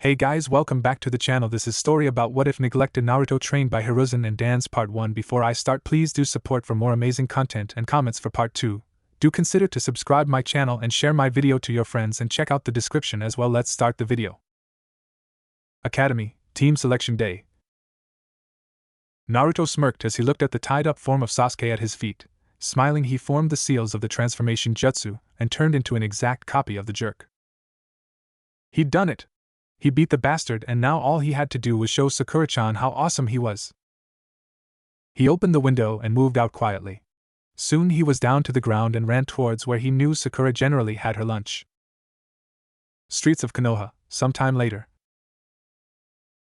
Hey guys, welcome back to the channel. This is story about what if neglected Naruto trained by Hiruzen and Danzo part 1. Before I start, please do support for more amazing content and comments for part 2. Do consider to subscribe my channel and share my video to your friends and check out the description as well. Let's start the video. Academy, Team Selection Day. Naruto smirked as he looked at the tied-up form of Sasuke at his feet. Smiling, he formed the seals of the transformation jutsu and turned into an exact copy of the jerk. He'd done it! He beat the bastard, and now all he had to do was show Sakura-chan how awesome he was. He opened the window and moved out quietly. Soon he was down to the ground and ran towards where he knew Sakura generally had her lunch. Streets of Konoha, sometime later.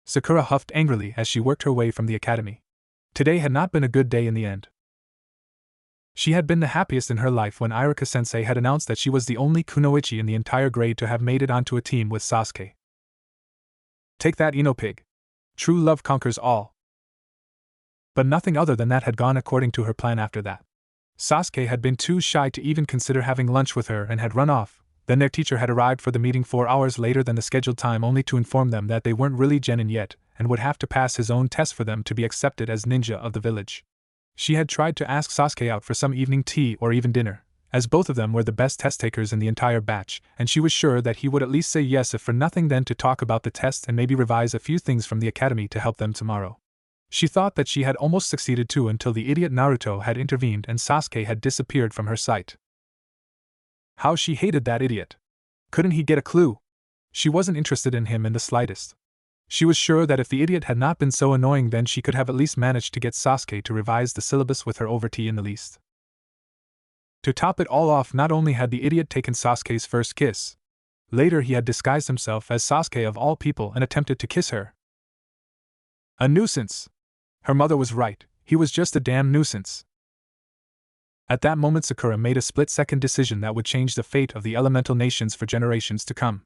Sakura huffed angrily as she worked her way from the academy. Today had not been a good day in the end. She had been the happiest in her life when Iruka-sensei had announced that she was the only kunoichi in the entire grade to have made it onto a team with Sasuke. Take that, Ino pig. True love conquers all. But nothing other than that had gone according to her plan after that. Sasuke had been too shy to even consider having lunch with her and had run off. Then their teacher had arrived for the meeting 4 hours later than the scheduled time, only to inform them that they weren't really genin yet and would have to pass his own test for them to be accepted as ninja of the village. She had tried to ask Sasuke out for some evening tea or even dinner, as both of them were the best test takers in the entire batch, and she was sure that he would at least say yes if for nothing then to talk about the test and maybe revise a few things from the academy to help them tomorrow. She thought that she had almost succeeded too until the idiot Naruto had intervened and Sasuke had disappeared from her sight. How she hated that idiot! Couldn't he get a clue? She wasn't interested in him in the slightest. She was sure that if the idiot had not been so annoying, then she could have at least managed to get Sasuke to revise the syllabus with her over tea in the least. To top it all off, not only had the idiot taken Sasuke's first kiss, later he had disguised himself as Sasuke of all people and attempted to kiss her. A nuisance! Her mother was right, he was just a damn nuisance. At that moment Sakura made a split-second decision that would change the fate of the elemental nations for generations to come.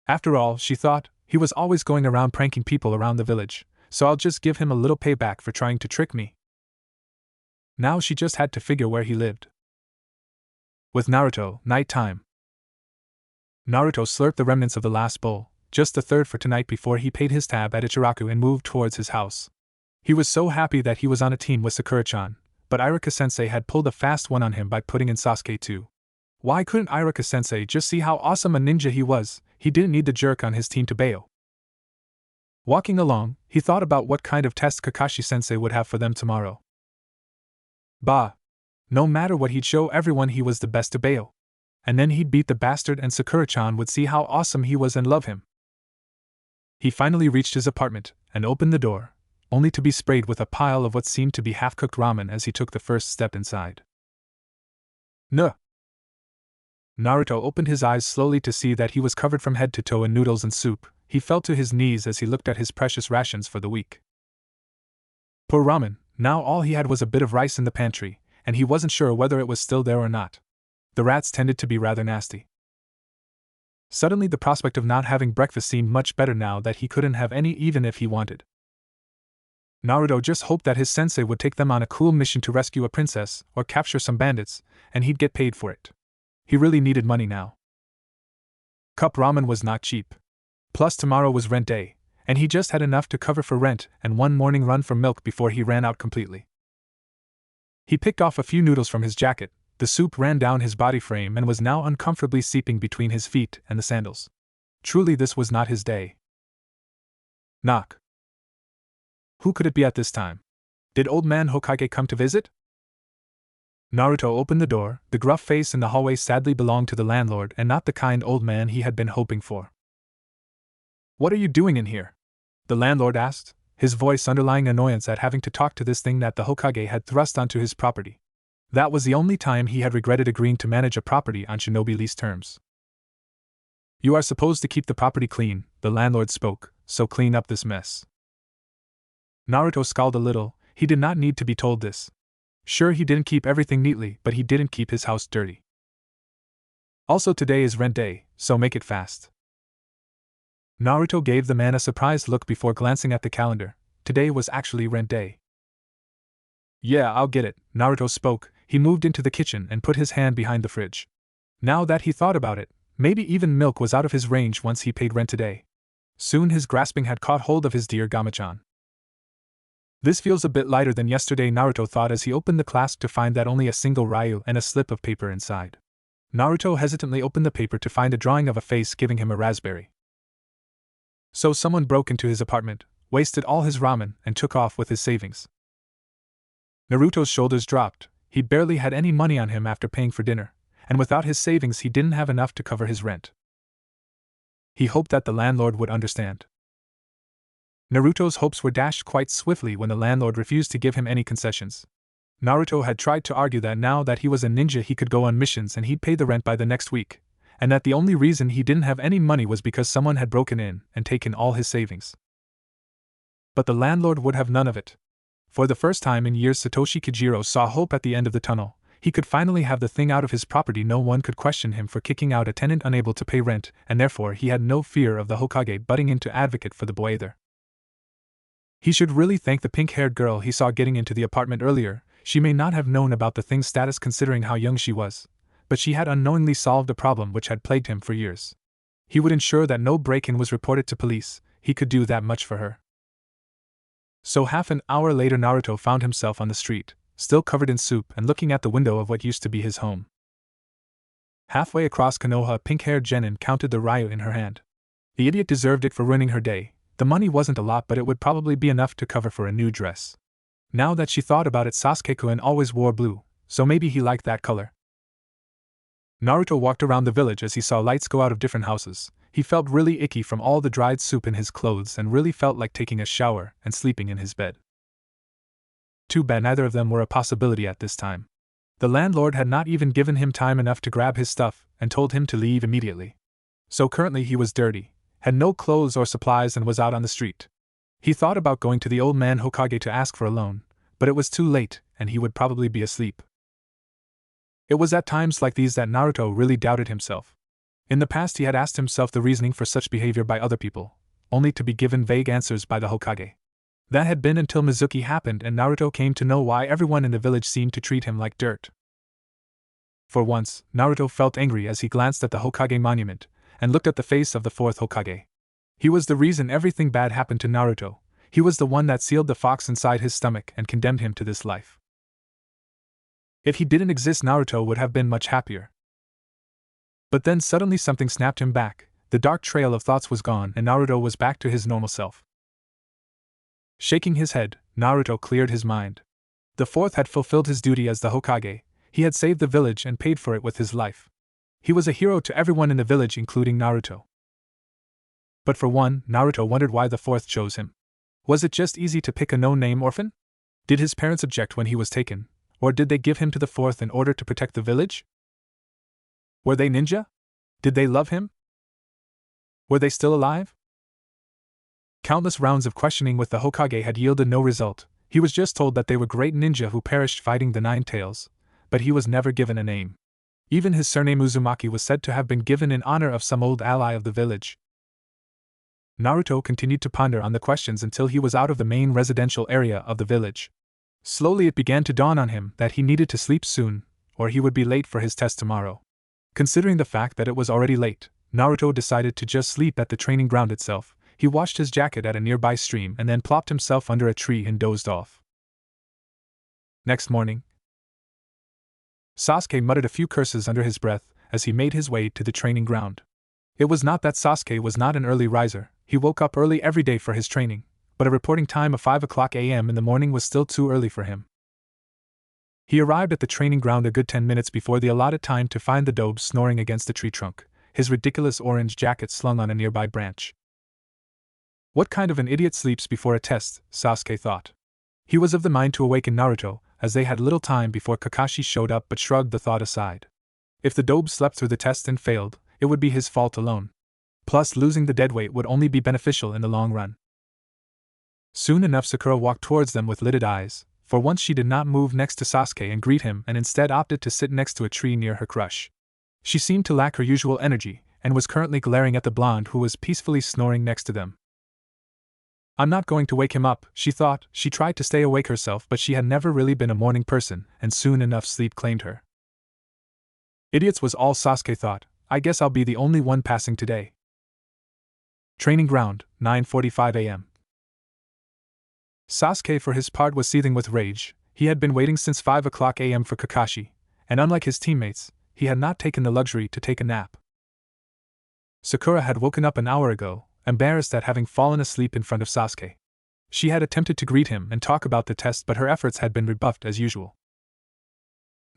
After all, she thought, he was always going around pranking people around the village, so I'll just give him a little payback for trying to trick me. Now she just had to figure where he lived. With Naruto, night time. Naruto slurped the remnants of the last bowl, just the third for tonight, before he paid his tab at Ichiraku and moved towards his house. He was so happy that he was on a team with Sakura-chan, but Iruka-sensei had pulled a fast one on him by putting in Sasuke too. Why couldn't Iruka-sensei just see how awesome a ninja he was? He didn't need the jerk on his team to bail. Walking along, he thought about what kind of test Kakashi-sensei would have for them tomorrow. Bah! No matter what, he'd show everyone he was the best to bail. And then he'd beat the bastard and Sakura-chan would see how awesome he was and love him. He finally reached his apartment and opened the door, only to be sprayed with a pile of what seemed to be half-cooked ramen as he took the first step inside. Nuh! Naruto opened his eyes slowly to see that he was covered from head to toe in noodles and soup. He fell to his knees as he looked at his precious rations for the week. Poor ramen. Now all he had was a bit of rice in the pantry, and he wasn't sure whether it was still there or not. The rats tended to be rather nasty. Suddenly the prospect of not having breakfast seemed much better now that he couldn't have any even if he wanted. Naruto just hoped that his sensei would take them on a cool mission to rescue a princess or capture some bandits, and he'd get paid for it. He really needed money now. Cup ramen was not cheap. Plus tomorrow was rent day, and he just had enough to cover for rent and one morning run for milk before he ran out completely. He picked off a few noodles from his jacket. The soup ran down his body frame and was now uncomfortably seeping between his feet and the sandals. Truly this was not his day. Knock. Who could it be at this time? Did old man Hokage come to visit? Naruto opened the door. The gruff face in the hallway sadly belonged to the landlord and not the kind old man he had been hoping for. What are you doing in here? The landlord asked, his voice underlying annoyance at having to talk to this thing that the Hokage had thrust onto his property. That was the only time he had regretted agreeing to manage a property on shinobi lease terms. You are supposed to keep the property clean, the landlord spoke, so clean up this mess. Naruto scowled a little. He did not need to be told this. Sure, he didn't keep everything neatly, but he didn't keep his house dirty. Also, today is rent day, so make it fast. Naruto gave the man a surprised look before glancing at the calendar. Today was actually rent day. Yeah, I'll get it, Naruto spoke. He moved into the kitchen and put his hand behind the fridge. Now that he thought about it, maybe even milk was out of his range once he paid rent today. Soon his grasping had caught hold of his dear Gamachan. This feels a bit lighter than yesterday, Naruto thought as he opened the clasp to find that only a single ryu and a slip of paper inside. Naruto hesitantly opened the paper to find a drawing of a face giving him a raspberry. So someone broke into his apartment, wasted all his ramen, and took off with his savings. Naruto's shoulders dropped. He barely had any money on him after paying for dinner, and without his savings he didn't have enough to cover his rent. He hoped that the landlord would understand. Naruto's hopes were dashed quite swiftly when the landlord refused to give him any concessions. Naruto had tried to argue that now that he was a ninja he could go on missions and he'd pay the rent by the next week, and that the only reason he didn't have any money was because someone had broken in and taken all his savings. But the landlord would have none of it. For the first time in years, Satoshi Kojiro saw hope at the end of the tunnel. He could finally have the thing out of his property. No one could question him for kicking out a tenant unable to pay rent, and therefore he had no fear of the Hokage butting in to advocate for the boy either. He should really thank the pink-haired girl he saw getting into the apartment earlier. She may not have known about the thing's status considering how young she was, but she had unknowingly solved a problem which had plagued him for years. He would ensure that no break-in was reported to police. He could do that much for her. So half an hour later Naruto found himself on the street, still covered in soup and looking at the window of what used to be his home. Halfway across Konoha, pink-haired Genin counted the ryu in her hand. The idiot deserved it for ruining her day. The money wasn't a lot, but it would probably be enough to cover for a new dress. Now that she thought about it, Sasuke-kun always wore blue, so maybe he liked that color. Naruto walked around the village as he saw lights go out of different houses. He felt really icky from all the dried soup in his clothes and really felt like taking a shower and sleeping in his bed. Too bad neither of them were a possibility at this time. The landlord had not even given him time enough to grab his stuff and told him to leave immediately. So currently he was dirty, had no clothes or supplies, and was out on the street. He thought about going to the old man Hokage to ask for a loan, but it was too late and he would probably be asleep. It was at times like these that Naruto really doubted himself. In the past he had asked himself the reasoning for such behavior by other people, only to be given vague answers by the Hokage. That had been until Mizuki happened and Naruto came to know why everyone in the village seemed to treat him like dirt. For once, Naruto felt angry as he glanced at the Hokage monument and looked at the face of the fourth Hokage. He was the reason everything bad happened to Naruto. He was the one that sealed the fox inside his stomach and condemned him to this life. If he didn't exist, Naruto would have been much happier. But then suddenly something snapped him back. The dark trail of thoughts was gone and Naruto was back to his normal self. Shaking his head, Naruto cleared his mind. The fourth had fulfilled his duty as the Hokage. He had saved the village and paid for it with his life. He was a hero to everyone in the village, including Naruto. But for one, Naruto wondered why the fourth chose him. Was it just easy to pick a no-name orphan? Did his parents object when he was taken, or did they give him to the fourth in order to protect the village? Were they ninja? Did they love him? Were they still alive? Countless rounds of questioning with the Hokage had yielded no result. He was just told that they were great ninja who perished fighting the Nine Tails, but he was never given a name. Even his surname Uzumaki was said to have been given in honor of some old ally of the village. Naruto continued to ponder on the questions until he was out of the main residential area of the village. Slowly it began to dawn on him that he needed to sleep soon, or he would be late for his test tomorrow. Considering the fact that it was already late, Naruto decided to just sleep at the training ground itself. He washed his jacket at a nearby stream and then plopped himself under a tree and dozed off. Next morning, Sasuke muttered a few curses under his breath as he made his way to the training ground. It was not that Sasuke was not an early riser. He woke up early every day for his training, but a reporting time of 5 o'clock a.m. in the morning was still too early for him. He arrived at the training ground a good 10 minutes before the allotted time to find the dobe snoring against a tree trunk, his ridiculous orange jacket slung on a nearby branch. What kind of an idiot sleeps before a test, Sasuke thought. He was of the mind to awaken Naruto, as they had little time before Kakashi showed up, but shrugged the thought aside. If the dobe slept through the test and failed, it would be his fault alone. Plus, losing the deadweight would only be beneficial in the long run. Soon enough Sakura walked towards them with lidded eyes. For once she did not move next to Sasuke and greet him and instead opted to sit next to a tree near her crush. She seemed to lack her usual energy, and was currently glaring at the blonde who was peacefully snoring next to them. I'm not going to wake him up, she thought. She tried to stay awake herself, but she had never really been a morning person, and soon enough sleep claimed her. Idiots was all Sasuke thought. I guess I'll be the only one passing today. Training ground, 9:45 a.m. Sasuke for his part was seething with rage. He had been waiting since 5 o'clock a.m. for Kakashi, and unlike his teammates, he had not taken the luxury to take a nap. Sakura had woken up an hour ago, embarrassed at having fallen asleep in front of Sasuke. She had attempted to greet him and talk about the test, but her efforts had been rebuffed as usual.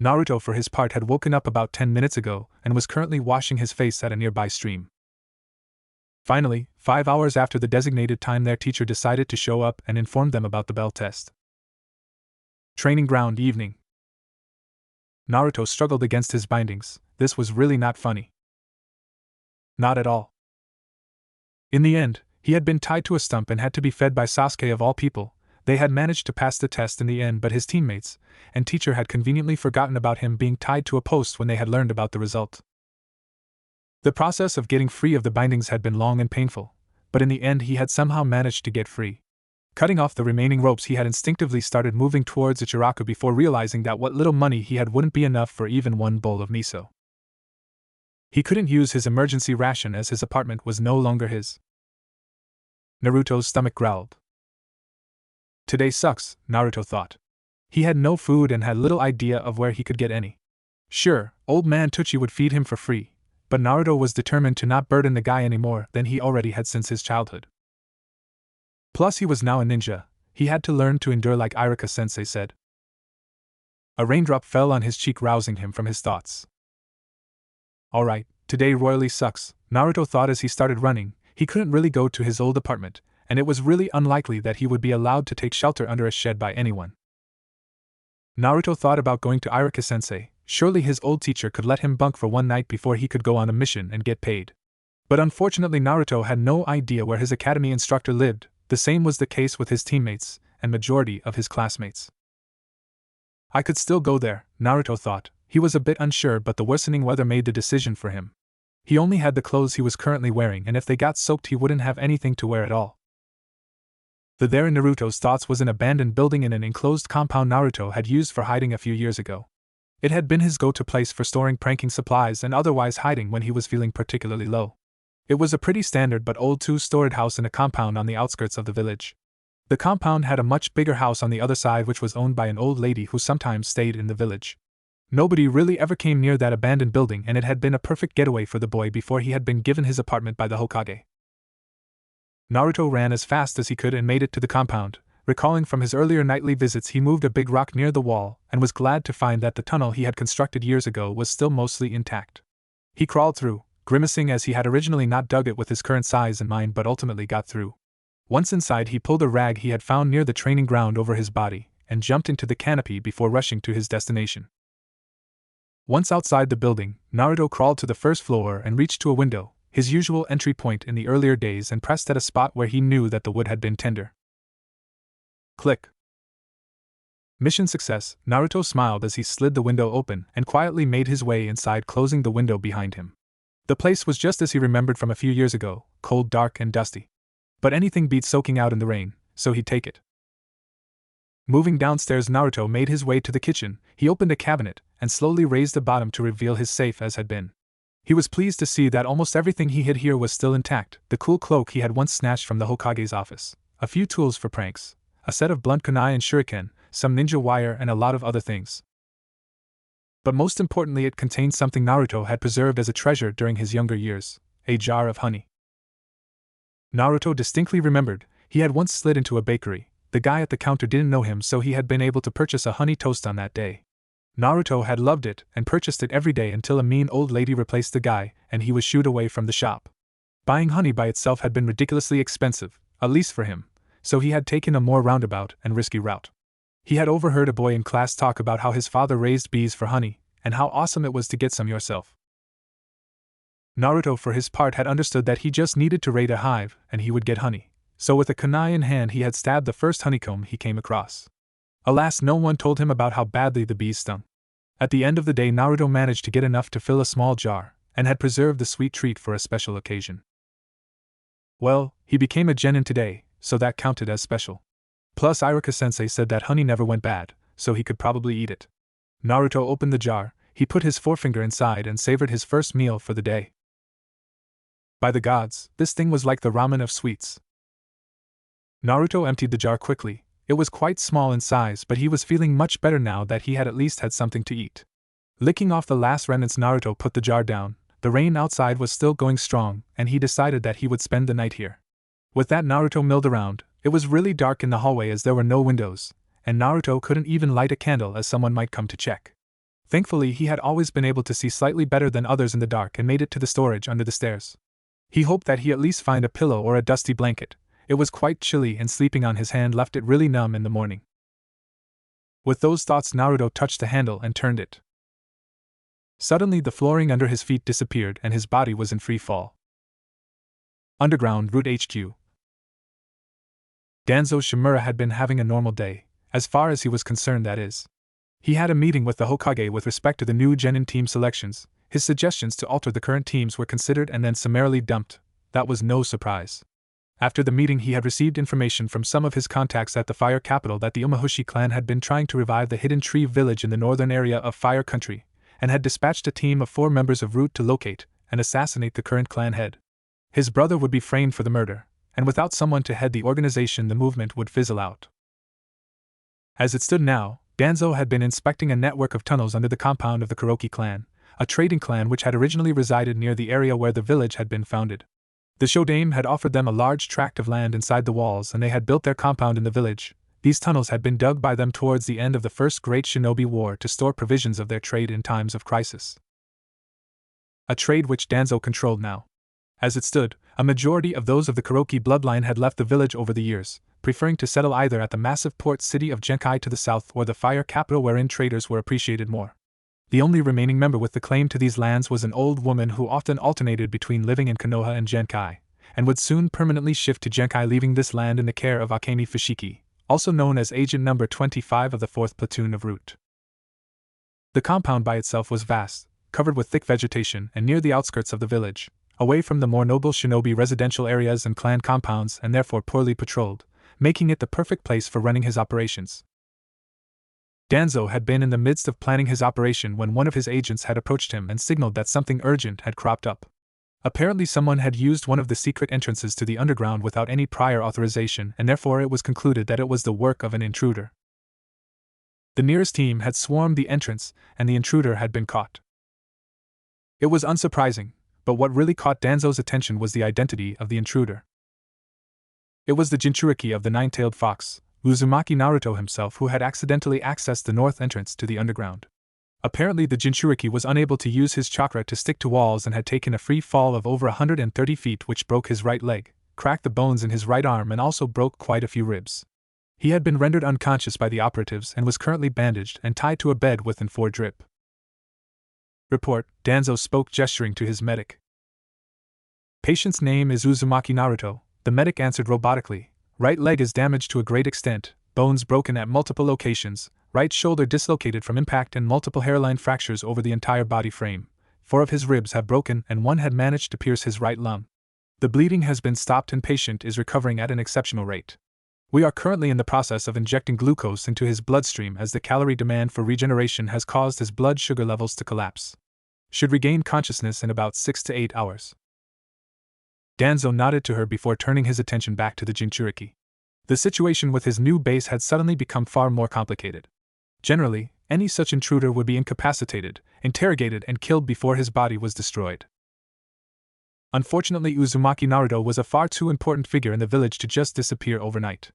Naruto for his part had woken up about 10 minutes ago and was currently washing his face at a nearby stream. Finally, 5 hours after the designated time, their teacher decided to show up and informed them about the bell test. Training ground evening. Naruto struggled against his bindings. This was really not funny. Not at all. In the end, he had been tied to a stump and had to be fed by Sasuke of all people. They had managed to pass the test in the end, but his teammates and teacher had conveniently forgotten about him being tied to a post when they had learned about the result. The process of getting free of the bindings had been long and painful, but in the end he had somehow managed to get free. Cutting off the remaining ropes, he had instinctively started moving towards Ichiraku before realizing that what little money he had wouldn't be enough for even one bowl of miso. He couldn't use his emergency ration as his apartment was no longer his. Naruto's stomach growled. Today sucks, Naruto thought. He had no food and had little idea of where he could get any. Sure, old man Tucci would feed him for free, but Naruto was determined to not burden the guy any more than he already had since his childhood. Plus he was now a ninja. He had to learn to endure like Iruka-sensei said. A raindrop fell on his cheek, rousing him from his thoughts. Alright, today royally sucks, Naruto thought as he started running. He couldn't really go to his old apartment, and it was really unlikely that he would be allowed to take shelter under a shed by anyone. Naruto thought about going to Iruka-sensei. Surely his old teacher could let him bunk for one night before he could go on a mission and get paid. But unfortunately Naruto had no idea where his academy instructor lived. The same was the case with his teammates and majority of his classmates. I could still go there, Naruto thought. He was a bit unsure, but the worsening weather made the decision for him. He only had the clothes he was currently wearing, and if they got soaked he wouldn't have anything to wear at all. The there in Naruto's thoughts was an abandoned building in an enclosed compound Naruto had used for hiding a few years ago. It had been his go-to place for storing pranking supplies and otherwise hiding when he was feeling particularly low. It was a pretty standard but old two-storied house in a compound on the outskirts of the village. The compound had a much bigger house on the other side which was owned by an old lady who sometimes stayed in the village. Nobody really ever came near that abandoned building, and it had been a perfect getaway for the boy before he had been given his apartment by the Hokage. Naruto ran as fast as he could and made it to the compound. Recalling from his earlier nightly visits, he moved a big rock near the wall and was glad to find that the tunnel he had constructed years ago was still mostly intact. He crawled through, grimacing as he had originally not dug it with his current size in mind but ultimately got through. Once inside, he pulled a rag he had found near the training ground over his body and jumped into the canopy before rushing to his destination. Once outside the building, Naruto crawled to the first floor and reached to a window, his usual entry point in the earlier days, and pressed at a spot where he knew that the wood had been tender. Click. Mission success, Naruto smiled as he slid the window open and quietly made his way inside, closing the window behind him. The place was just as he remembered from a few years ago, cold, dark, and dusty. But anything beats soaking out in the rain, so he'd take it. Moving downstairs, Naruto made his way to the kitchen. He opened a cabinet and slowly raised the bottom to reveal his safe as had been. He was pleased to see that almost everything he hid here was still intact: the cool cloak he had once snatched from the Hokage's office, a few tools for pranks, a set of blunt kunai and shuriken, some ninja wire, and a lot of other things. But most importantly, it contained something Naruto had preserved as a treasure during his younger years: a jar of honey. Naruto distinctly remembered he had once slid into a bakery. The guy at the counter didn't know him, so he had been able to purchase a honey toast on that day. Naruto had loved it and purchased it every day until a mean old lady replaced the guy and he was shooed away from the shop. Buying honey by itself had been ridiculously expensive, at least for him, so he had taken a more roundabout and risky route. He had overheard a boy in class talk about how his father raised bees for honey and how awesome it was to get some yourself. Naruto, for his part, had understood that he just needed to raid a hive and he would get honey. So with a kunai in hand, he had stabbed the first honeycomb he came across. Alas, no one told him about how badly the bees stung. At the end of the day, Naruto managed to get enough to fill a small jar, and had preserved the sweet treat for a special occasion. Well, he became a genin today, so that counted as special. Plus, Iruka-sensei said that honey never went bad, so he could probably eat it. Naruto opened the jar, he put his forefinger inside and savored his first meal for the day. By the gods, this thing was like the ramen of sweets. Naruto emptied the jar quickly. It was quite small in size, but he was feeling much better now that he had at least had something to eat. Licking off the last remnants, Naruto put the jar down. The rain outside was still going strong, and he decided that he would spend the night here. With that, Naruto milled around. It was really dark in the hallway as there were no windows, and Naruto couldn't even light a candle as someone might come to check. Thankfully, he had always been able to see slightly better than others in the dark and made it to the storage under the stairs. He hoped that he at least find a pillow or a dusty blanket. It was quite chilly, and sleeping on his hand left it really numb in the morning. With those thoughts, Naruto touched the handle and turned it. Suddenly, the flooring under his feet disappeared and his body was in free fall. Underground Root HQ. Danzo Shimura had been having a normal day, as far as he was concerned, that is. He had a meeting with the Hokage with respect to the new Genin team selections. His suggestions to alter the current teams were considered and then summarily dumped. That was no surprise. After the meeting, he had received information from some of his contacts at the Fire Capital that the Umahushi clan had been trying to revive the Hidden Tree village in the northern area of Fire Country, and had dispatched a team of 4 members of Root to locate and assassinate the current clan head. His brother would be framed for the murder, and without someone to head the organization, the movement would fizzle out. As it stood now, Danzo had been inspecting a network of tunnels under the compound of the Kuroki clan, a trading clan which had originally resided near the area where the village had been founded. The Shodaime had offered them a large tract of land inside the walls, and they had built their compound in the village. These tunnels had been dug by them towards the end of the First Great Shinobi War to store provisions of their trade in times of crisis. A trade which Danzo controlled now. As it stood, a majority of those of the Kuroki bloodline had left the village over the years, preferring to settle either at the massive port city of Genkai to the south or the Fire Capital, wherein traders were appreciated more. The only remaining member with the claim to these lands was an old woman who often alternated between living in Konoha and Genkai, and would soon permanently shift to Genkai, leaving this land in the care of Akemi Fushiki, also known as Agent Number 25 of the 4th Platoon of Root. The compound by itself was vast, covered with thick vegetation, and near the outskirts of the village, away from the more noble shinobi residential areas and clan compounds, and therefore poorly patrolled, making it the perfect place for running his operations. Danzo had been in the midst of planning his operation when one of his agents had approached him and signaled that something urgent had cropped up. Apparently someone had used one of the secret entrances to the underground without any prior authorization, and therefore it was concluded that it was the work of an intruder. The nearest team had swarmed the entrance, and the intruder had been caught. It was unsurprising, but what really caught Danzo's attention was the identity of the intruder. It was the Jinchuriki of the Nine-Tailed Fox, Uzumaki Naruto himself, who had accidentally accessed the north entrance to the underground. Apparently the Jinchuriki was unable to use his chakra to stick to walls and had taken a free fall of over 130 feet, which broke his right leg, cracked the bones in his right arm, and also broke quite a few ribs. He had been rendered unconscious by the operatives and was currently bandaged and tied to a bed with an 4 drip. Report, Danzo spoke, gesturing to his medic. Patient's name is Uzumaki Naruto, the medic answered robotically. Right leg is damaged to a great extent, bones broken at multiple locations, right shoulder dislocated from impact, and multiple hairline fractures over the entire body frame. 4 of his ribs have broken and 1 had managed to pierce his right lung. The bleeding has been stopped and patient is recovering at an exceptional rate. We are currently in the process of injecting glucose into his bloodstream as the calorie demand for regeneration has caused his blood sugar levels to collapse. Should regain consciousness in about 6 to 8 hours. Danzo nodded to her before turning his attention back to the Jinchuriki. The situation with his new base had suddenly become far more complicated. Generally, any such intruder would be incapacitated, interrogated, and killed before his body was destroyed. Unfortunately, Uzumaki Naruto was a far too important figure in the village to just disappear overnight.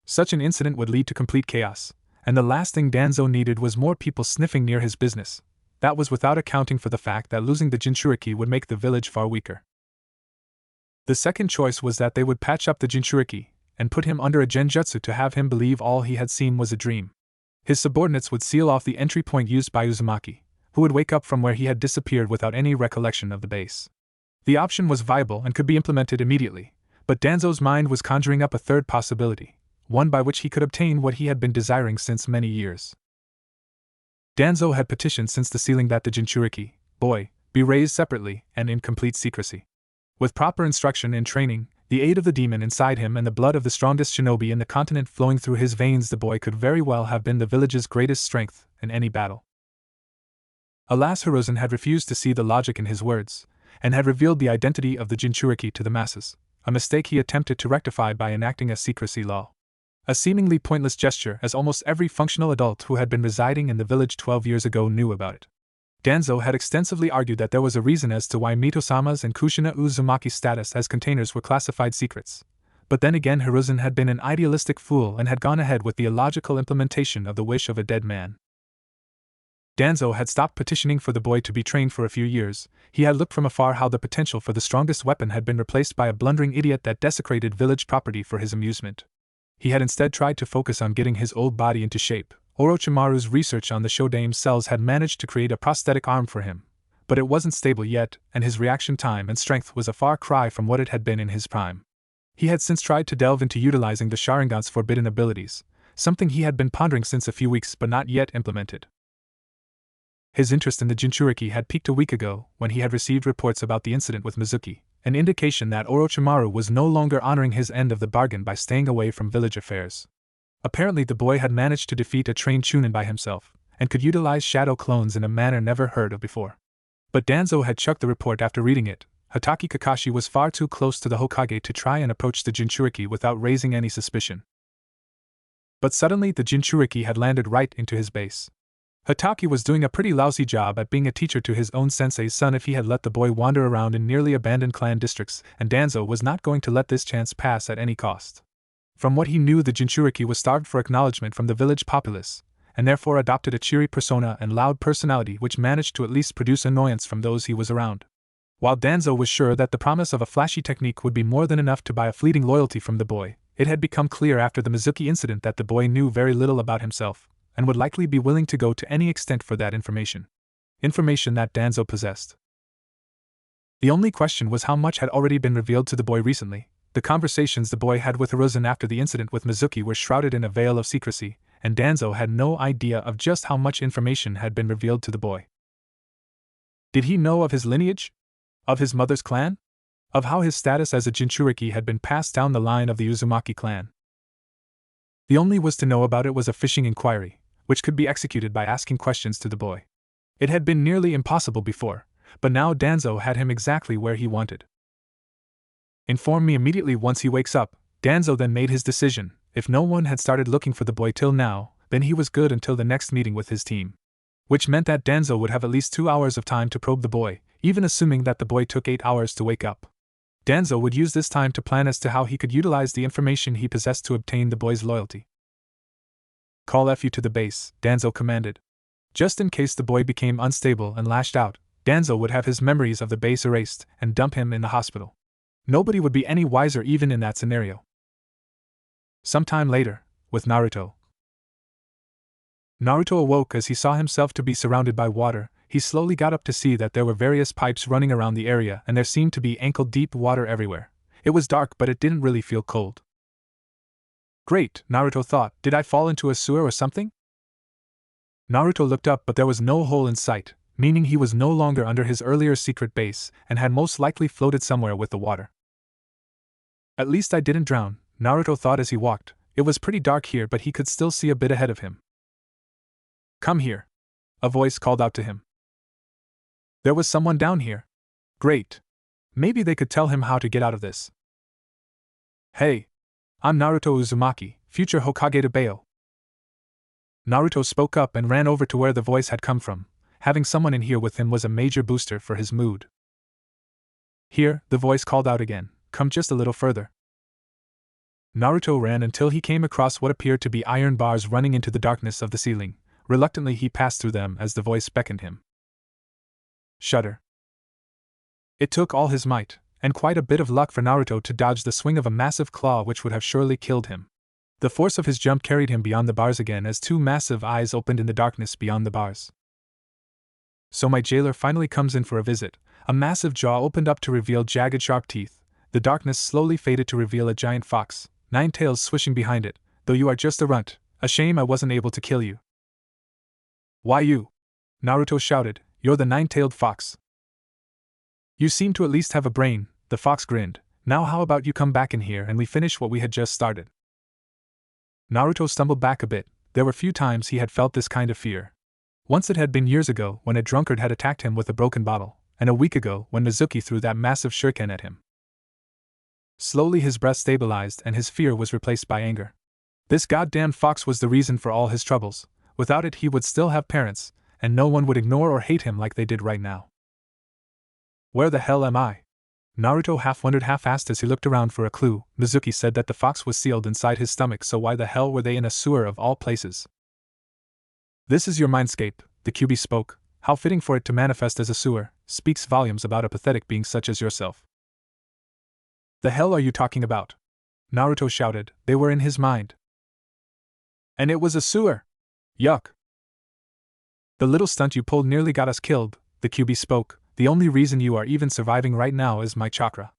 Such an incident would lead to complete chaos, and the last thing Danzo needed was more people sniffing near his business. That was without accounting for the fact that losing the Jinchuriki would make the village far weaker. The second choice was that they would patch up the Jinchuriki and put him under a genjutsu to have him believe all he had seen was a dream. His subordinates would seal off the entry point used by Uzumaki, who would wake up from where he had disappeared without any recollection of the base. The option was viable and could be implemented immediately, but Danzo's mind was conjuring up a third possibility, one by which he could obtain what he had been desiring since many years. Danzo had petitioned since the sealing that the Jinchuriki, boy, be raised separately and in complete secrecy. With proper instruction and training, the aid of the demon inside him, and the blood of the strongest shinobi in the continent flowing through his veins, the boy could very well have been the village's greatest strength in any battle. Alas, Hiruzen had refused to see the logic in his words, and had revealed the identity of the Jinchuriki to the masses, a mistake he attempted to rectify by enacting a secrecy law. A seemingly pointless gesture, as almost every functional adult who had been residing in the village 12 years ago knew about it. Danzo had extensively argued that there was a reason as to why Mitosama's and Kushina Uzumaki's status as containers were classified secrets. But then again, Hiruzen had been an idealistic fool and had gone ahead with the illogical implementation of the wish of a dead man. Danzo had stopped petitioning for the boy to be trained for a few years. He had looked from afar how the potential for the strongest weapon had been replaced by a blundering idiot that desecrated village property for his amusement. He had instead tried to focus on getting his old body into shape. Orochimaru's research on the Shodaime cells had managed to create a prosthetic arm for him, but it wasn't stable yet, and his reaction time and strength was a far cry from what it had been in his prime. He had since tried to delve into utilizing the Sharingan's forbidden abilities, something he had been pondering since a few weeks but not yet implemented. His interest in the Jinchuriki had peaked a week ago, when he had received reports about the incident with Mizuki, an indication that Orochimaru was no longer honoring his end of the bargain by staying away from village affairs. Apparently the boy had managed to defeat a trained Chunin by himself, and could utilize shadow clones in a manner never heard of before. But Danzo had chucked the report after reading it. Hatake Kakashi was far too close to the Hokage to try and approach the Jinchuriki without raising any suspicion. But suddenly the Jinchuriki had landed right into his base. Hatake was doing a pretty lousy job at being a teacher to his own sensei's son if he had let the boy wander around in nearly abandoned clan districts, and Danzo was not going to let this chance pass at any cost. From what he knew, the Jinchuriki was starved for acknowledgement from the village populace, and therefore adopted a cheery persona and loud personality which managed to at least produce annoyance from those he was around. While Danzo was sure that the promise of a flashy technique would be more than enough to buy a fleeting loyalty from the boy, it had become clear after the Mizuki incident that the boy knew very little about himself, and would likely be willing to go to any extent for that information. Information that Danzo possessed. The only question was how much had already been revealed to the boy recently. The conversations the boy had with Hiruzen after the incident with Mizuki were shrouded in a veil of secrecy, and Danzo had no idea of just how much information had been revealed to the boy. Did he know of his lineage? Of his mother's clan? Of how his status as a Jinchuriki had been passed down the line of the Uzumaki clan? The only way to know about it was a fishing inquiry, which could be executed by asking questions to the boy. It had been nearly impossible before, but now Danzo had him exactly where he wanted. Inform me immediately once he wakes up. Danzo then made his decision. If no one had started looking for the boy till now, then he was good until the next meeting with his team. Which meant that Danzo would have at least 2 hours of time to probe the boy, even assuming that the boy took 8 hours to wake up. Danzo would use this time to plan as to how he could utilize the information he possessed to obtain the boy's loyalty. Call Fu to the base, Danzo commanded. Just in case the boy became unstable and lashed out, Danzo would have his memories of the base erased and dump him in the hospital. Nobody would be any wiser even in that scenario. Sometime later, with Naruto. Naruto awoke as he saw himself to be surrounded by water. He slowly got up to see that there were various pipes running around the area and there seemed to be ankle-deep water everywhere. It was dark but it didn't really feel cold. Great, Naruto thought, did I fall into a sewer or something? Naruto looked up but there was no hole in sight, meaning he was no longer under his earlier secret base and had most likely floated somewhere with the water. At least I didn't drown, Naruto thought as he walked. It was pretty dark here but he could still see a bit ahead of him. Come here. A voice called out to him. There was someone down here. Great. Maybe they could tell him how to get out of this. Hey. I'm Naruto Uzumaki, future Hokage to Bayo. Naruto spoke up and ran over to where the voice had come from. Having someone in here with him was a major booster for his mood. Here, the voice called out again. Come just a little further. Naruto ran until he came across what appeared to be iron bars running into the darkness of the ceiling. Reluctantly he passed through them as the voice beckoned him. Shudder. It took all his might, and quite a bit of luck for Naruto to dodge the swing of a massive claw which would have surely killed him. The force of his jump carried him beyond the bars again as 2 massive eyes opened in the darkness beyond the bars. So my jailer finally comes in for a visit. A massive jaw opened up to reveal jagged sharp teeth. The darkness slowly faded to reveal a giant fox, 9 tails swishing behind it. Though you are just a runt, a shame I wasn't able to kill you. Why you? Naruto shouted, you're the 9-tailed fox. You seem to at least have a brain, the fox grinned. Now how about you come back in here and we finish what we had just started? Naruto stumbled back a bit. There were few times he had felt this kind of fear. Once it had been years ago when a drunkard had attacked him with a broken bottle, and a week ago when Mizuki threw that massive shuriken at him. Slowly his breath stabilized and his fear was replaced by anger. This goddamn fox was the reason for all his troubles. Without it he would still have parents, and no one would ignore or hate him like they did right now. Where the hell am I? Naruto half wondered half asked as he looked around for a clue. Mizuki said that the fox was sealed inside his stomach, so why the hell were they in a sewer of all places? This is your mindscape, the QB spoke. How fitting for it to manifest as a sewer, speaks volumes about a pathetic being such as yourself. The hell are you talking about? Naruto shouted. They were in his mind. And it was a sewer! Yuck! The little stunt you pulled nearly got us killed, the QB spoke. The only reason you are even surviving right now is my chakra.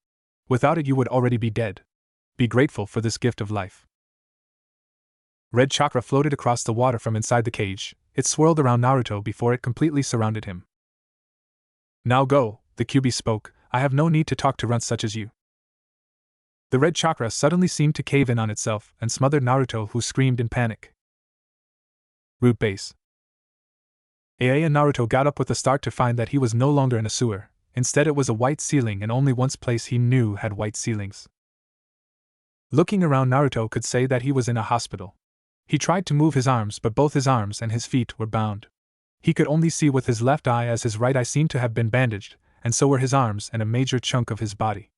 Without it you would already be dead. Be grateful for this gift of life. Red chakra floated across the water from inside the cage. It swirled around Naruto before it completely surrounded him. Now go, the QB spoke. I have no need to talk to runts such as you. The red chakra suddenly seemed to cave in on itself and smothered Naruto, who screamed in panic. Root base. And Naruto got up with a start to find that he was no longer in a sewer. Instead it was a white ceiling, and only one place he knew had white ceilings. Looking around, Naruto could say that he was in a hospital. He tried to move his arms, but both his arms and his feet were bound. He could only see with his left eye, as his right eye seemed to have been bandaged, and so were his arms and a major chunk of his body.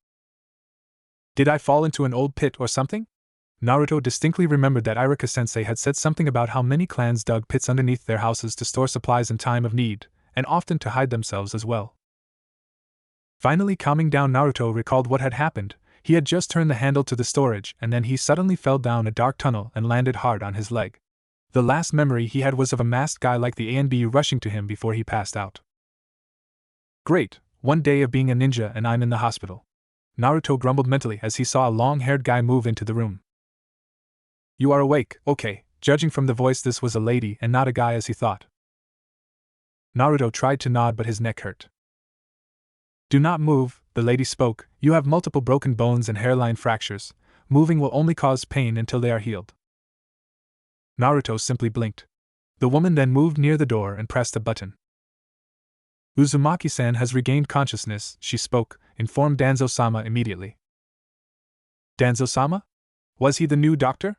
Did I fall into an old pit or something? Naruto distinctly remembered that Iruka-sensei had said something about how many clans dug pits underneath their houses to store supplies in time of need, and often to hide themselves as well. Finally calming down, Naruto recalled what had happened. He had just turned the handle to the storage, and then he suddenly fell down a dark tunnel and landed hard on his leg. The last memory he had was of a masked guy like the ANBU rushing to him before he passed out. Great, one day of being a ninja and I'm in the hospital. Naruto grumbled mentally as he saw a long-haired guy move into the room. You are awake, okay. Judging from the voice, this was a lady and not a guy as he thought. Naruto tried to nod, but his neck hurt. Do not move, the lady spoke. You have multiple broken bones and hairline fractures. Moving will only cause pain until they are healed. Naruto simply blinked. The woman then moved near the door and pressed a button. Uzumaki-san has regained consciousness, she spoke, informed Danzo-sama immediately. Danzo-sama? Was he the new doctor?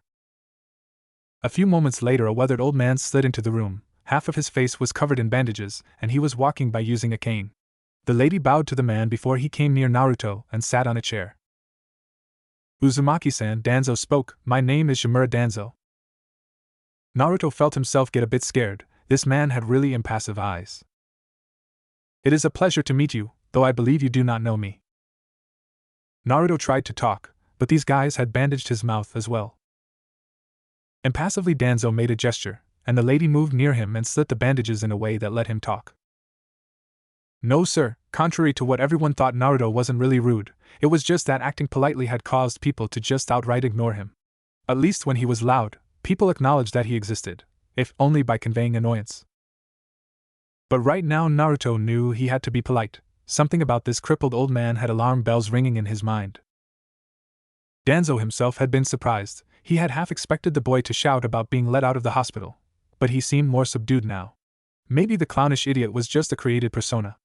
A few moments later, a weathered old man slid into the room. Half of his face was covered in bandages, and he was walking by using a cane. The lady bowed to the man before he came near Naruto and sat on a chair. Uzumaki-san, Danzo spoke, my name is Shimura Danzo. Naruto felt himself get a bit scared. This man had really impassive eyes. It is a pleasure to meet you, though I believe you do not know me. Naruto tried to talk, but these guys had bandaged his mouth as well. Impassively, Danzo made a gesture, and the lady moved near him and slit the bandages in a way that let him talk. No sir, contrary to what everyone thought, Naruto wasn't really rude. It was just that acting politely had caused people to just outright ignore him. At least when he was loud, people acknowledged that he existed, if only by conveying annoyance. But right now Naruto knew he had to be polite. Something about this crippled old man had alarm bells ringing in his mind. Danzo himself had been surprised. He had half expected the boy to shout about being let out of the hospital, but he seemed more subdued now. Maybe the clownish idiot was just a created persona.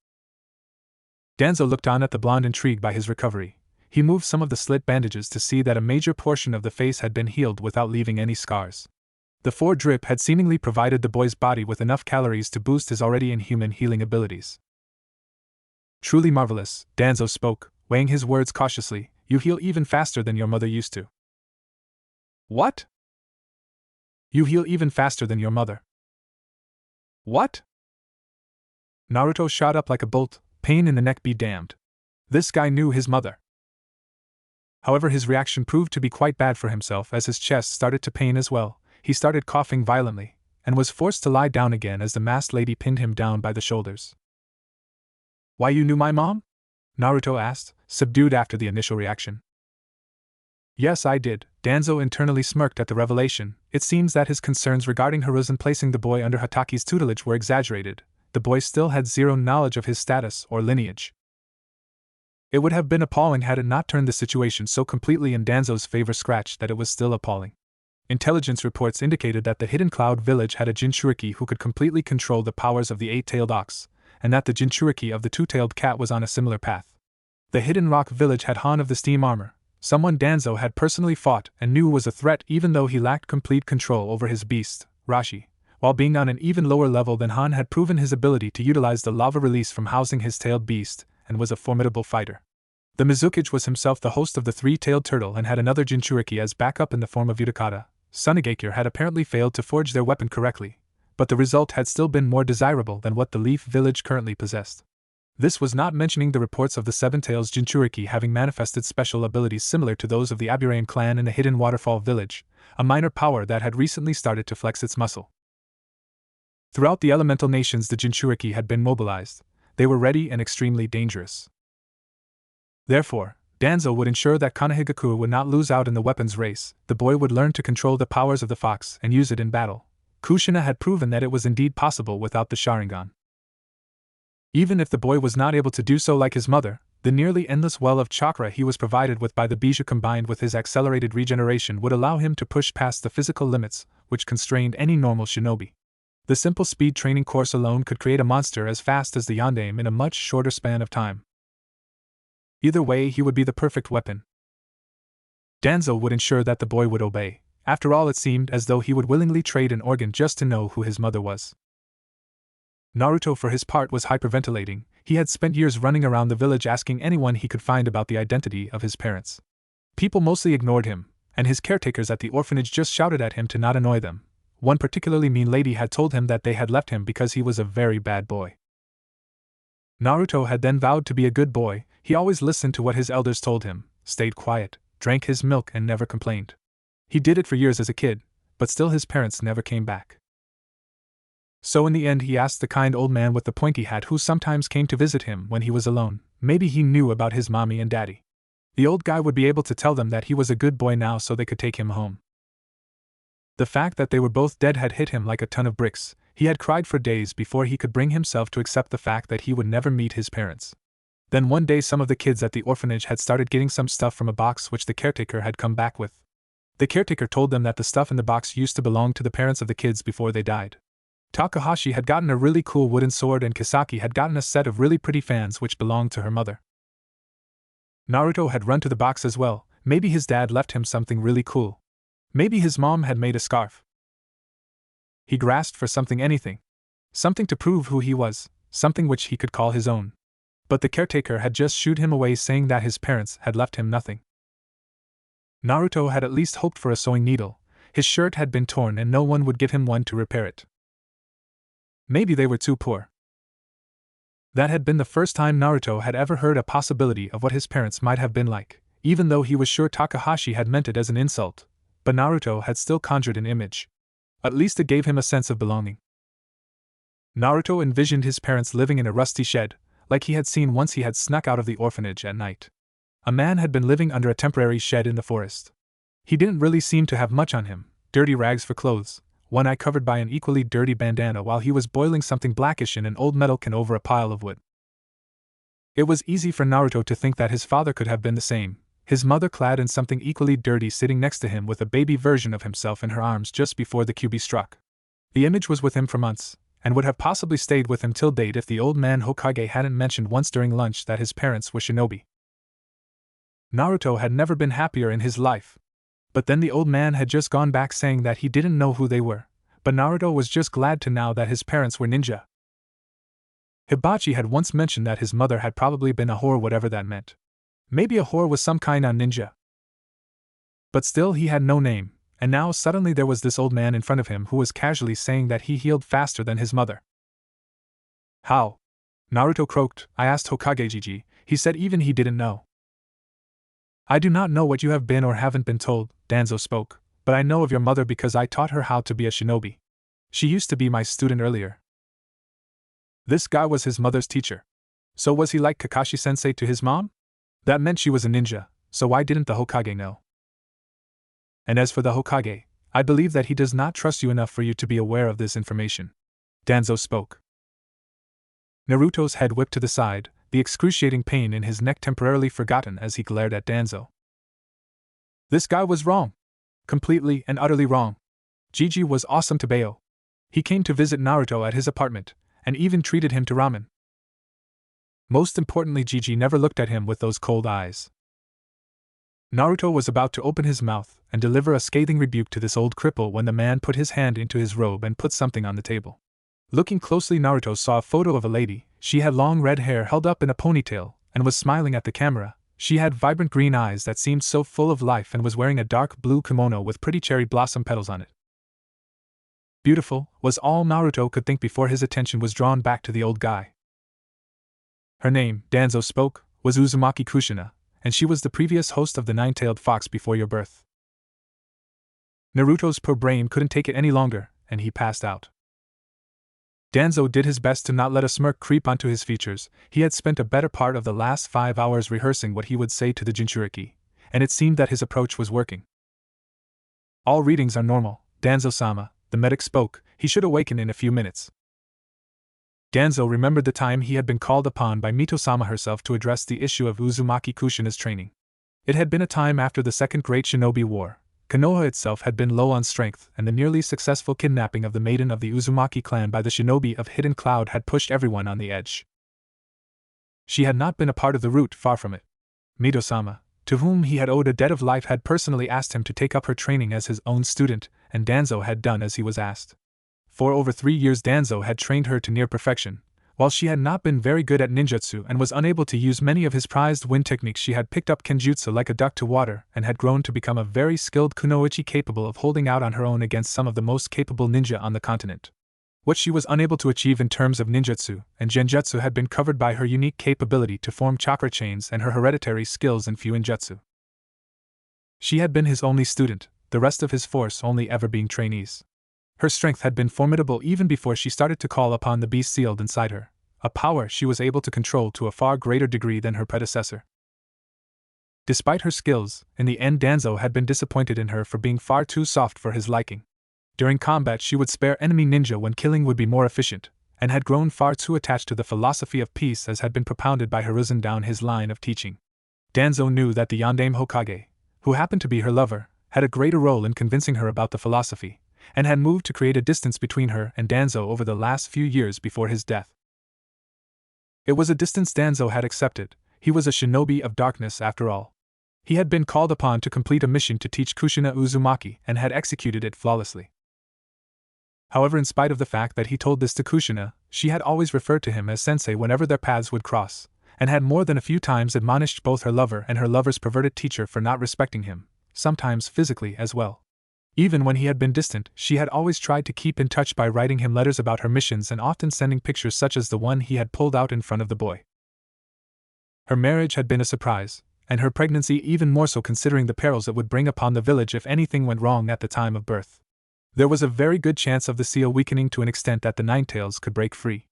Danzo looked on at the blonde, intrigued by his recovery. He moved some of the slit bandages to see that a major portion of the face had been healed without leaving any scars. The 4 drip had seemingly provided the boy's body with enough calories to boost his already inhuman healing abilities. Truly marvelous, Danzo spoke, weighing his words cautiously. You heal even faster than your mother used to. What? You heal even faster than your mother. What? Naruto shot up like a bolt, pain in the neck be damned. This guy knew his mother. However, his reaction proved to be quite bad for himself as his chest started to pain as well. He started coughing violently, and was forced to lie down again as the masked lady pinned him down by the shoulders. Why, you knew my mom? Naruto asked, subdued after the initial reaction. Yes, I did. Danzo internally smirked at the revelation. It seems that his concerns regarding Hiruzen placing the boy under Hataki's tutelage were exaggerated. The boy still had zero knowledge of his status or lineage. It would have been appalling had it not turned the situation so completely in Danzo's favor that it was still appalling. Intelligence reports indicated that the Hidden Cloud village had a Jinchuriki who could completely control the powers of the 8-tailed ox, and that the Jinchuriki of the two-tailed cat was on a similar path. The Hidden Rock Village had Han of the Steam Armor, someone Danzo had personally fought and knew was a threat even though he lacked complete control over his beast, Rashi. While being on an even lower level than Han had proven his ability to utilize the lava release from housing his tailed beast, and was a formidable fighter. The Mizukage was himself the host of the three-tailed turtle and had another Jinchuriki as backup in the form of Utakata. Sunigakure had apparently failed to forge their weapon correctly, but the result had still been more desirable than what the Leaf Village currently possessed. This was not mentioning the reports of the Seven Tails Jinchuriki having manifested special abilities similar to those of the Aburain clan in the Hidden Waterfall Village, a minor power that had recently started to flex its muscle. Throughout the elemental nations the Jinchuriki had been mobilized. They were ready and extremely dangerous. Therefore, Danzo would ensure that Konoha would not lose out in the weapons race. The boy would learn to control the powers of the fox and use it in battle. Kushina had proven that it was indeed possible without the Sharingan. Even if the boy was not able to do so like his mother, the nearly endless well of chakra he was provided with by the Bijou combined with his accelerated regeneration would allow him to push past the physical limits which constrained any normal shinobi. The simple speed training course alone could create a monster as fast as the Yondaime in a much shorter span of time. Either way, he would be the perfect weapon. Danzo would ensure that the boy would obey. After all, it seemed as though he would willingly trade an organ just to know who his mother was. Naruto, for his part, was hyperventilating. He had spent years running around the village asking anyone he could find about the identity of his parents. People mostly ignored him, and his caretakers at the orphanage just shouted at him to not annoy them. One particularly mean lady had told him that they had left him because he was a very bad boy. Naruto had then vowed to be a good boy. He always listened to what his elders told him, stayed quiet, drank his milk and never complained. He did it for years as a kid, but still his parents never came back. So in the end he asked the kind old man with the pointy hat who sometimes came to visit him when he was alone. Maybe he knew about his mommy and daddy. The old guy would be able to tell them that he was a good boy now so they could take him home. The fact that they were both dead had hit him like a ton of bricks. He had cried for days before he could bring himself to accept the fact that he would never meet his parents. Then one day some of the kids at the orphanage had started getting some stuff from a box which the caretaker had come back with. The caretaker told them that the stuff in the box used to belong to the parents of the kids before they died. Takahashi had gotten a really cool wooden sword and Kisaki had gotten a set of really pretty fans which belonged to her mother. Naruto had run to the box as well. Maybe his dad left him something really cool. Maybe his mom had made a scarf. He grasped for something, anything. Something to prove who he was, something which he could call his own. But the caretaker had just shooed him away saying that his parents had left him nothing. Naruto had at least hoped for a sewing needle. His shirt had been torn and no one would give him one to repair it. Maybe they were too poor. That had been the first time Naruto had ever heard a possibility of what his parents might have been like, even though he was sure Takahashi had meant it as an insult, but Naruto had still conjured an image. At least it gave him a sense of belonging. Naruto envisioned his parents living in a rusty shed, like he had seen once he had snuck out of the orphanage at night. A man had been living under a temporary shed in the forest. He didn't really seem to have much on him, dirty rags for clothes, one eye covered by an equally dirty bandana while he was boiling something blackish in an old metal can over a pile of wood. It was easy for Naruto to think that his father could have been the same, his mother clad in something equally dirty sitting next to him with a baby version of himself in her arms just before the Kyuubi struck. The image was with him for months, and would have possibly stayed with him till date if the old man Hokage hadn't mentioned once during lunch that his parents were shinobi. Naruto had never been happier in his life. But then the old man had just gone back saying that he didn't know who they were, but Naruto was just glad to know that his parents were ninja. Hibachi had once mentioned that his mother had probably been a whore, whatever that meant. Maybe a whore was some kind of ninja. But still he had no name, and now suddenly there was this old man in front of him who was casually saying that he healed faster than his mother. How? Naruto croaked. I asked Hokage Gigi, he said even he didn't know. I do not know what you have been or haven't been told, Danzo spoke, but I know of your mother because I taught her how to be a shinobi. She used to be my student earlier. This guy was his mother's teacher. So was he like Kakashi-sensei to his mom? That meant she was a ninja, so why didn't the Hokage know? And as for the Hokage, I believe that he does not trust you enough for you to be aware of this information. Danzo spoke. Naruto's head whipped to the side, the excruciating pain in his neck temporarily forgotten as he glared at Danzo. This guy was wrong. Completely and utterly wrong. Gigi was awesome to Bayo. He came to visit Naruto at his apartment, and even treated him to ramen. Most importantly, Gigi never looked at him with those cold eyes. Naruto was about to open his mouth and deliver a scathing rebuke to this old cripple when the man put his hand into his robe and put something on the table. Looking closely, Naruto saw a photo of a lady. She had long red hair held up in a ponytail and was smiling at the camera. She had vibrant green eyes that seemed so full of life and was wearing a dark blue kimono with pretty cherry blossom petals on it. Beautiful, was all Naruto could think before his attention was drawn back to the old guy. Her name, Danzo spoke, was Uzumaki Kushina, and she was the previous host of the Nine-Tailed Fox before your birth. Naruto's poor brain couldn't take it any longer, and he passed out. Danzo did his best to not let a smirk creep onto his features. He had spent a better part of the last 5 hours rehearsing what he would say to the Jinchuriki, and it seemed that his approach was working. All readings are normal, Danzo-sama, the medic spoke. He should awaken in a few minutes. Danzo remembered the time he had been called upon by Mito-sama herself to address the issue of Uzumaki Kushina's training. It had been a time after the Second Great Shinobi War. Konoha itself had been low on strength, and the nearly successful kidnapping of the maiden of the Uzumaki clan by the shinobi of Hidden Cloud had pushed everyone on the edge. She had not been a part of the route, far from it. Mito-sama, to whom he had owed a debt of life, had personally asked him to take up her training as his own student, and Danzo had done as he was asked. For over 3 years Danzo had trained her to near perfection. While she had not been very good at ninjutsu and was unable to use many of his prized wind techniques, she had picked up kenjutsu like a duck to water and had grown to become a very skilled kunoichi capable of holding out on her own against some of the most capable ninja on the continent. What she was unable to achieve in terms of ninjutsu and genjutsu had been covered by her unique capability to form chakra chains and her hereditary skills in Fuinjutsu. She had been his only student, the rest of his force only ever being trainees. Her strength had been formidable even before she started to call upon the beast sealed inside her, a power she was able to control to a far greater degree than her predecessor. Despite her skills, in the end Danzo had been disappointed in her for being far too soft for his liking. During combat she would spare enemy ninja when killing would be more efficient, and had grown far too attached to the philosophy of peace as had been propounded by Hiruzen down his line of teaching. Danzo knew that the Yondaime Hokage, who happened to be her lover, had a greater role in convincing her about the philosophy, and had moved to create a distance between her and Danzo over the last few years before his death. It was a distance Danzo had accepted. He was a shinobi of darkness after all. He had been called upon to complete a mission to teach Kushina Uzumaki and had executed it flawlessly. However, in spite of the fact that he told this to Kushina, she had always referred to him as sensei whenever their paths would cross, and had more than a few times admonished both her lover and her lover's perverted teacher for not respecting him, sometimes physically as well. Even when he had been distant, she had always tried to keep in touch by writing him letters about her missions and often sending pictures such as the one he had pulled out in front of the boy. Her marriage had been a surprise, and her pregnancy even more so considering the perils it would bring upon the village if anything went wrong at the time of birth. There was a very good chance of the seal weakening to an extent that the Nine-Tails could break free.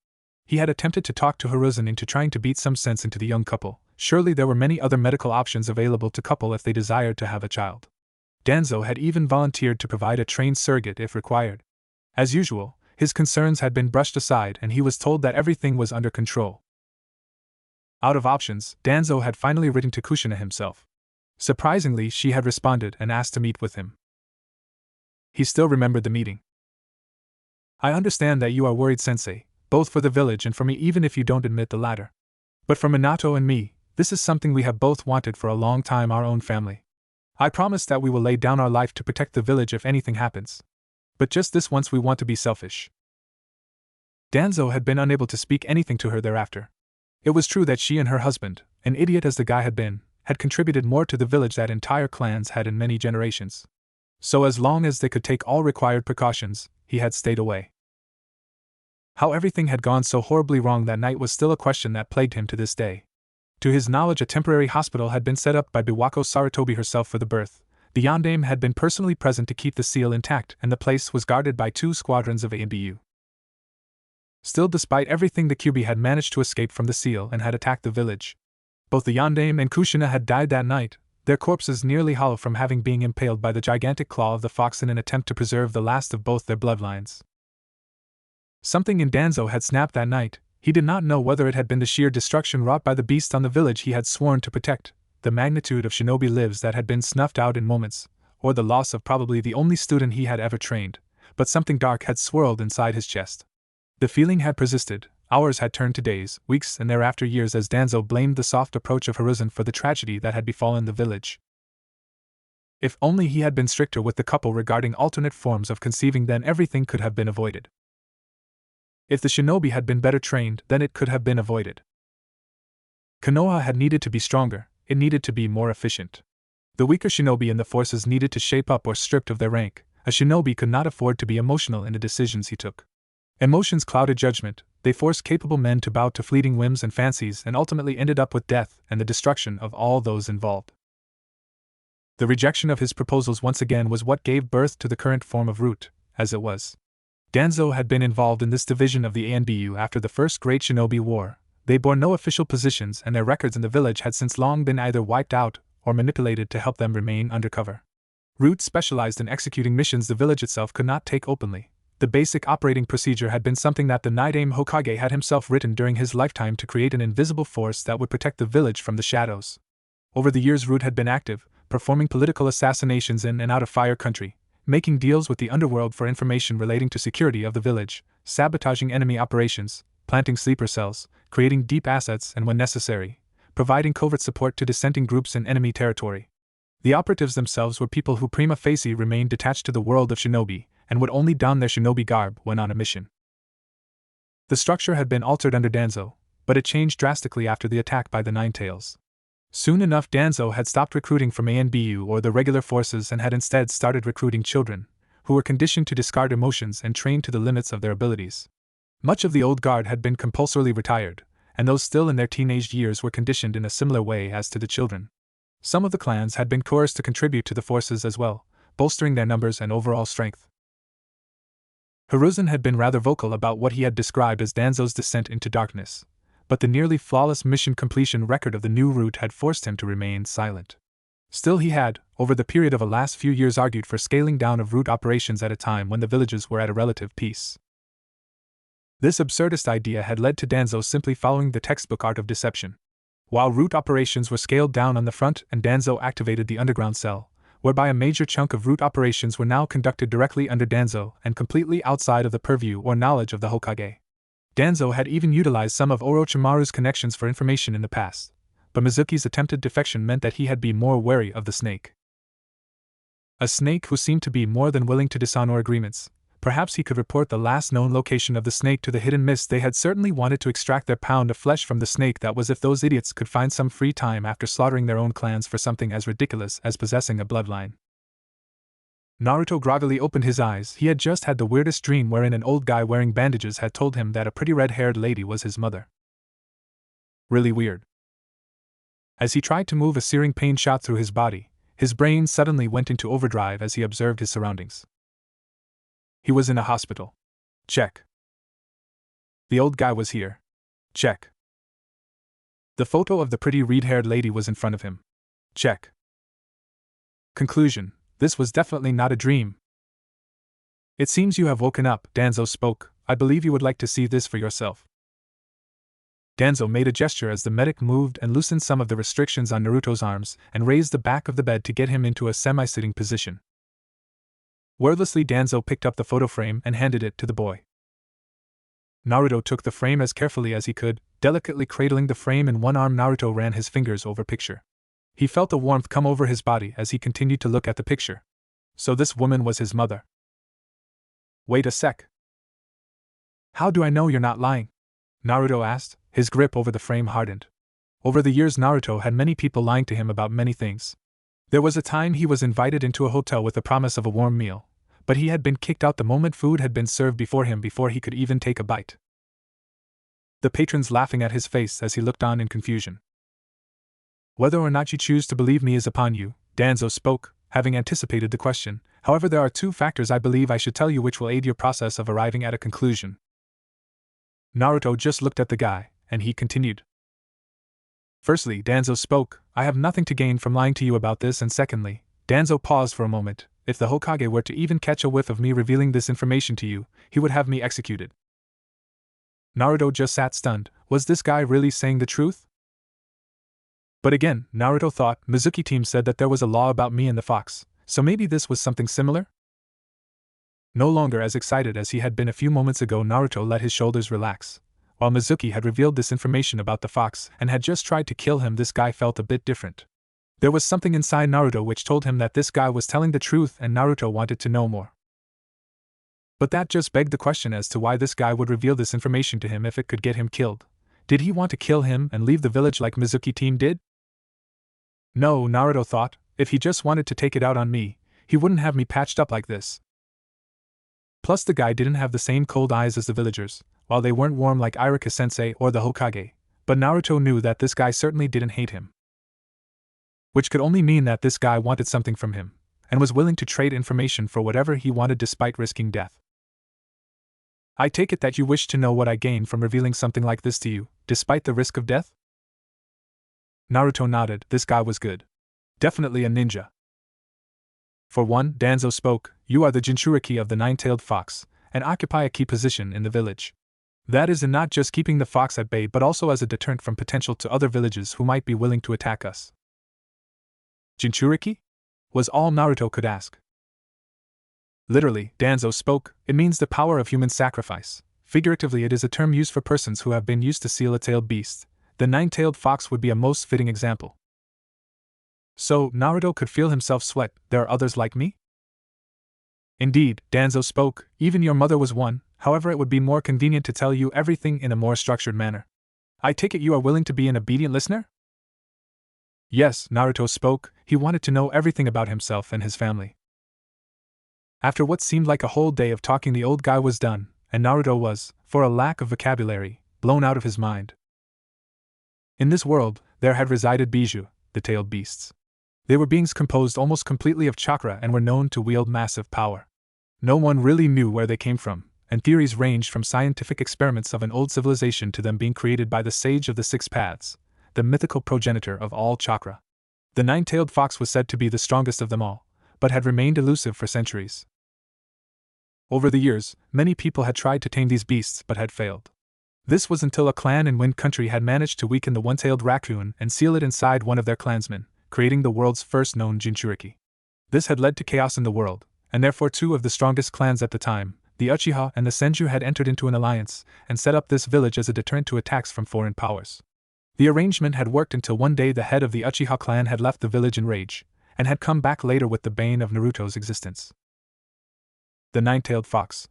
He had attempted to talk to Hiruzen into trying to beat some sense into the young couple. Surely there were many other medical options available to couple if they desired to have a child. Danzo had even volunteered to provide a trained surrogate if required. As usual, his concerns had been brushed aside and he was told that everything was under control. Out of options, Danzo had finally written to Kushina himself. Surprisingly, she had responded and asked to meet with him. He still remembered the meeting. "I understand that you are worried, sensei, both for the village and for me, even if you don't admit the latter. But for Minato and me, this is something we have both wanted for a long time, our own family. I promise that we will lay down our life to protect the village if anything happens. But just this once we want to be selfish." Danzo had been unable to speak anything to her thereafter. It was true that she and her husband, an idiot as the guy had been, had contributed more to the village than entire clans had in many generations. So as long as they could take all required precautions, he had stayed away. How everything had gone so horribly wrong that night was still a question that plagued him to this day. To his knowledge, a temporary hospital had been set up by Biwako Sarutobi herself for the birth. The Yondaime had been personally present to keep the seal intact, and the place was guarded by 2 squadrons of ANBU. Still, despite everything, the Kyuubi had managed to escape from the seal and had attacked the village. Both the Yondaime and Kushina had died that night, their corpses nearly hollow from having been impaled by the gigantic claw of the fox in an attempt to preserve the last of both their bloodlines. Something in Danzo had snapped that night. He did not know whether it had been the sheer destruction wrought by the beast on the village he had sworn to protect, the magnitude of shinobi lives that had been snuffed out in moments, or the loss of probably the only student he had ever trained, but something dark had swirled inside his chest. The feeling had persisted, Hours had turned to days, weeks, and thereafter years as Danzo blamed the soft approach of Hiruzen for the tragedy that had befallen the village. If only he had been stricter with the couple regarding alternate forms of conceiving, then everything could have been avoided. If the shinobi had been better trained, then it could have been avoided. Konoha had needed to be stronger, it needed to be more efficient. The weaker shinobi in the forces needed to shape up or stripped of their rank. A shinobi could not afford to be emotional in the decisions he took. Emotions clouded judgment, they forced capable men to bow to fleeting whims and fancies and ultimately ended up with death and the destruction of all those involved. The rejection of his proposals once again was what gave birth to the current form of root, as it was. Danzo had been involved in this division of the ANBU after the first Great Shinobi War. They bore no official positions and their records in the village had since long been either wiped out or manipulated to help them remain undercover. Root specialized in executing missions the village itself could not take openly. The basic operating procedure had been something that the Nidaime Hokage had himself written during his lifetime to create an invisible force that would protect the village from the shadows. Over the years, Root had been active, performing political assassinations in and out of Fire Country, making deals with the underworld for information relating to security of the village, sabotaging enemy operations, planting sleeper cells, creating deep assets and, when necessary, providing covert support to dissenting groups in enemy territory. The operatives themselves were people who prima facie remained detached to the world of shinobi, and would only don their shinobi garb when on a mission. The structure had been altered under Danzo, but it changed drastically after the attack by the Nine Tails. Soon enough, Danzo had stopped recruiting from ANBU or the regular forces and had instead started recruiting children, who were conditioned to discard emotions and trained to the limits of their abilities. Much of the old guard had been compulsorily retired, and those still in their teenage years were conditioned in a similar way as to the children. Some of the clans had been coerced to contribute to the forces as well, bolstering their numbers and overall strength. Hiruzen had been rather vocal about what he had described as Danzo's descent into darkness, but the nearly flawless mission completion record of the new route had forced him to remain silent. Still, he had, over the period of the last few years, argued for scaling down of route operations at a time when the villages were at a relative peace. This absurdist idea had led to Danzo simply following the textbook art of deception. While route operations were scaled down on the front and Danzo activated the underground cell, whereby a major chunk of route operations were now conducted directly under Danzo and completely outside of the purview or knowledge of the Hokage. Danzo had even utilized some of Orochimaru's connections for information in the past, but Mizuki's attempted defection meant that he had been more wary of the snake. A snake who seemed to be more than willing to dishonor agreements. Perhaps he could report the last known location of the snake to the hidden mist. They had certainly wanted to extract their pound of flesh from the snake. That was if those idiots could find some free time after slaughtering their own clans for something as ridiculous as possessing a bloodline. Naruto groggily opened his eyes. He had just had the weirdest dream wherein an old guy wearing bandages had told him that a pretty red-haired lady was his mother. Really weird. As he tried to move, a searing pain shot through his body. His brain suddenly went into overdrive as he observed his surroundings. He was in a hospital. Check. The old guy was here. Check. The photo of the pretty red-haired lady was in front of him. Check. Conclusion: this was definitely not a dream. It seems you have woken up, Danzo spoke. I believe you would like to see this for yourself. Danzo made a gesture as the medic moved and loosened some of the restrictions on Naruto's arms and raised the back of the bed to get him into a semi-sitting position. Wordlessly, Danzo picked up the photo frame and handed it to the boy. Naruto took the frame as carefully as he could, delicately cradling the frame in one arm. Naruto ran his fingers over picture. He felt a warmth come over his body as he continued to look at the picture. So this woman was his mother. Wait a sec. How do I know you're not lying? Naruto asked, his grip over the frame hardened. Over the years, Naruto had many people lying to him about many things. There was a time he was invited into a hotel with the promise of a warm meal, but he had been kicked out the moment food had been served before him before he could even take a bite. The patrons laughing at his face as he looked on in confusion. Whether or not you choose to believe me is upon you, Danzo spoke, having anticipated the question. However, there are two factors I believe I should tell you which will aid your process of arriving at a conclusion. Naruto just looked at the guy, and he continued. Firstly, Danzo spoke, I have nothing to gain from lying to you about this, and secondly, Danzo paused for a moment, if the Hokage were to even catch a whiff of me revealing this information to you, he would have me executed. Naruto just sat stunned. Was this guy really saying the truth? But again, Naruto thought, Mizuki team said that there was a law about me and the fox, so maybe this was something similar? No longer as excited as he had been a few moments ago, Naruto let his shoulders relax. while Mizuki had revealed this information about the fox and had just tried to kill him, this guy felt a bit different. There was something inside Naruto which told him that this guy was telling the truth and Naruto wanted to know more. But that just begged the question as to why this guy would reveal this information to him if it could get him killed. Did he want to kill him and leave the village like Mizuki team did? No, Naruto thought, if he just wanted to take it out on me, he wouldn't have me patched up like this. Plus the guy didn't have the same cold eyes as the villagers, while they weren't warm like Iruka-sensei or the Hokage, but Naruto knew that this guy certainly didn't hate him. Which could only mean that this guy wanted something from him, and was willing to trade information for whatever he wanted despite risking death. I take it that you wish to know what I gained from revealing something like this to you, despite the risk of death? Naruto nodded. This guy was good. Definitely a ninja. For one, Danzo spoke, you are the Jinchuriki of the nine-tailed fox, and occupy a key position in the village. That is in not just keeping the fox at bay but also as a deterrent from potential to other villages who might be willing to attack us. Jinchuriki? Was all Naruto could ask. Literally, Danzo spoke, it means the power of human sacrifice. Figuratively, it is a term used for persons who have been used to seal a tailed beast. The nine-tailed fox would be a most fitting example. So, Naruto could feel himself sweat. There are others like me? Indeed, Danzo spoke, even your mother was one, however it would be more convenient to tell you everything in a more structured manner. I take it you are willing to be an obedient listener? Yes, Naruto spoke, he wanted to know everything about himself and his family. After what seemed like a whole day of talking, the old guy was done, and Naruto was, for a lack of vocabulary, blown out of his mind. In this world, there had resided Bijou, the tailed beasts. They were beings composed almost completely of chakra and were known to wield massive power. No one really knew where they came from, and theories ranged from scientific experiments of an old civilization to them being created by the Sage of the Six Paths, the mythical progenitor of all chakra. The nine-tailed fox was said to be the strongest of them all, but had remained elusive for centuries. Over the years, many people had tried to tame these beasts but had failed. This was until a clan in Wind Country had managed to weaken the one-tailed raccoon and seal it inside one of their clansmen, creating the world's first known Jinchuriki. This had led to chaos in the world, and therefore two of the strongest clans at the time, the Uchiha and the Senju, had entered into an alliance and set up this village as a deterrent to attacks from foreign powers. The arrangement had worked until one day the head of the Uchiha clan had left the village in rage, and had come back later with the bane of Naruto's existence. The nine-tailed fox.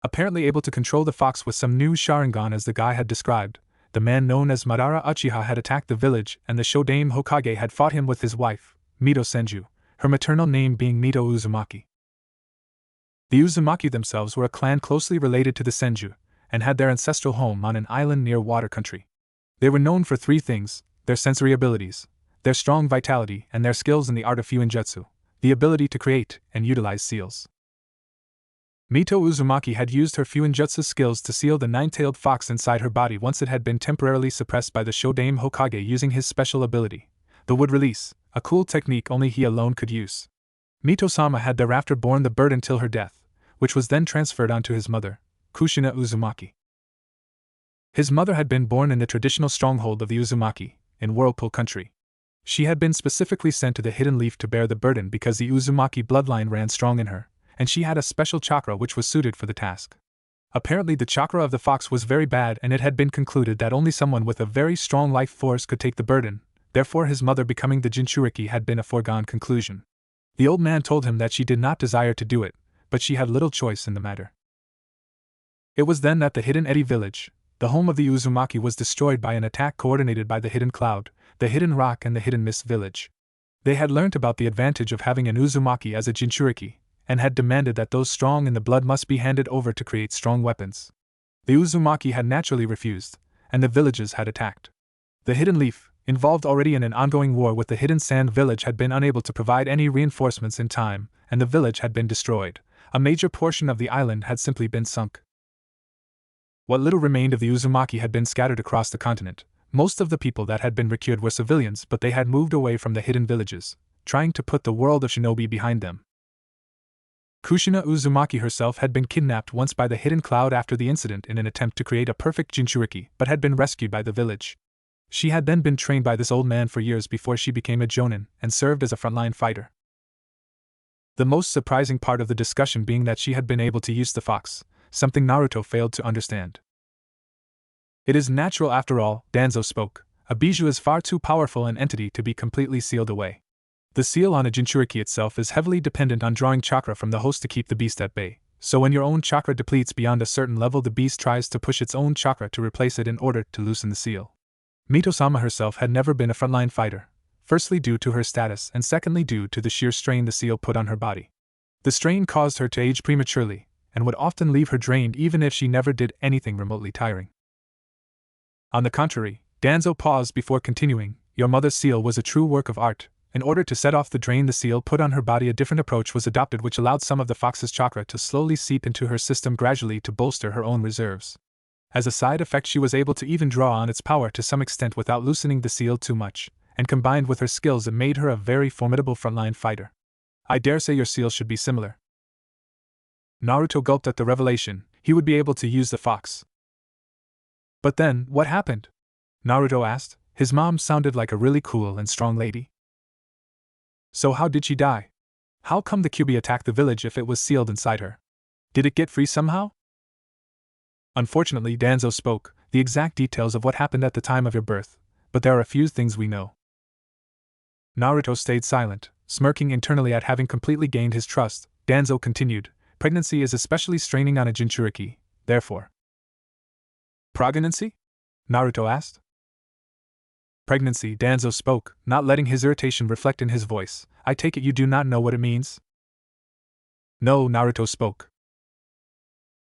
Apparently able to control the fox with some new Sharingan as the guy had described, the man known as Madara Uchiha had attacked the village and the Shodaime Hokage had fought him with his wife, Mito Senju, her maternal name being Mito Uzumaki. The Uzumaki themselves were a clan closely related to the Senju, and had their ancestral home on an island near water country. They were known for three things: their sensory abilities, their strong vitality, and their skills in the art of Fuinjutsu, the ability to create and utilize seals. Mito Uzumaki had used her Fuinjutsu skills to seal the nine-tailed fox inside her body once it had been temporarily suppressed by the Shodaime Hokage using his special ability, the wood release, a cool technique only he alone could use. Mito-sama had thereafter borne the bird until her death, which was then transferred onto his mother, Kushina Uzumaki. His mother had been born in the traditional stronghold of the Uzumaki, in Whirlpool Country. She had been specifically sent to the Hidden Leaf to bear the burden because the Uzumaki bloodline ran strong in her, and she had a special chakra which was suited for the task. Apparently the chakra of the fox was very bad and it had been concluded that only someone with a very strong life force could take the burden, therefore his mother becoming the Jinchuriki had been a foregone conclusion. The old man told him that she did not desire to do it, but she had little choice in the matter. It was then that the Hidden Eddy village, the home of the Uzumaki, was destroyed by an attack coordinated by the Hidden Cloud, the Hidden Rock and the Hidden Mist village. They had learnt about the advantage of having an Uzumaki as a Jinchuriki, and had demanded that those strong in the blood must be handed over to create strong weapons. The Uzumaki had naturally refused, and the villages had attacked. The Hidden Leaf, involved already in an ongoing war with the Hidden Sand village, had been unable to provide any reinforcements in time, and the village had been destroyed. A major portion of the island had simply been sunk. What little remained of the Uzumaki had been scattered across the continent. Most of the people that had been recruited were civilians, but they had moved away from the hidden villages, trying to put the world of shinobi behind them. Kushina Uzumaki herself had been kidnapped once by the Hidden Cloud after the incident in an attempt to create a perfect Jinchuriki, but had been rescued by the village. She had then been trained by this old man for years before she became a jonin, and served as a frontline fighter. The most surprising part of the discussion being that she had been able to use the fox, something Naruto failed to understand. It is natural after all, Danzo spoke. A bijou is far too powerful an entity to be completely sealed away. The seal on a Jinchuriki itself is heavily dependent on drawing chakra from the host to keep the beast at bay, so when your own chakra depletes beyond a certain level, the beast tries to push its own chakra to replace it in order to loosen the seal. Mito-sama herself had never been a frontline fighter, firstly due to her status and secondly due to the sheer strain the seal put on her body. The strain caused her to age prematurely, and would often leave her drained even if she never did anything remotely tiring. On the contrary, Danzo paused before continuing, your mother's seal was a true work of art. In order to set off the drain the seal put on her body, a different approach was adopted which allowed some of the fox's chakra to slowly seep into her system gradually to bolster her own reserves. As a side effect, she was able to even draw on its power to some extent without loosening the seal too much, and combined with her skills it made her a very formidable frontline fighter. I dare say your seal should be similar. Naruto gulped at the revelation. He would be able to use the fox. But then, what happened? Naruto asked. His mom sounded like a really cool and strong lady. So how did she die? How come the Kyuubi attacked the village if it was sealed inside her? Did it get free somehow? Unfortunately, Danzo spoke, the exact details of what happened at the time of your birth, but there are a few things we know. Naruto stayed silent, smirking internally at having completely gained his trust. Danzo continued, pregnancy is especially straining on a Jinchuriki, therefore. Pregnancy? Naruto asked. Pregnancy, Danzo spoke, not letting his irritation reflect in his voice. I take it you do not know what it means? No, Naruto spoke.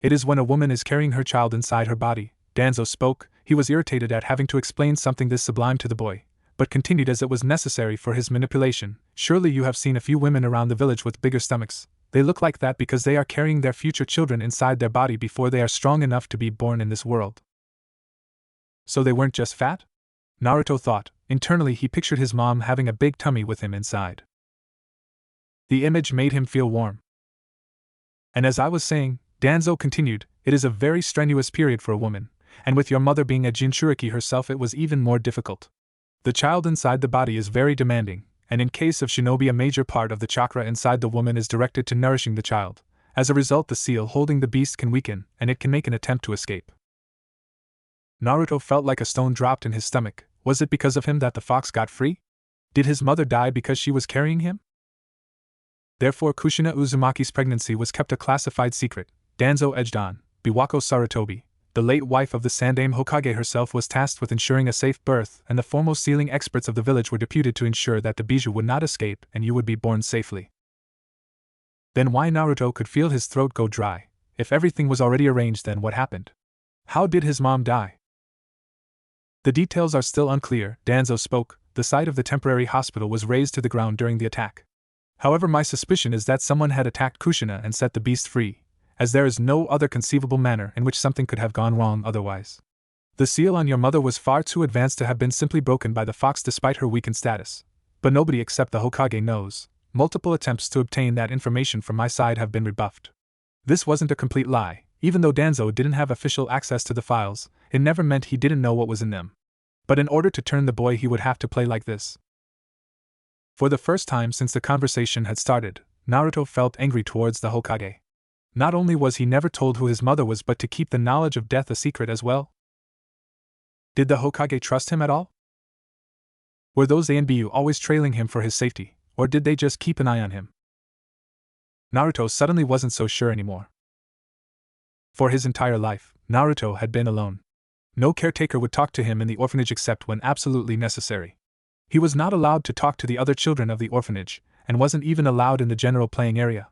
It is when a woman is carrying her child inside her body. Danzo spoke. He was irritated at having to explain something this sublime to the boy, but continued as it was necessary for his manipulation. Surely you have seen a few women around the village with bigger stomachs. They look like that because they are carrying their future children inside their body before they are strong enough to be born in this world. So they weren't just fat? Naruto thought. Internally he pictured his mom having a big tummy with him inside. The image made him feel warm. And as I was saying, Danzo continued, it is a very strenuous period for a woman, and with your mother being a Jinchuriki herself it was even more difficult. The child inside the body is very demanding, and in case of shinobi a major part of the chakra inside the woman is directed to nourishing the child. As a result the seal holding the beast can weaken, and it can make an attempt to escape. Naruto felt like a stone dropped in his stomach. Was it because of him that the fox got free? Did his mother die because she was carrying him? Therefore Kushina Uzumaki's pregnancy was kept a classified secret. Danzo edged on. Biwako Sarutobi, the late wife of the Sandaime Hokage herself, was tasked with ensuring a safe birth, and the foremost sealing experts of the village were deputed to ensure that the bijou would not escape and you would be born safely. Then why Naruto could feel his throat go dry. If everything was already arranged, then what happened? How did his mom die? The details are still unclear, Danzo spoke. The site of the temporary hospital was razed to the ground during the attack. However, my suspicion is that someone had attacked Kushina and set the beast free, as there is no other conceivable manner in which something could have gone wrong otherwise. The seal on your mother was far too advanced to have been simply broken by the fox despite her weakened status. But nobody except the Hokage knows. Multiple attempts to obtain that information from my side have been rebuffed. This wasn't a complete lie. Even though Danzo didn't have official access to the files, it never meant he didn't know what was in them. But in order to turn the boy, he would have to play like this. For the first time since the conversation had started, Naruto felt angry towards the Hokage. Not only was he never told who his mother was, but to keep the knowledge of death a secret as well? Did the Hokage trust him at all? Were those Anbu always trailing him for his safety, or did they just keep an eye on him? Naruto suddenly wasn't so sure anymore. For his entire life, Naruto had been alone. No caretaker would talk to him in the orphanage except when absolutely necessary. He was not allowed to talk to the other children of the orphanage, and wasn't even allowed in the general playing area.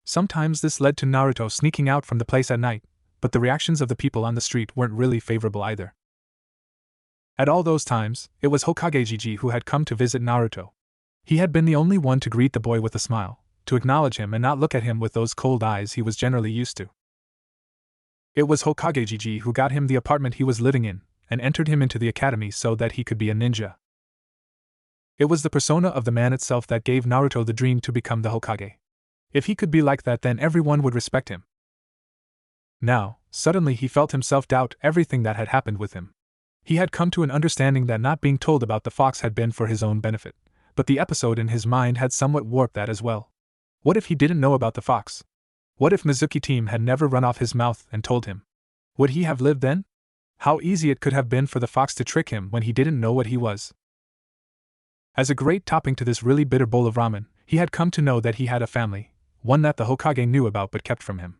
Sometimes this led to Naruto sneaking out from the place at night, but the reactions of the people on the street weren't really favorable either. At all those times, it was Hokage Jiji who had come to visit Naruto. He had been the only one to greet the boy with a smile, to acknowledge him and not look at him with those cold eyes he was generally used to. It was Hokage Jiji who got him the apartment he was living in, and entered him into the academy so that he could be a ninja. It was the persona of the man itself that gave Naruto the dream to become the Hokage. If he could be like that, then everyone would respect him. Now, suddenly he felt himself doubt everything that had happened with him. He had come to an understanding that not being told about the fox had been for his own benefit, but the episode in his mind had somewhat warped that as well. What if he didn't know about the fox? What if Mizuki team had never run off his mouth and told him? Would he have lived then? How easy it could have been for the fox to trick him when he didn't know what he was. As a great topping to this really bitter bowl of ramen, he had come to know that he had a family, one that the Hokage knew about but kept from him.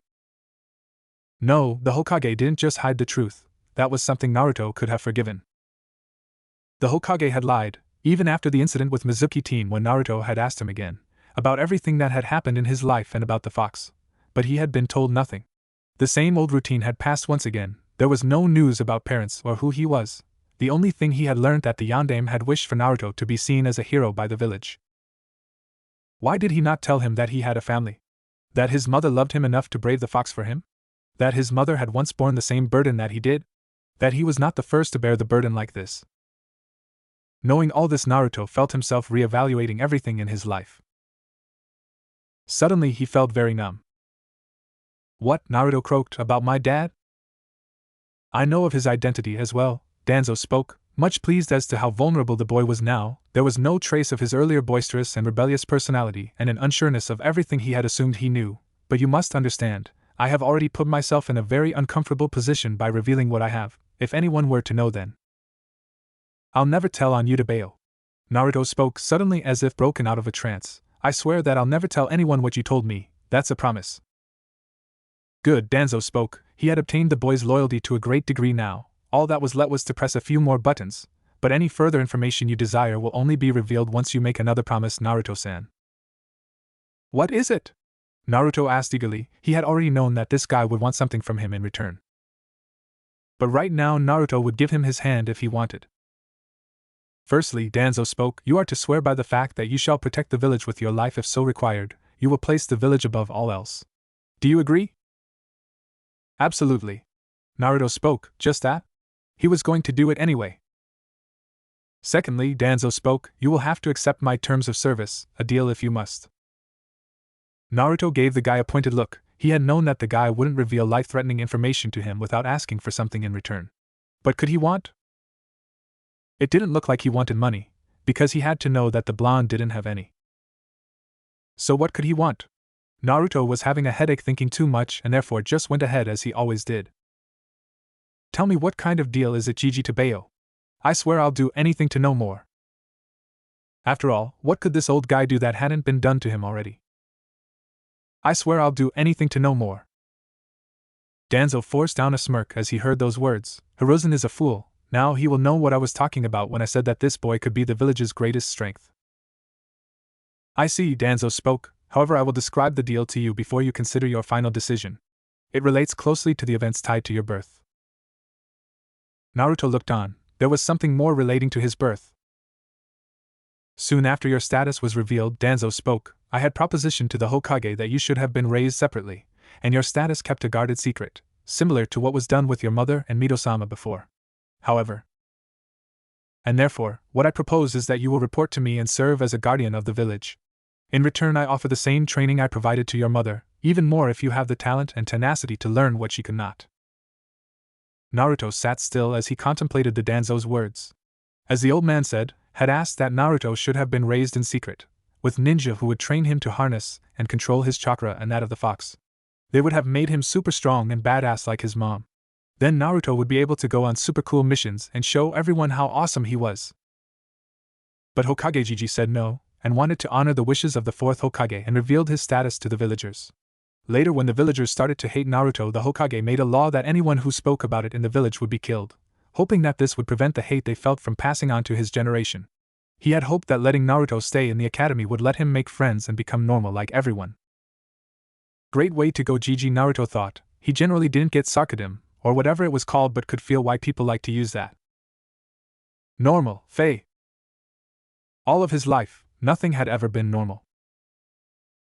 No, the Hokage didn't just hide the truth, that was something Naruto could have forgiven. The Hokage had lied, even after the incident with Mizuki-teen when Naruto had asked him again, about everything that had happened in his life and about the fox, but he had been told nothing. The same old routine had passed once again, there was no news about parents or who he was. The only thing he had learned that the Yondaime had wished for Naruto to be seen as a hero by the village. Why did he not tell him that he had a family? That his mother loved him enough to brave the fox for him? That his mother had once borne the same burden that he did? That he was not the first to bear the burden like this? Knowing all this, Naruto felt himself re-evaluating everything in his life. Suddenly he felt very numb. What, Naruto croaked, about my dad? I know of his identity as well, Danzo spoke, much pleased as to how vulnerable the boy was now. There was no trace of his earlier boisterous and rebellious personality and an unsureness of everything he had assumed he knew, but you must understand, I have already put myself in a very uncomfortable position by revealing what I have, if anyone were to know then. I'll never tell on Yudabao. Naruto spoke suddenly as if broken out of a trance. I swear that I'll never tell anyone what you told me, that's a promise. Good, Danzo spoke, he had obtained the boy's loyalty to a great degree now, all that was left was to press a few more buttons, but any further information you desire will only be revealed once you make another promise, Naruto-san. What is it? Naruto asked eagerly, he had already known that this guy would want something from him in return. But right now Naruto would give him his hand if he wanted. Firstly, Danzo spoke, you are to swear by the fact that you shall protect the village with your life if so required, you will place the village above all else. Do you agree? Absolutely. Naruto spoke, just that? He was going to do it anyway. Secondly, Danzo spoke, you will have to accept my terms of service, a deal if you must. Naruto gave the guy a pointed look, he had known that the guy wouldn't reveal life-threatening information to him without asking for something in return. But could he want? It didn't look like he wanted money, because he had to know that the blonde didn't have any. So what could he want? Naruto was having a headache thinking too much and therefore just went ahead as he always did. Tell me, what kind of deal is it, Gigi Tabeo? I swear I'll do anything to know more. After all, what could this old guy do that hadn't been done to him already? I swear I'll do anything to know more. Danzo forced down a smirk as he heard those words. Hiruzen is a fool, now he will know what I was talking about when I said that this boy could be the village's greatest strength. I see, Danzo spoke. However, I will describe the deal to you before you consider your final decision. It relates closely to the events tied to your birth. Naruto looked on. There was something more relating to his birth. Soon after your status was revealed, Danzo spoke, I had propositioned to the Hokage that you should have been raised separately, and your status kept a guarded secret, similar to what was done with your mother and Midosama before. However, and therefore, what I propose is that you will report to me and serve as a guardian of the village. In return, I offer the same training I provided to your mother, even more if you have the talent and tenacity to learn what she could not. Naruto sat still as he contemplated the Danzo's words. As the old man said, had asked that Naruto should have been raised in secret, with ninja who would train him to harness and control his chakra and that of the fox. They would have made him super strong and badass like his mom. Then Naruto would be able to go on super cool missions and show everyone how awesome he was. But Hokage Gigi said no, and wanted to honor the wishes of the fourth Hokage and revealed his status to the villagers. Later, when the villagers started to hate Naruto, the Hokage made a law that anyone who spoke about it in the village would be killed, hoping that this would prevent the hate they felt from passing on to his generation. He had hoped that letting Naruto stay in the academy would let him make friends and become normal like everyone. Great way to go, Gigi, Naruto thought. He generally didn't get sarcasm, or whatever it was called, but could feel why people like to use that. Normal, Faye. All of his life, nothing had ever been normal.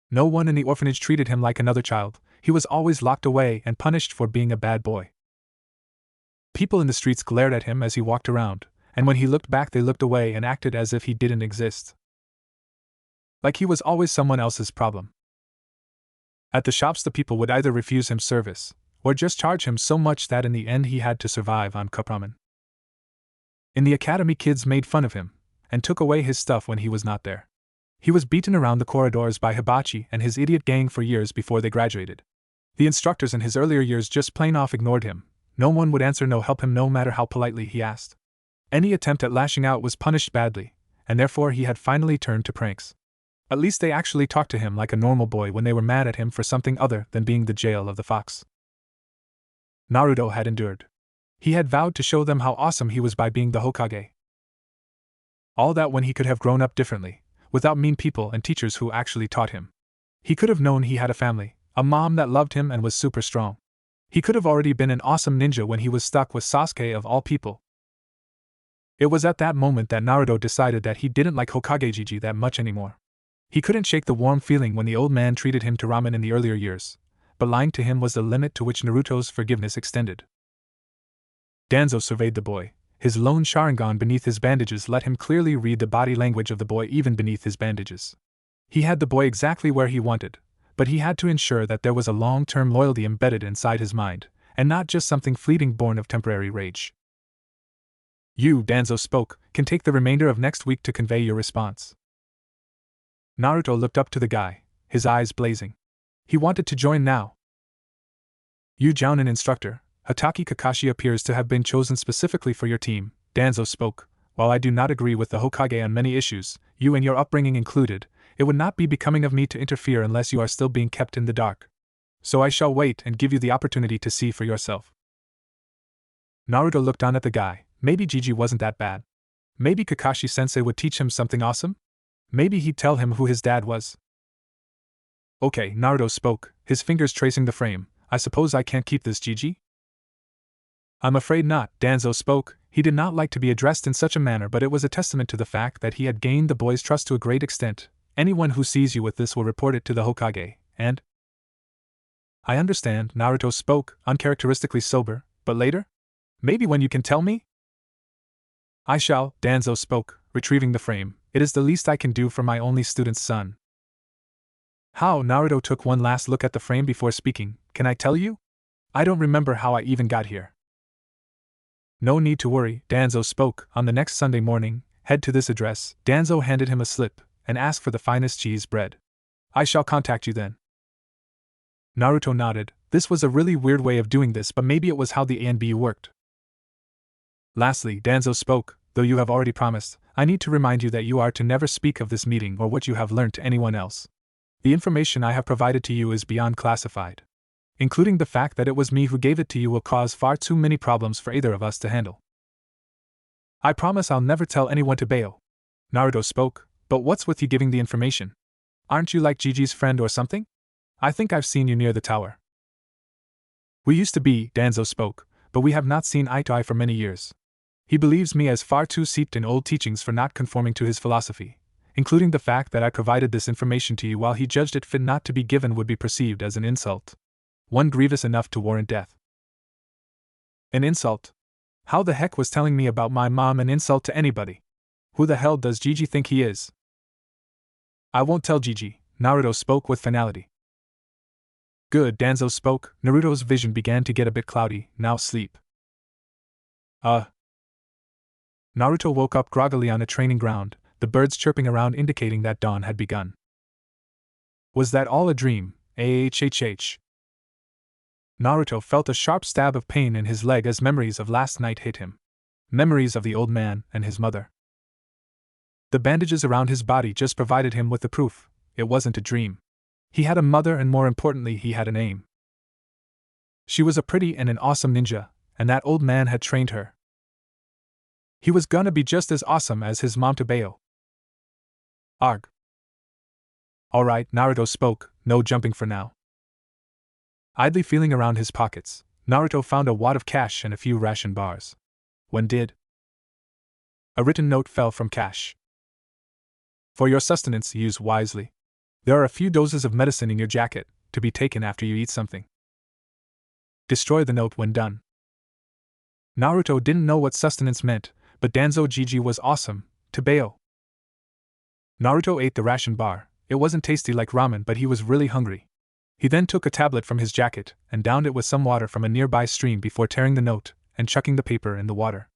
No one in the orphanage treated him like another child, he was always locked away and punished for being a bad boy. People in the streets glared at him as he walked around, and when he looked back they looked away and acted as if he didn't exist. Like he was always someone else's problem. At the shops the people would either refuse him service, or just charge him so much that in the end he had to survive on cup ramen. In the academy kids made fun of him, and took away his stuff when he was not there. He was beaten around the corridors by Hibachi and his idiot gang for years before they graduated. The instructors in his earlier years just plain off ignored him, no one would answer no help him no matter how politely he asked. Any attempt at lashing out was punished badly, and therefore he had finally turned to pranks. At least they actually talked to him like a normal boy when they were mad at him for something other than being the jail of the fox. Naruto had endured. He had vowed to show them how awesome he was by being the Hokage. All that when he could have grown up differently, without mean people and teachers who actually taught him. He could have known he had a family, a mom that loved him and was super strong. He could have already been an awesome ninja when he was stuck with Sasuke of all people. It was at that moment that Naruto decided that he didn't like Hokage Gigi that much anymore. He couldn't shake the warm feeling when the old man treated him to ramen in the earlier years, but lying to him was the limit to which Naruto's forgiveness extended. Danzo surveyed the boy. His lone Sharingan beneath his bandages let him clearly read the body language of the boy even beneath his bandages. He had the boy exactly where he wanted, but he had to ensure that there was a long-term loyalty embedded inside his mind, and not just something fleeting born of temporary rage. You, Danzo spoke, can take the remainder of next week to convey your response. Naruto looked up to the guy, his eyes blazing. He wanted to join now. You Jounin instructor, Hatake Kakashi appears to have been chosen specifically for your team, Danzo spoke. While I do not agree with the Hokage on many issues, you and your upbringing included, it would not be becoming of me to interfere unless you are still being kept in the dark. So I shall wait and give you the opportunity to see for yourself. Naruto looked on at the guy. Maybe Gigi wasn't that bad. Maybe Kakashi-sensei would teach him something awesome? Maybe he'd tell him who his dad was. Okay, Naruto spoke, his fingers tracing the frame. I suppose I can't keep this, Gigi? I'm afraid not, Danzo spoke. He did not like to be addressed in such a manner, but it was a testament to the fact that he had gained the boy's trust to a great extent. Anyone who sees you with this will report it to the Hokage, and… I understand, Naruto spoke, uncharacteristically sober, but later? Maybe when you can tell me? I shall, Danzo spoke, retrieving the frame. It is the least I can do for my only student's son. How? Naruto took one last look at the frame before speaking. Can I tell you? I don't remember how I even got here. No need to worry, Danzo spoke. On the next Sunday morning, head to this address. Danzo handed him a slip and asked for the finest cheese bread. I shall contact you then. Naruto nodded. This was a really weird way of doing this, but maybe it was how the ANBU worked. Lastly, Danzo spoke. Though you have already promised, I need to remind you that you are to never speak of this meeting or what you have learned to anyone else. The information I have provided to you is beyond classified. Including the fact that it was me who gave it to you will cause far too many problems for either of us to handle. I promise I'll never tell anyone to bail. Naruto spoke, but what's with you giving the information? Aren't you like Gigi's friend or something? I think I've seen you near the tower. We used to be, Danzo spoke, but we have not seen eye to eye for many years. He believes me as far too steeped in old teachings for not conforming to his philosophy, including the fact that I provided this information to you while he judged it fit not to be given would be perceived as an insult. One grievous enough to warrant death. An insult? How the heck was telling me about my mom an insult to anybody? Who the hell does Gigi think he is? I won't tell Gigi, Naruto spoke with finality. Good, Danzo spoke. Naruto's vision began to get a bit cloudy. Now sleep. Naruto woke up groggily on a training ground, the birds chirping around indicating that dawn had begun. Was that all a dream? Ahhh. Naruto felt a sharp stab of pain in his leg as memories of last night hit him. Memories of the old man and his mother. The bandages around his body just provided him with the proof. It wasn't a dream. He had a mother, and more importantly, he had a name. She was a pretty and an awesome ninja, and that old man had trained her. He was gonna be just as awesome as his mom Tobeo. Arg. Alright, Naruto spoke, no jumping for now. Idly feeling around his pockets, Naruto found a wad of cash and a few ration bars. When did? A written note fell from Cash. For your sustenance, use wisely. There are a few doses of medicine in your jacket, to be taken after you eat something. Destroy the note when done. Naruto didn't know what sustenance meant, but Danzo Gigi was awesome. Tobeo. Naruto ate the ration bar. It wasn't tasty like ramen, but he was really hungry. He then took a tablet from his jacket and downed it with some water from a nearby stream before tearing the note and chucking the paper in the water.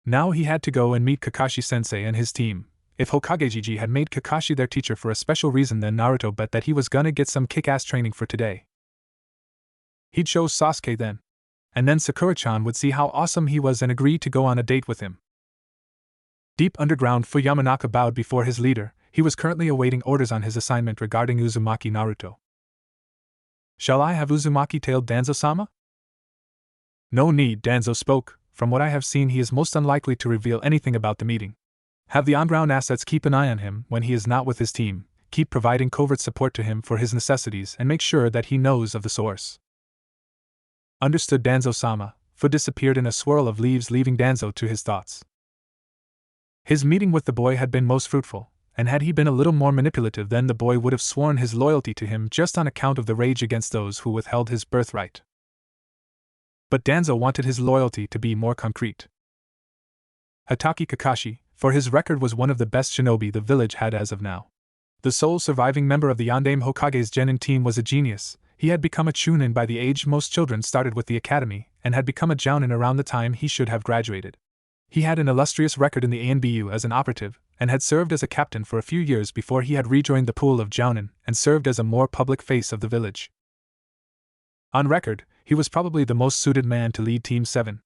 Now he had to go and meet Kakashi-sensei and his team. If Hokage Gigi had made Kakashi their teacher for a special reason, then Naruto bet that he was gonna get some kick-ass training for today. He'd show Sasuke then. and then Sakura-chan would see how awesome he was and agree to go on a date with him. Deep underground, Fuyamanaka bowed before his leader. He was currently awaiting orders on his assignment regarding Uzumaki Naruto. Shall I have Uzumaki tailed Danzo-sama? No need, Danzo spoke. From what I have seen, he is most unlikely to reveal anything about the meeting. Have the on-ground assets keep an eye on him when he is not with his team, keep providing covert support to him for his necessities, and make sure that he knows of the source. Understood, Danzo-sama. Fu disappeared in a swirl of leaves, leaving Danzo to his thoughts. His meeting with the boy had been most fruitful, and had he been a little more manipulative, then the boy would have sworn his loyalty to him just on account of the rage against those who withheld his birthright. But Danzo wanted his loyalty to be more concrete. Hatake Kakashi, for his record, was one of the best shinobi the village had as of now. The sole surviving member of the Yondaime Hokage's genin team was a genius. He had become a chunin by the age most children started with the academy, and had become a jounin around the time he should have graduated. He had an illustrious record in the ANBU as an operative, and had served as a captain for a few years before he had rejoined the pool of jounin and served as a more public face of the village. On record, he was probably the most suited man to lead Team 7.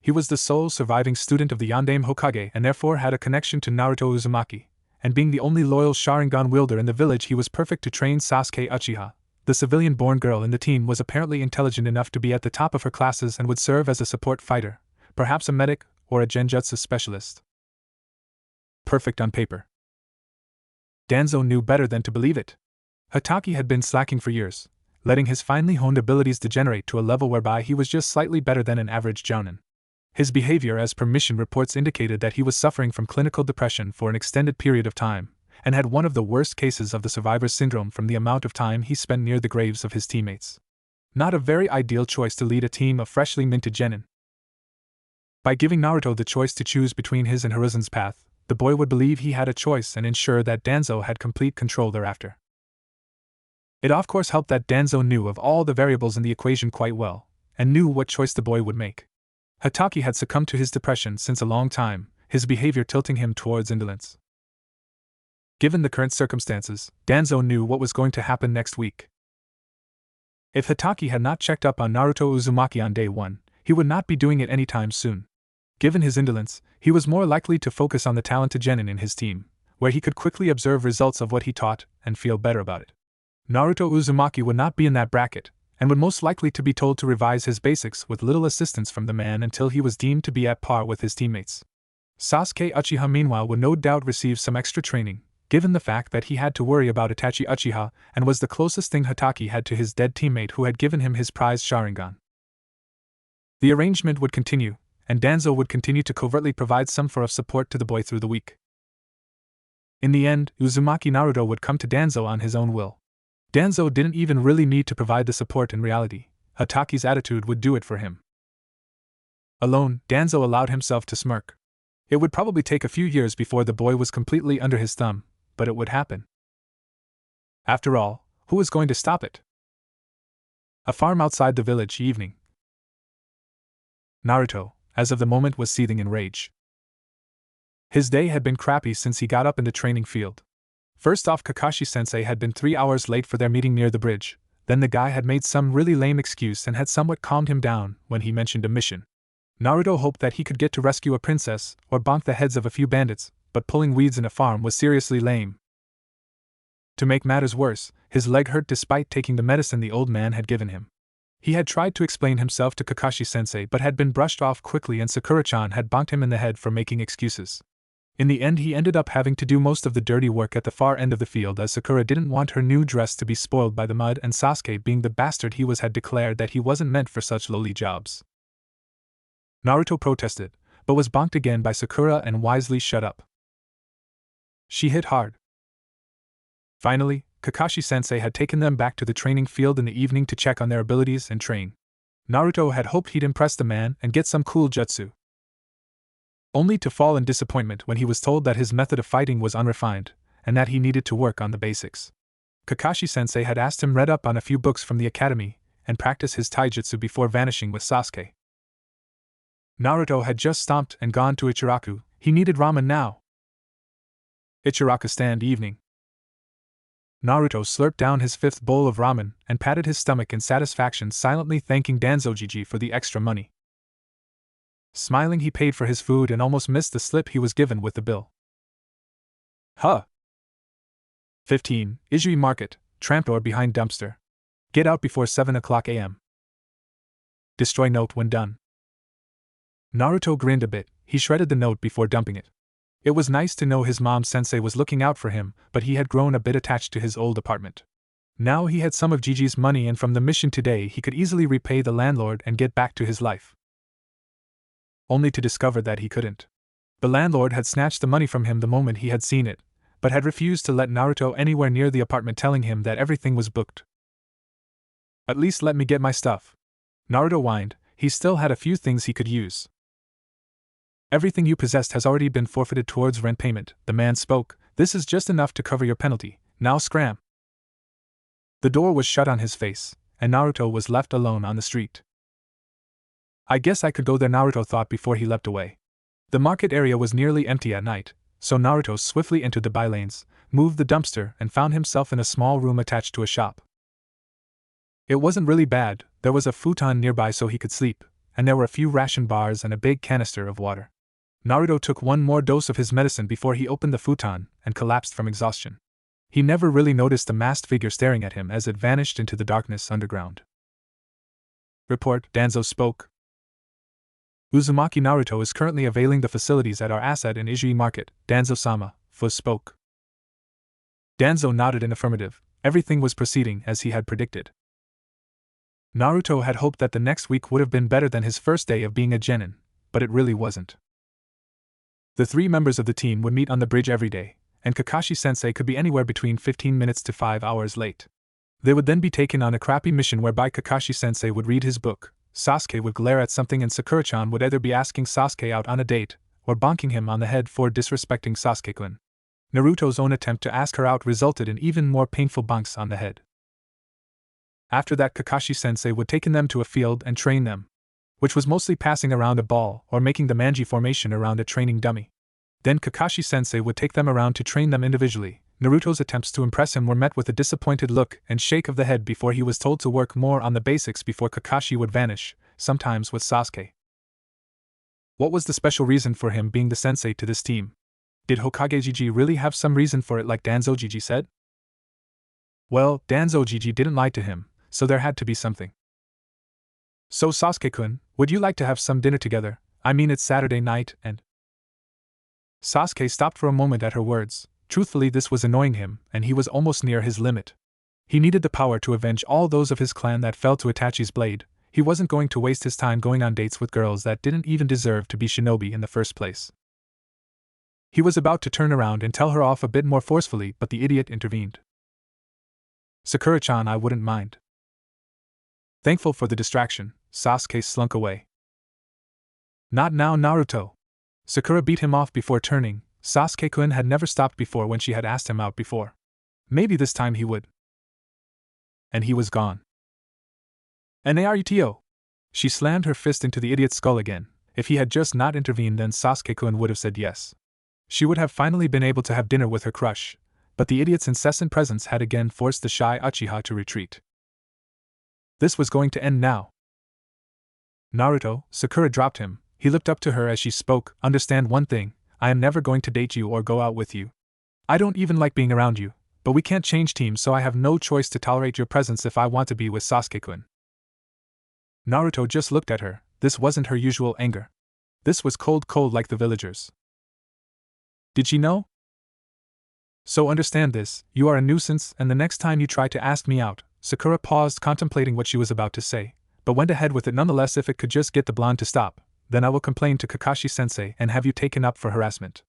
He was the sole surviving student of the Yondaime Hokage and therefore had a connection to Naruto Uzumaki, and being the only loyal Sharingan wielder in the village, he was perfect to train Sasuke Uchiha. The civilian-born girl in the team was apparently intelligent enough to be at the top of her classes and would serve as a support fighter, perhaps a medic or a genjutsu specialist. Perfect on paper. Danzo knew better than to believe it. Hatake had been slacking for years, letting his finely honed abilities degenerate to a level whereby he was just slightly better than an average jounin. His behavior, as per mission reports, indicated that he was suffering from clinical depression for an extended period of time, and had one of the worst cases of the survivor's syndrome from the amount of time he spent near the graves of his teammates. Not a very ideal choice to lead a team of freshly minted genin. By giving Naruto the choice to choose between his and Hiruzen's path, the boy would believe he had a choice and ensure that Danzo had complete control thereafter. It of course helped that Danzo knew of all the variables in the equation quite well, and knew what choice the boy would make. Hatake had succumbed to his depression since a long time, his behavior tilting him towards indolence. Given the current circumstances, Danzo knew what was going to happen next week. If Hatake had not checked up on Naruto Uzumaki on day 1, he would not be doing it anytime soon. Given his indolence, he was more likely to focus on the talented genin in his team, where he could quickly observe results of what he taught and feel better about it. Naruto Uzumaki would not be in that bracket, and would most likely to be told to revise his basics with little assistance from the man until he was deemed to be at par with his teammates. Sasuke Uchiha meanwhile would no doubt receive some extra training, given the fact that he had to worry about Itachi Uchiha and was the closest thing Hatake had to his dead teammate who had given him his prized Sharingan. The arrangement would continue, and Danzo would continue to covertly provide some form of support to the boy through the week. In the end, Uzumaki Naruto would come to Danzo on his own will. Danzo didn't even really need to provide the support in reality. Hatake's attitude would do it for him. Alone, Danzo allowed himself to smirk. It would probably take a few years before the boy was completely under his thumb, but it would happen. After all, who was going to stop it? A farm outside the village, evening. Naruto, as of the moment, was seething in rage. His day had been crappy since he got up in the training field. First off, Kakashi-sensei had been 3 hours late for their meeting near the bridge, then the guy had made some really lame excuse and had somewhat calmed him down when he mentioned a mission. Naruto hoped that he could get to rescue a princess or bonk the heads of a few bandits, but pulling weeds in a farm was seriously lame. To make matters worse, his leg hurt despite taking the medicine the old man had given him. He had tried to explain himself to Kakashi-sensei but had been brushed off quickly, and Sakura-chan had bonked him in the head for making excuses. In the end, he ended up having to do most of the dirty work at the far end of the field, as Sakura didn't want her new dress to be spoiled by the mud, and Sasuke, being the bastard he was, had declared that he wasn't meant for such lowly jobs. Naruto protested, but was bonked again by Sakura and wisely shut up. She hit hard. Finally, Kakashi-sensei had taken them back to the training field in the evening to check on their abilities and train. Naruto had hoped he'd impress the man and get some cool jutsu, only to fall in disappointment when he was told that his method of fighting was unrefined, and that he needed to work on the basics. Kakashi-sensei had asked him read up on a few books from the academy, and practice his taijutsu before vanishing with Sasuke. Naruto had just stomped and gone to Ichiraku. He needed ramen now. Ichiraku stand, evening. Naruto slurped down his fifth bowl of ramen and patted his stomach in satisfaction, silently thanking Danzo Gigi for the extra money. Smiling, he paid for his food and almost missed the slip he was given with the bill. Huh. 15. Izui Market, tramp door behind dumpster. Get out before 7 o'clock a.m. Destroy note when done. Naruto grinned a bit. He shredded the note before dumping it. It was nice to know his mom sensei was looking out for him, but he had grown a bit attached to his old apartment. Now he had some of Gigi's money, and from the mission today he could easily repay the landlord and get back to his life. Only to discover that he couldn't. The landlord had snatched the money from him the moment he had seen it, but had refused to let Naruto anywhere near the apartment, telling him that everything was booked. At least let me get my stuff. Naruto whined. He still had a few things he could use. Everything you possessed has already been forfeited towards rent payment, the man spoke. This is just enough to cover your penalty. Now scram. The door was shut on his face, and Naruto was left alone on the street. I guess I could go there, Naruto thought before he leapt away. The market area was nearly empty at night, so Naruto swiftly entered the bylanes, moved the dumpster, and found himself in a small room attached to a shop. It wasn't really bad. There was a futon nearby so he could sleep, and there were a few ration bars and a big canister of water. Naruto took one more dose of his medicine before he opened the futon and collapsed from exhaustion. He never really noticed the masked figure staring at him as it vanished into the darkness underground. Report, Danzo spoke. Uzumaki Naruto is currently availing the facilities at our asset in Izui Market, Danzo-sama, Fuzz spoke. Danzo nodded in affirmative. Everything was proceeding as he had predicted. Naruto had hoped that the next week would have been better than his first day of being a genin, but it really wasn't. The 3 members of the team would meet on the bridge every day, and Kakashi-sensei could be anywhere between 15 minutes to 5 hours late. They would then be taken on a crappy mission whereby Kakashi-sensei would read his book, Sasuke would glare at something, and Sakura-chan would either be asking Sasuke out on a date, or bonking him on the head for disrespecting Sasuke-kun. Naruto's own attempt to ask her out resulted in even more painful bonks on the head. After that, Kakashi-sensei would take them to a field and train them, which was mostly passing around a ball or making the manji formation around a training dummy. Then Kakashi-sensei would take them around to train them individually. Naruto's attempts to impress him were met with a disappointed look and shake of the head before he was told to work more on the basics before Kakashi would vanish, sometimes with Sasuke. What was the special reason for him being the sensei to this team? Did Hokage Gigi really have some reason for it, like Danzo Gigi said? Well, Danzo Gigi didn't lie to him, so there had to be something. So Sasuke-kun, would you like to have some dinner together? I mean, it's Saturday night and… Sasuke stopped for a moment at her words. Truthfully, this was annoying him, and he was almost near his limit. He needed the power to avenge all those of his clan that fell to Itachi's blade. He wasn't going to waste his time going on dates with girls that didn't even deserve to be shinobi in the first place. He was about to turn around and tell her off a bit more forcefully, but the idiot intervened. Sakura-chan, I wouldn't mind. Thankful for the distraction, Sasuke slunk away. Not now, Naruto. Sakura beat him off before turning. Sasuke-kun had never stopped before when she had asked him out before. Maybe this time he would. And he was gone. Naruto! She slammed her fist into the idiot's skull again. If he had just not intervened, then Sasuke-kun would have said yes. She would have finally been able to have dinner with her crush, but the idiot's incessant presence had again forced the shy Uchiha to retreat. This was going to end now. Naruto, Sakura dropped him. He looked up to her as she spoke. Understand one thing, I am never going to date you or go out with you. I don't even like being around you, but we can't change teams, so I have no choice to tolerate your presence if I want to be with Sasuke-kun. Naruto just looked at her. This wasn't her usual anger. This was cold like the villagers. Did she know? So understand this, you are a nuisance, and the next time you try to ask me out… Sakura paused, contemplating what she was about to say, but went ahead with it nonetheless. If it could just get the blonde to stop, then I will complain to Kakashi-sensei and have you taken up for harassment.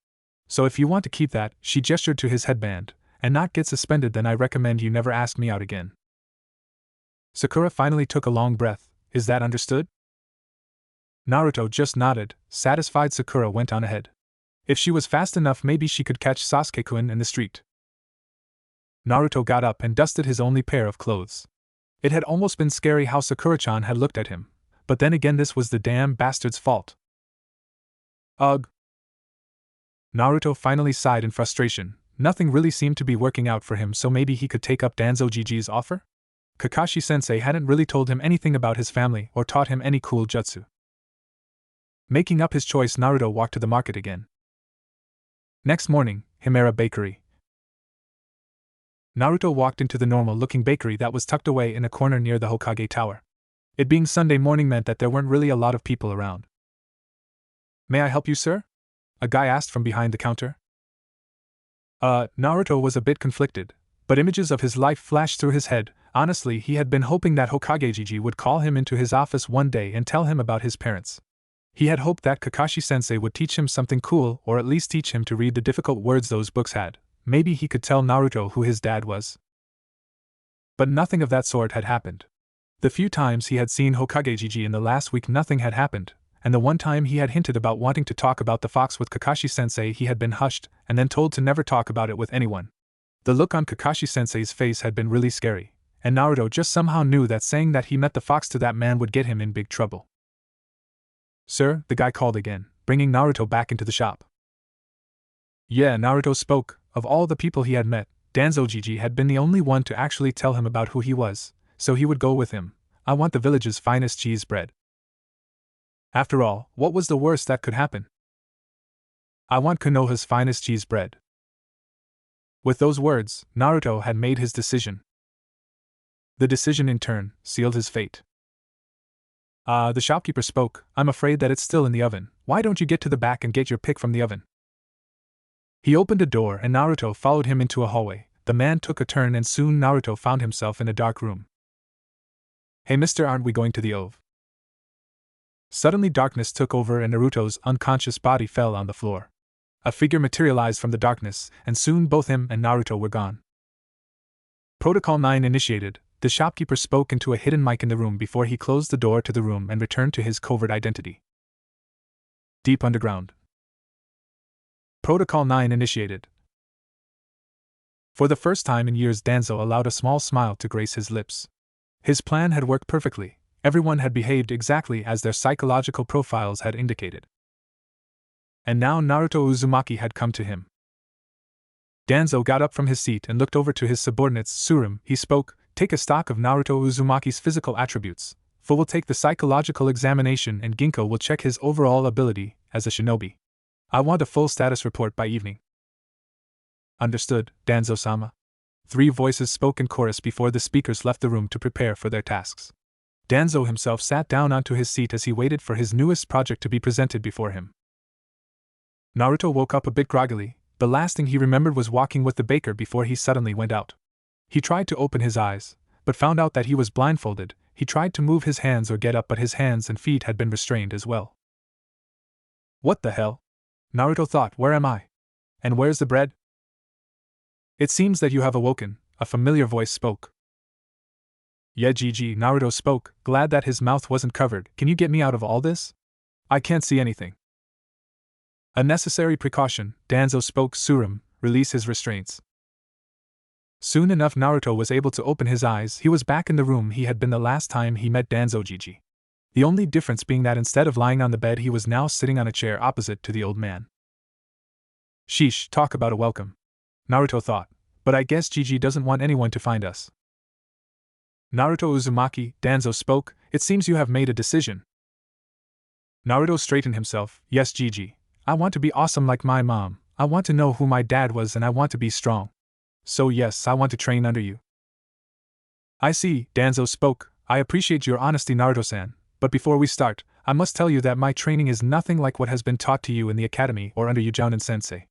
So if you want to keep that, she gestured to his headband, and not get suspended, then I recommend you never ask me out again. Sakura finally took a long breath. Is that understood? Naruto just nodded. Satisfied, Sakura went on ahead. If she was fast enough, maybe she could catch Sasuke-kun in the street. Naruto got up and dusted his only pair of clothes. It had almost been scary how Sakura-chan had looked at him, but then again this was the damn bastard's fault. Ugh. Naruto finally sighed in frustration. nothing really seemed to be working out for him, so maybe he could take up Danzo Gigi's offer? Kakashi-sensei hadn't really told him anything about his family or taught him any cool jutsu. Making up his choice, Naruto walked to the market again. Next morning, Himera Bakery. Naruto walked into the normal-looking bakery that was tucked away in a corner near the Hokage Tower. It being Sunday morning meant that there weren't really a lot of people around. "May I help you, sir?" a guy asked from behind the counter. Naruto was a bit conflicted, but images of his life flashed through his head. Honestly, he had been hoping that Hokage Gigi would call him into his office one day and tell him about his parents. He had hoped that Kakashi-sensei would teach him something cool, or at least teach him to read the difficult words those books had. Maybe he could tell Naruto who his dad was. But nothing of that sort had happened. The few times he had seen Hokage Gigi in the last week, nothing had happened, and the one time he had hinted about wanting to talk about the fox with Kakashi-sensei, he had been hushed and then told to never talk about it with anyone. The look on Kakashi-sensei's face had been really scary, and Naruto just somehow knew that saying that he met the fox to that man would get him in big trouble. "Sir," the guy called again, bringing Naruto back into the shop. Yeah, Naruto spoke. Of all the people he had met, Danzo Gigi had been the only one to actually tell him about who he was, so he would go with him. "I want the village's finest cheese bread." After all, what was the worst that could happen? "I want Konoha's finest cheese bread." With those words, Naruto had made his decision. The decision, in turn, sealed his fate. The shopkeeper spoke. "I'm afraid that it's still in the oven. Why don't you get to the back and get your pick from the oven?" He opened a door and Naruto followed him into a hallway. The man took a turn and soon Naruto found himself in a dark room. "Hey mister, aren't we going to the OVE?" Suddenly darkness took over and Naruto's unconscious body fell on the floor. A figure materialized from the darkness, and soon both him and Naruto were gone. Protocol 9 initiated. The shopkeeper spoke into a hidden mic in the room before he closed the door to the room and returned to his covert identity. Deep underground. Protocol 9 initiated. For the first time in years, Danzo allowed a small smile to grace his lips. His plan had worked perfectly. Everyone had behaved exactly as their psychological profiles had indicated. And now Naruto Uzumaki had come to him. Danzo got up from his seat and looked over to his subordinates. "Tsurumu," he spoke, "take a stock of Naruto Uzumaki's physical attributes. Fu will take the psychological examination and Ginkgo will check his overall ability as a shinobi. I want a full status report by evening." "Understood, Danzo-sama." 3 voices spoke in chorus before the speakers left the room to prepare for their tasks. Danzo himself sat down onto his seat as he waited for his newest project to be presented before him. Naruto woke up a bit groggily. The last thing he remembered was walking with the baker before he suddenly went out. He tried to open his eyes, but found out that he was blindfolded. He tried to move his hands or get up, but his hands and feet had been restrained as well. "What the hell?" Naruto thought, "Where am I? And where's the bread?" "It seems that you have awoken," a familiar voice spoke. "Yeah, Gigi," Naruto spoke, glad that his mouth wasn't covered. "Can you get me out of all this? I can't see anything." "A necessary precaution," Danzo spoke. "Tsurumu, release his restraints." Soon enough Naruto was able to open his eyes. He was back in the room he had been the last time he met Danzo Gigi. The only difference being that instead of lying on the bed he was now sitting on a chair opposite to the old man. "Sheesh, talk about a welcome," Naruto thought, "but I guess Gigi doesn't want anyone to find us." "Naruto Uzumaki," Danzo spoke, "it seems you have made a decision." Naruto straightened himself. "Yes, Gigi. I want to be awesome like my mom. I want to know who my dad was and I want to be strong. So yes, I want to train under you." "I see," Danzo spoke. "I appreciate your honesty, Naruto-san, but before we start, I must tell you that my training is nothing like what has been taught to you in the academy or under Yujounen-sensei.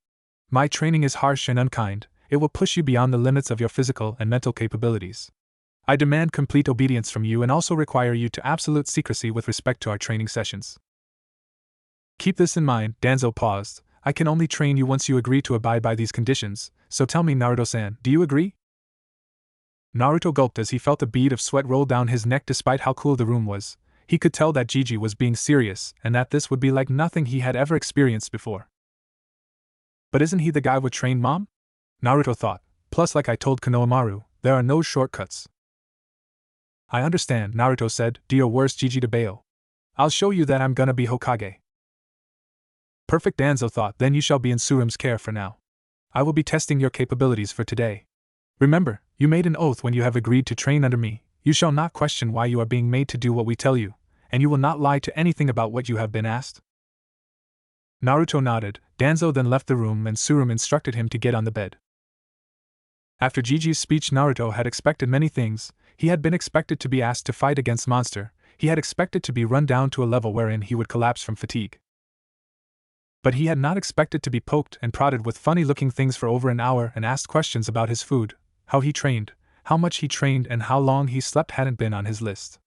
My training is harsh and unkind. It will push you beyond the limits of your physical and mental capabilities. I demand complete obedience from you and also require you to absolute secrecy with respect to our training sessions. Keep this in mind." Danzo paused. "I can only train you once you agree to abide by these conditions, so tell me, Naruto-san, do you agree?" Naruto gulped as he felt a bead of sweat roll down his neck. Despite how cool the room was, he could tell that Gigi was being serious and that this would be like nothing he had ever experienced before. "But isn't he the guy with trained mom?" Naruto thought. "Plus, like I told Konohamaru, there are no shortcuts." "I understand," Naruto said. "Do your worst, Gigi de Bayo. I'll show you that I'm gonna be Hokage." "Perfect," Danzo thought, "then you shall be in Tsurumu's care for now. I will be testing your capabilities for today. Remember, you made an oath when you have agreed to train under me. You shall not question why you are being made to do what we tell you, and you will not lie to anything about what you have been asked. Naruto nodded. Danzo then left the room and Tsurumu instructed him to get on the bed. After Gigi's speech, Naruto had expected many things. He had been expected to be asked to fight against monster. He had expected to be run down to a level wherein he would collapse from fatigue. But he had not expected to be poked and prodded with funny-looking things for over an hour and asked questions about his food, how he trained, how much he trained and how long he slept hadn't been on his list.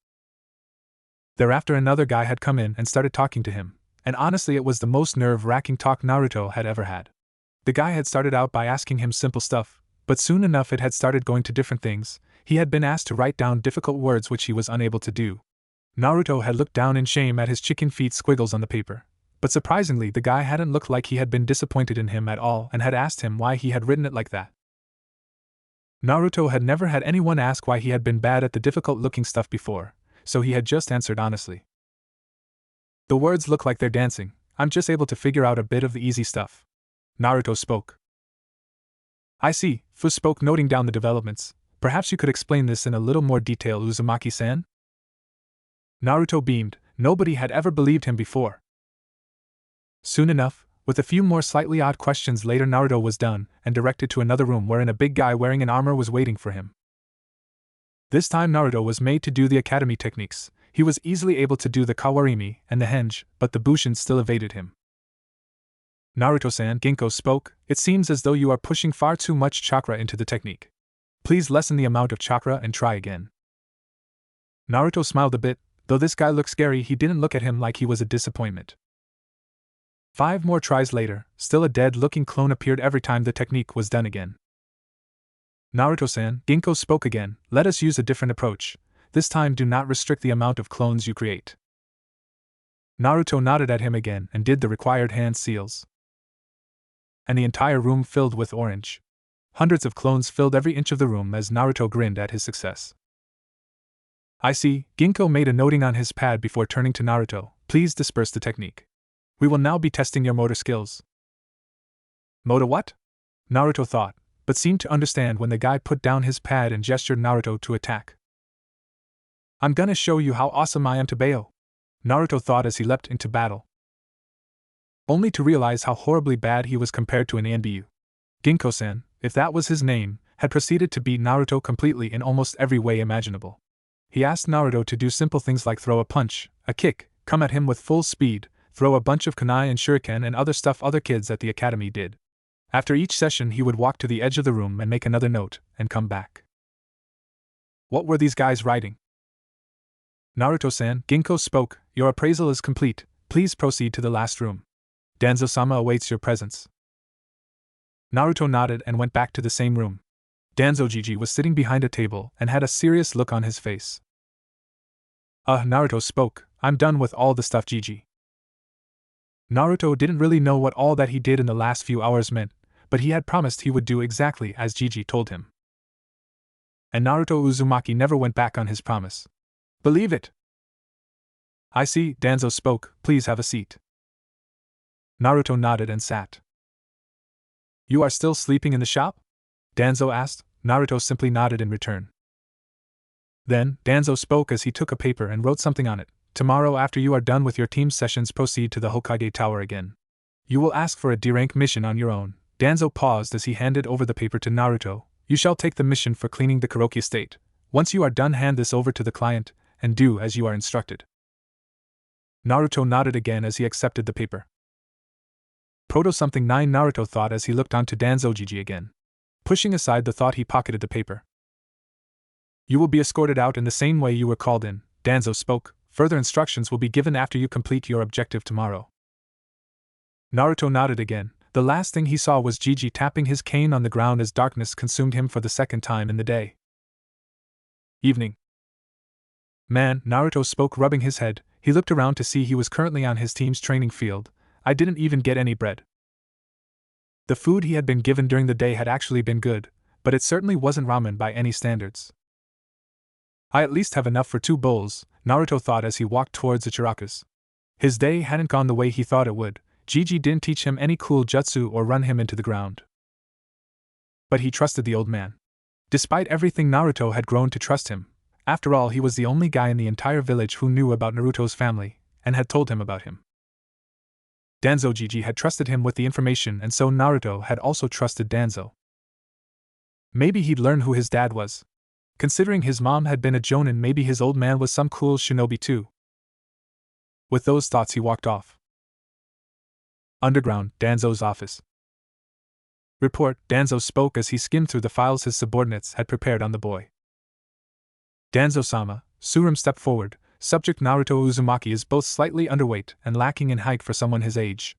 Thereafter another guy had come in and started talking to him, and honestly it was the most nerve-wracking talk Naruto had ever had. The guy had started out by asking him simple stuff, but soon enough it had started going to different things. He had been asked to write down difficult words which he was unable to do. Naruto had looked down in shame at his chicken feet squiggles on the paper, but surprisingly the guy hadn't looked like he had been disappointed in him at all and had asked him why he had written it like that. Naruto had never had anyone ask why he had been bad at the difficult-looking stuff before, so he had just answered honestly. The words look like they're dancing. I'm just able to figure out a bit of the easy stuff. Naruto spoke. I see, Fu spoke, noting down the developments. Perhaps you could explain this in a little more detail, Uzumaki-san? Naruto beamed. Nobody had ever believed him before. Soon enough, with a few more slightly odd questions later, Naruto was done and directed to another room wherein a big guy wearing an armor was waiting for him. This time Naruto was made to do the academy techniques. He was easily able to do the Kawarimi and the Henge, but the Bushin still evaded him. Naruto-san, Ginkgo spoke, it seems as though you are pushing far too much chakra into the technique. Please lessen the amount of chakra and try again. Naruto smiled a bit. Though this guy looked scary, he didn't look at him like he was a disappointment. 5 more tries later, still a dead-looking clone appeared every time the technique was done again. Naruto-san, Ginkgo spoke again, let us use a different approach. This time do not restrict the amount of clones you create. Naruto nodded at him again and did the required hand seals. And the entire room filled with orange. Hundreds of clones filled every inch of the room as Naruto grinned at his success. I see, Ginkgo made a noting on his pad before turning to Naruto, please disperse the technique. We will now be testing your motor skills. Motor what? Naruto thought, but seemed to understand when the guy put down his pad and gestured Naruto to attack. I'm gonna show you how awesome I am to Bayo, Naruto thought as he leapt into battle. Only to realize how horribly bad he was compared to an Anbu. Ginkgo-san, if that was his name, had proceeded to beat Naruto completely in almost every way imaginable. He asked Naruto to do simple things like throw a punch, a kick, come at him with full speed, throw a bunch of kunai and shuriken and other stuff other kids at the academy did. After each session he would walk to the edge of the room and make another note, and come back. What were these guys writing? Naruto-san, Ginkgo spoke, your appraisal is complete, please proceed to the last room. Danzo-sama awaits your presence. Naruto nodded and went back to the same room. Danzo Gigi was sitting behind a table and had a serious look on his face. Naruto spoke, I'm done with all the stuff, Gigi. Naruto didn't really know what all that he did in the last few hours meant, but he had promised he would do exactly as Gigi told him. And Naruto Uzumaki never went back on his promise. Believe it. I see, Danzo spoke, please have a seat. Naruto nodded and sat. You are still sleeping in the shop? Danzo asked. Naruto simply nodded in return. Then, Danzo spoke as he took a paper and wrote something on it. Tomorrow after you are done with your team sessions, proceed to the Hokage Tower again. You will ask for a D-rank mission on your own. Danzo paused as he handed over the paper to Naruto. You shall take the mission for cleaning the Kuroki estate. Once you are done, hand this over to the client, and do as you are instructed. Naruto nodded again as he accepted the paper. Proto something 9, Naruto thought as he looked onto Danzo Gigi again. Pushing aside the thought, he pocketed the paper. You will be escorted out in the same way you were called in, Danzo spoke. Further instructions will be given after you complete your objective tomorrow. Naruto nodded again. The last thing he saw was Gigi tapping his cane on the ground as darkness consumed him for the second time in the day. Evening. Man, Naruto spoke, rubbing his head. He looked around to see he was currently on his team's training field. I didn't even get any bread. The food he had been given during the day had actually been good, but it certainly wasn't ramen by any standards. I at least have enough for 2 bowls, Naruto thought as he walked towards Ichiraku's. His day hadn't gone the way he thought it would. Gigi didn't teach him any cool jutsu or run him into the ground. But he trusted the old man. Despite everything, Naruto had grown to trust him. After all, he was the only guy in the entire village who knew about Naruto's family, and had told him about him. Danzo Gigi had trusted him with the information, and so Naruto had also trusted Danzo. Maybe he'd learn who his dad was. Considering his mom had been a jonin, maybe his old man was some cool shinobi too. With those thoughts, he walked off. Underground, Danzo's office. Report, Danzo spoke as he skimmed through the files his subordinates had prepared on the boy. Danzo-sama, Tsurumu stepped forward. Subject Naruto Uzumaki is both slightly underweight and lacking in height for someone his age.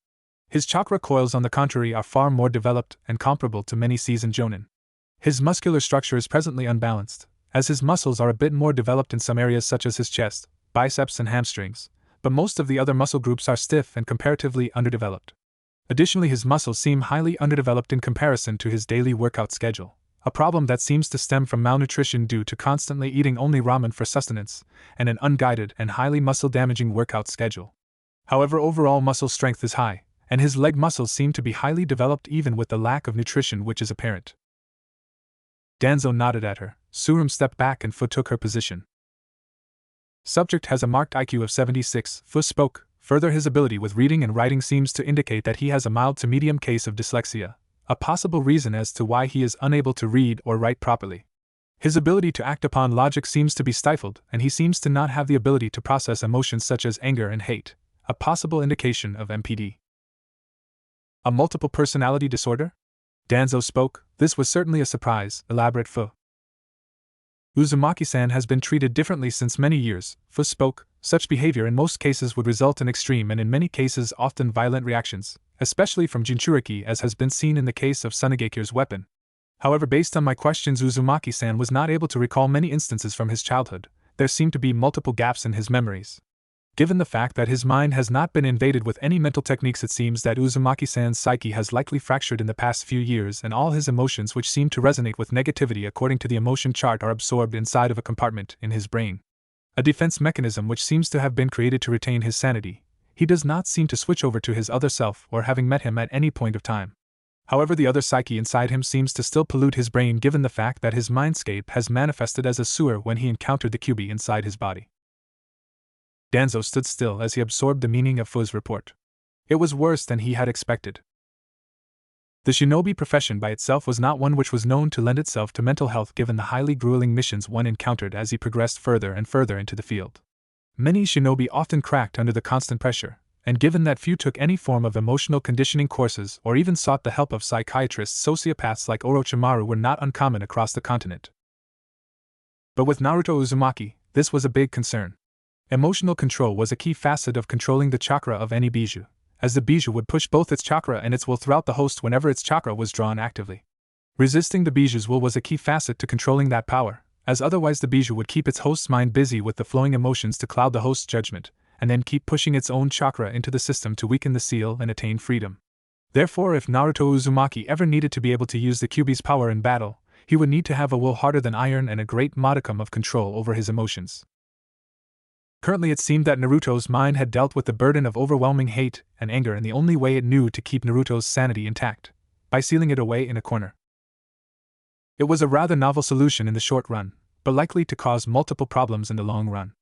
His chakra coils, on the contrary, are far more developed and comparable to many seasoned jonin. His muscular structure is presently unbalanced, as his muscles are a bit more developed in some areas such as his chest, biceps and hamstrings, but most of the other muscle groups are stiff and comparatively underdeveloped. Additionally, his muscles seem highly underdeveloped in comparison to his daily workout schedule, a problem that seems to stem from malnutrition due to constantly eating only ramen for sustenance, and an unguided and highly muscle-damaging workout schedule. However, overall muscle strength is high, and his leg muscles seem to be highly developed even with the lack of nutrition which is apparent. Danzo nodded at her. Tsurumu stepped back and Fu took her position. Subject has a marked IQ of 76, Fu spoke. Further, his ability with reading and writing seems to indicate that he has a mild to medium case of dyslexia, a possible reason as to why he is unable to read or write properly. His ability to act upon logic seems to be stifled, and he seems to not have the ability to process emotions such as anger and hate, a possible indication of MPD. A multiple personality disorder? Danzo spoke. This was certainly a surprise. Elaborate, Fu. Uzumaki-san has been treated differently since many years, Fu spoke. Such behavior in most cases would result in extreme and in many cases often violent reactions, especially from Jinchuriki, as has been seen in the case of Tsunagekire's weapon. However, based on my questions, Uzumaki-san was not able to recall many instances from his childhood. There seemed to be multiple gaps in his memories. Given the fact that his mind has not been invaded with any mental techniques, it seems that Uzumaki-san's psyche has likely fractured in the past few years, and all his emotions which seem to resonate with negativity according to the emotion chart are absorbed inside of a compartment in his brain. A defense mechanism which seems to have been created to retain his sanity. He does not seem to switch over to his other self or having met him at any point of time. However, the other psyche inside him seems to still pollute his brain, given the fact that his mindscape has manifested as a sewer when he encountered the QB inside his body. Danzo stood still as he absorbed the meaning of Fu's report. It was worse than he had expected. The shinobi profession by itself was not one which was known to lend itself to mental health, given the highly grueling missions one encountered as he progressed further and further into the field. Many shinobi often cracked under the constant pressure, and given that few took any form of emotional conditioning courses or even sought the help of psychiatrists, sociopaths like Orochimaru were not uncommon across the continent. But with Naruto Uzumaki, this was a big concern. Emotional control was a key facet of controlling the chakra of any bijou, as the bijou would push both its chakra and its will throughout the host whenever its chakra was drawn actively. Resisting the bijou's will was a key facet to controlling that power, as otherwise the bijou would keep its host's mind busy with the flowing emotions to cloud the host's judgment, and then keep pushing its own chakra into the system to weaken the seal and attain freedom. Therefore, if Naruto Uzumaki ever needed to be able to use the Kyuubi's power in battle, he would need to have a will harder than iron and a great modicum of control over his emotions. Currently, it seemed that Naruto's mind had dealt with the burden of overwhelming hate and anger in the only way it knew to keep Naruto's sanity intact, by sealing it away in a corner. It was a rather novel solution in the short run, but likely to cause multiple problems in the long run.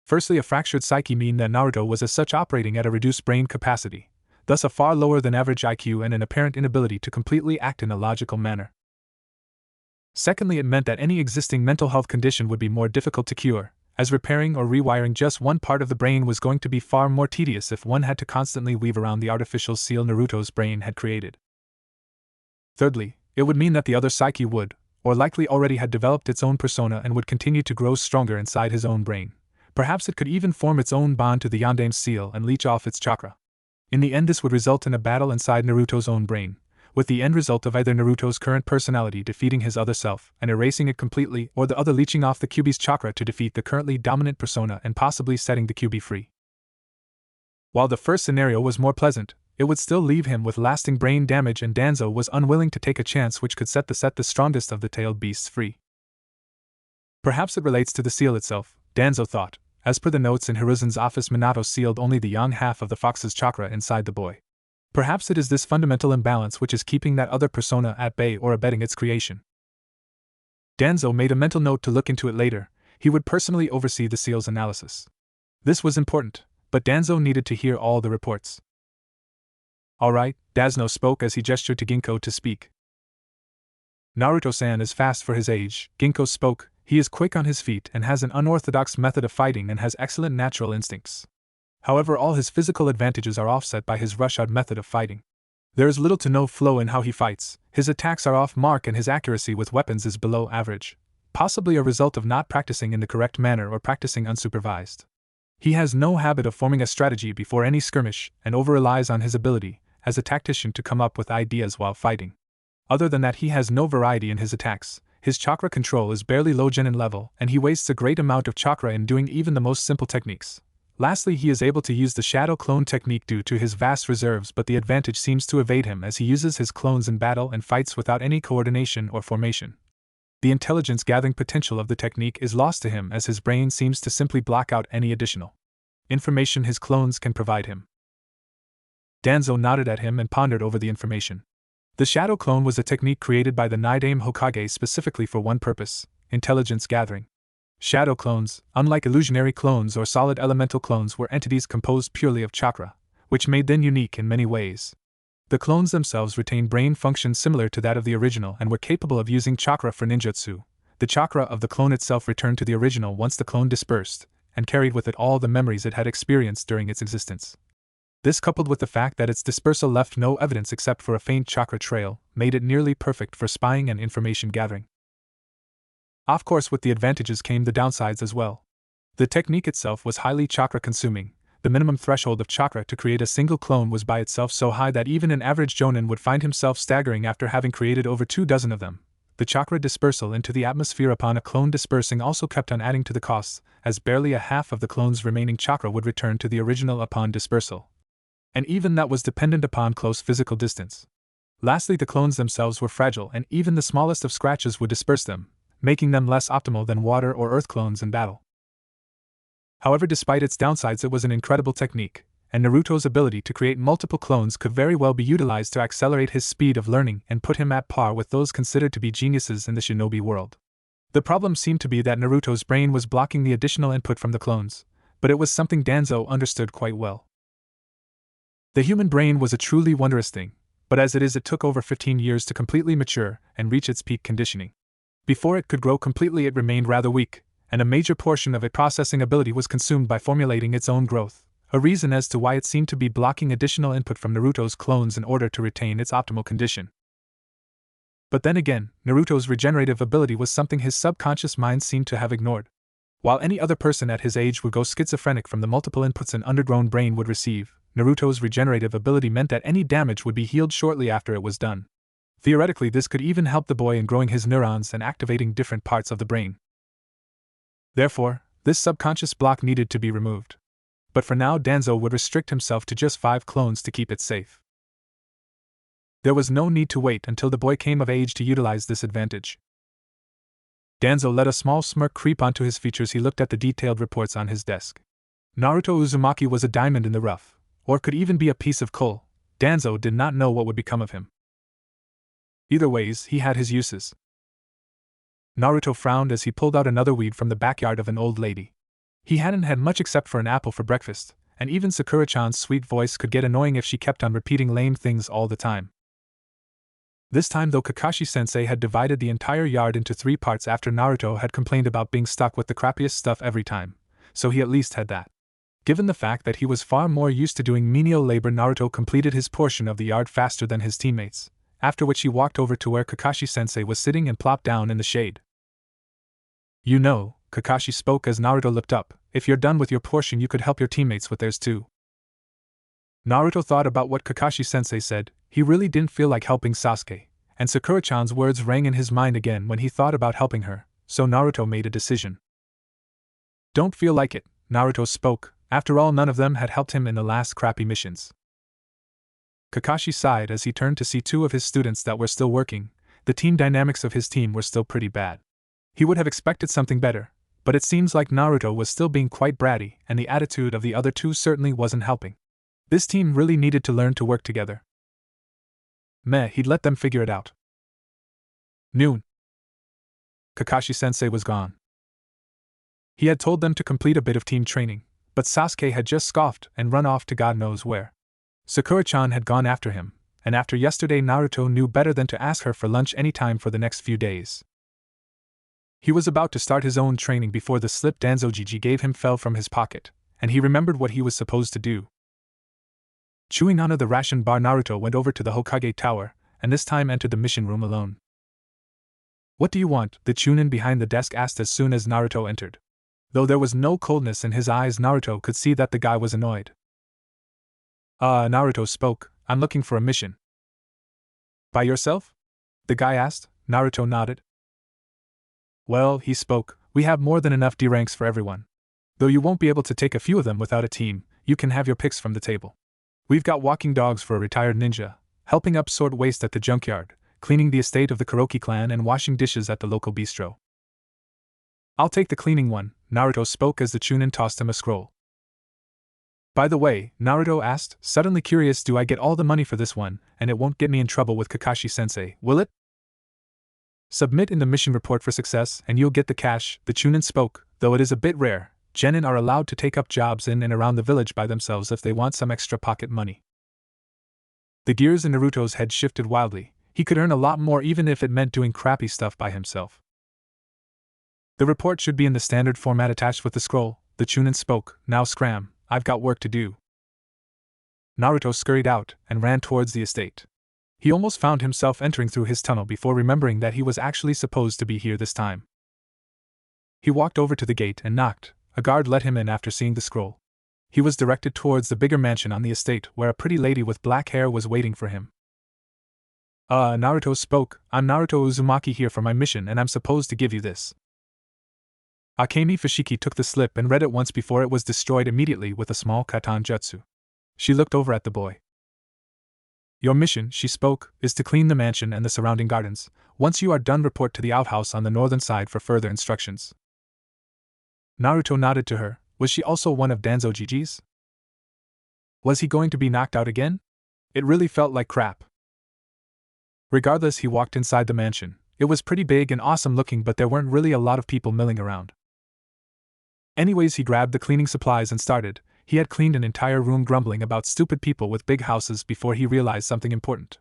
Firstly, a fractured psyche meant that Naruto was as such operating at a reduced brain capacity, thus a far lower than average IQ and an apparent inability to completely act in a logical manner. Secondly, it meant that any existing mental health condition would be more difficult to cure, as repairing or rewiring just one part of the brain was going to be far more tedious if one had to constantly weave around the artificial seal Naruto's brain had created. Thirdly, it would mean that the other psyche would, or likely already had developed its own persona and would continue to grow stronger inside his own brain. Perhaps it could even form its own bond to the Yandame's seal and leech off its chakra. In the end, this would result in a battle inside Naruto's own brain, with the end result of either Naruto's current personality defeating his other self and erasing it completely, or the other leeching off the Kyuubi's chakra to defeat the currently dominant persona and possibly setting the Kyuubi free. While the first scenario was more pleasant, it would still leave him with lasting brain damage, and Danzo was unwilling to take a chance which could set the strongest of the tailed beasts free. Perhaps it relates to the seal itself, Danzo thought. As per the notes in Hiruzen's office, Minato sealed only the young half of the fox's chakra inside the boy. Perhaps it is this fundamental imbalance which is keeping that other persona at bay or abetting its creation. Danzo made a mental note to look into it later. He would personally oversee the seal's analysis. This was important, but Danzo needed to hear all the reports. Alright, Danzo spoke as he gestured to Ginkgo to speak. Naruto-san is fast for his age, Ginkgo spoke. He is quick on his feet and has an unorthodox method of fighting and has excellent natural instincts. However, all his physical advantages are offset by his rush-out method of fighting. There is little to no flow in how he fights, his attacks are off mark and his accuracy with weapons is below average, possibly a result of not practicing in the correct manner or practicing unsupervised. He has no habit of forming a strategy before any skirmish and over-relies on his ability, as a tactician, to come up with ideas while fighting. Other than that, he has no variety in his attacks, his chakra control is barely low genin level and he wastes a great amount of chakra in doing even the most simple techniques. Lastly, he is able to use the shadow clone technique due to his vast reserves, but the advantage seems to evade him as he uses his clones in battle and fights without any coordination or formation. The intelligence gathering potential of the technique is lost to him as his brain seems to simply block out any additional information his clones can provide him. Danzo nodded at him and pondered over the information. The shadow clone was a technique created by the Nidaime Hokage specifically for one purpose: intelligence gathering. Shadow clones, unlike illusionary clones or solid elemental clones, were entities composed purely of chakra, which made them unique in many ways. The clones themselves retained brain functions similar to that of the original and were capable of using chakra for ninjutsu. The chakra of the clone itself returned to the original once the clone dispersed, and carried with it all the memories it had experienced during its existence. This, coupled with the fact that its dispersal left no evidence except for a faint chakra trail, made it nearly perfect for spying and information gathering. Of course, with the advantages came the downsides as well. The technique itself was highly chakra consuming. The minimum threshold of chakra to create a single clone was by itself so high that even an average jonin would find himself staggering after having created over 24 of them. The chakra dispersal into the atmosphere upon a clone dispersing also kept on adding to the costs, as barely a half of the clone's remaining chakra would return to the original upon dispersal. And even that was dependent upon close physical distance. Lastly, the clones themselves were fragile and even the smallest of scratches would disperse them, making them less optimal than water or earth clones in battle. However, despite its downsides, it was an incredible technique, and Naruto's ability to create multiple clones could very well be utilized to accelerate his speed of learning and put him at par with those considered to be geniuses in the shinobi world. The problem seemed to be that Naruto's brain was blocking the additional input from the clones, but it was something Danzo understood quite well. The human brain was a truly wondrous thing, but as it is, it took over 15 years to completely mature and reach its peak conditioning. Before it could grow completely, it remained rather weak, and a major portion of its processing ability was consumed by formulating its own growth, a reason as to why it seemed to be blocking additional input from Naruto's clones in order to retain its optimal condition. But then again, Naruto's regenerative ability was something his subconscious mind seemed to have ignored. While any other person at his age would go schizophrenic from the multiple inputs an undergrown brain would receive, Naruto's regenerative ability meant that any damage would be healed shortly after it was done. Theoretically, this could even help the boy in growing his neurons and activating different parts of the brain. Therefore, this subconscious block needed to be removed. But for now, Danzo would restrict himself to just 5 clones to keep it safe. There was no need to wait until the boy came of age to utilize this advantage. Danzo let a small smirk creep onto his features. He looked at the detailed reports on his desk. Naruto Uzumaki was a diamond in the rough, or could even be a piece of coal. Danzo did not know what would become of him. Either ways, he had his uses. Naruto frowned as he pulled out another weed from the backyard of an old lady. He hadn't had much except for an apple for breakfast, and even Sakura-chan's sweet voice could get annoying if she kept on repeating lame things all the time. This time, though, Kakashi-sensei had divided the entire yard into 3 parts after Naruto had complained about being stuck with the crappiest stuff every time, so he at least had that. Given the fact that he was far more used to doing menial labor, Naruto completed his portion of the yard faster than his teammates, after which he walked over to where Kakashi-sensei was sitting and plopped down in the shade. You know, Kakashi spoke as Naruto looked up, if you're done with your portion you could help your teammates with theirs too. Naruto thought about what Kakashi-sensei said. He really didn't feel like helping Sasuke, and Sakura-chan's words rang in his mind again when he thought about helping her, so Naruto made a decision. Don't feel like it, Naruto spoke. After all, none of them had helped him in the last crappy missions. Kakashi sighed as he turned to see 2 of his students that were still working. The team dynamics of his team were still pretty bad. He would have expected something better, but it seems like Naruto was still being quite bratty, and the attitude of the other 2 certainly wasn't helping. This team really needed to learn to work together. Meh, he'd let them figure it out. Noon. Kakashi-sensei was gone. He had told them to complete a bit of team training, but Sasuke had just scoffed and run off to God knows where. Sakura-chan had gone after him, and after yesterday Naruto knew better than to ask her for lunch any time for the next few days. He was about to start his own training before the slip Danzo Gigi gave him fell from his pocket, and he remembered what he was supposed to do. Chewing on the ration bar, Naruto went over to the Hokage tower, and this time entered the mission room alone. "What do you want?" the Chunin behind the desk asked as soon as Naruto entered. Though there was no coldness in his eyes, Naruto could see that the guy was annoyed. Naruto spoke, "I'm looking for a mission." "By yourself?" the guy asked. Naruto nodded. "Well," he spoke, "we have more than enough D ranks for everyone. Though you won't be able to take a few of them without a team, you can have your picks from the table. We've got walking dogs for a retired ninja, helping up sort waste at the junkyard, cleaning the estate of the Kuroki clan, and washing dishes at the local bistro." "I'll take the cleaning one," Naruto spoke as the Chunin tossed him a scroll. "By the way," Naruto asked, suddenly curious, "do I get all the money for this one, and it won't get me in trouble with Kakashi-sensei, will it?" "Submit in the mission report for success and you'll get the cash," the Chunin spoke, "though it is a bit rare. Genin are allowed to take up jobs in and around the village by themselves if they want some extra pocket money." The gears in Naruto's head shifted wildly. He could earn a lot more even if it meant doing crappy stuff by himself. "The report should be in the standard format attached with the scroll," the Chunin spoke. "Now scram, I've got work to do." Naruto scurried out and ran towards the estate. He almost found himself entering through his tunnel before remembering that he was actually supposed to be here this time. He walked over to the gate and knocked. A guard let him in after seeing the scroll. He was directed towards the bigger mansion on the estate where a pretty lady with black hair was waiting for him. Naruto spoke, "I'm Naruto Uzumaki here for my mission and I'm supposed to give you this." Akemi Fushiki took the slip and read it once before it was destroyed immediately with a small katan jutsu. She looked over at the boy. "Your mission," she spoke, "is to clean the mansion and the surrounding gardens. Once you are done, report to the outhouse on the northern side for further instructions." Naruto nodded to her. Was she also one of Danzo Gigi's? Was he going to be knocked out again? It really felt like crap. Regardless, he walked inside the mansion. It was pretty big and awesome looking, but there weren't really a lot of people milling around. Anyways, he grabbed the cleaning supplies and started. He had cleaned an entire room grumbling about stupid people with big houses before he realized something important.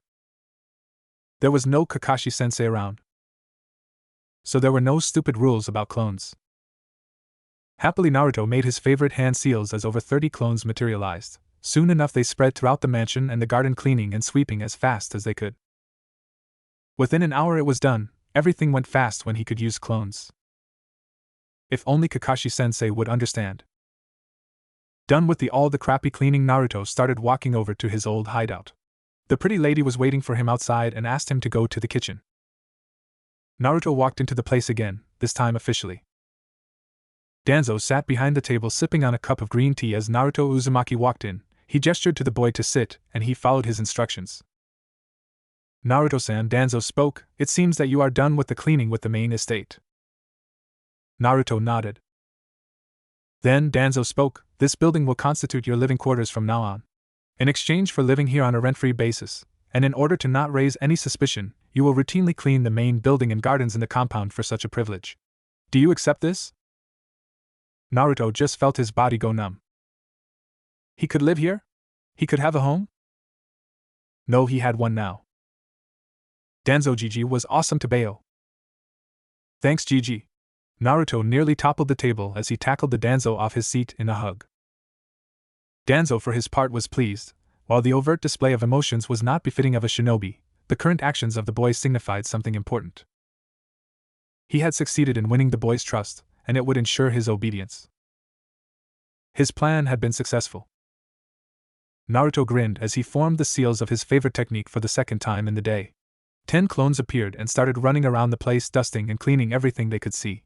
There was no Kakashi-sensei around. So there were no stupid rules about clones. Happily, Naruto made his favorite hand seals as over 30 clones materialized. Soon enough they spread throughout the mansion and the garden, cleaning and sweeping as fast as they could. Within an hour it was done. Everything went fast when he could use clones. If only Kakashi-sensei would understand. Done with all the crappy cleaning, Naruto started walking over to his old hideout. The pretty lady was waiting for him outside and asked him to go to the kitchen. Naruto walked into the place again, this time officially. Danzo sat behind the table sipping on a cup of green tea as Naruto Uzumaki walked in. He gestured to the boy to sit, and he followed his instructions. "Naruto-san," Danzo spoke, "it seems that you are done with the cleaning with the main estate." Naruto nodded. Then Danzo spoke, "This building will constitute your living quarters from now on. In exchange for living here on a rent-free basis, and in order to not raise any suspicion, you will routinely clean the main building and gardens in the compound for such a privilege. Do you accept this?" Naruto just felt his body go numb. He could live here? He could have a home? No, he had one now. Danzo Gigi was awesome to bail. "Thanks, Gigi." Naruto nearly toppled the table as he tackled the Danzo off his seat in a hug. Danzo, for his part, was pleased. While the overt display of emotions was not befitting of a shinobi, the current actions of the boy signified something important. He had succeeded in winning the boy's trust, and it would ensure his obedience. His plan had been successful. Naruto grinned as he formed the seals of his favorite technique for the second time in the day. 10 clones appeared and started running around the place, dusting and cleaning everything they could see.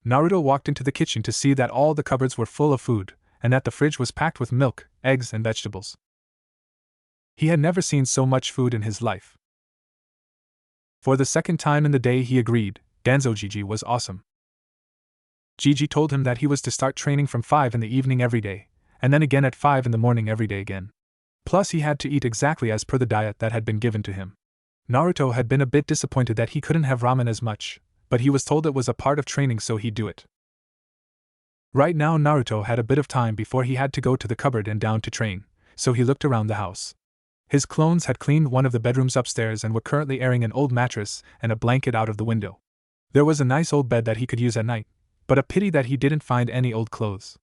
Naruto walked into the kitchen to see that all the cupboards were full of food, and that the fridge was packed with milk, eggs, and vegetables. He had never seen so much food in his life. For the second time in the day, he agreed, Danzo Gigi was awesome. Gigi told him that he was to start training from 5 in the evening every day, and then again at 5 in the morning every day again. Plus he had to eat exactly as per the diet that had been given to him. Naruto had been a bit disappointed that he couldn't have ramen as much, but he was told it was a part of training so he'd do it. Right now Naruto had a bit of time before he had to go to the cupboard and down to train, so he looked around the house. His clones had cleaned one of the bedrooms upstairs and were currently airing an old mattress and a blanket out of the window. There was a nice old bed that he could use at night, but a pity that he didn't find any old clothes.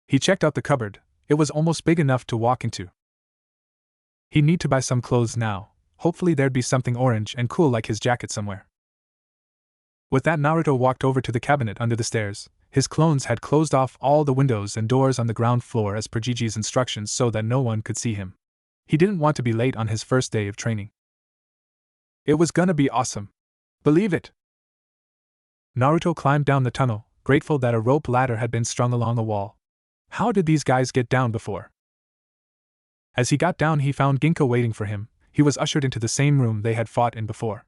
He checked out the cupboard. It was almost big enough to walk into. He'd need to buy some clothes now. Hopefully there'd be something orange and cool like his jacket somewhere. With that, Naruto walked over to the cabinet under the stairs. His clones had closed off all the windows and doors on the ground floor as per Gigi's instructions so that no one could see him. He didn't want to be late on his first day of training. It was gonna be awesome. Believe it! Naruto climbed down the tunnel, grateful that a rope ladder had been strung along the wall. How did these guys get down before? As he got down, he found Ginkgo waiting for him. He was ushered into the same room they had fought in before.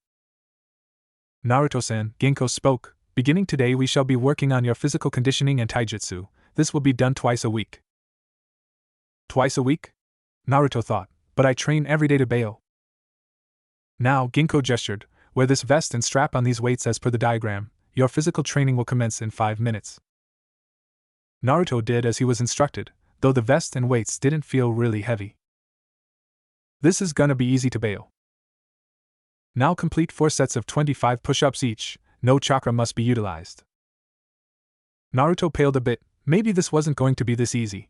Naruto-san, Ginkgo spoke, beginning today we shall be working on your physical conditioning and taijutsu. This will be done twice a week. Twice a week? Naruto thought, but I train every day to bail. Now, Ginkgo gestured, wear this vest and strap on these weights as per the diagram. Your physical training will commence in 5 minutes. Naruto did as he was instructed, though the vest and weights didn't feel really heavy. This is gonna be easy to bail. Now complete 4 sets of 25 push-ups each, no chakra must be utilized. Naruto paled a bit, maybe this wasn't going to be this easy.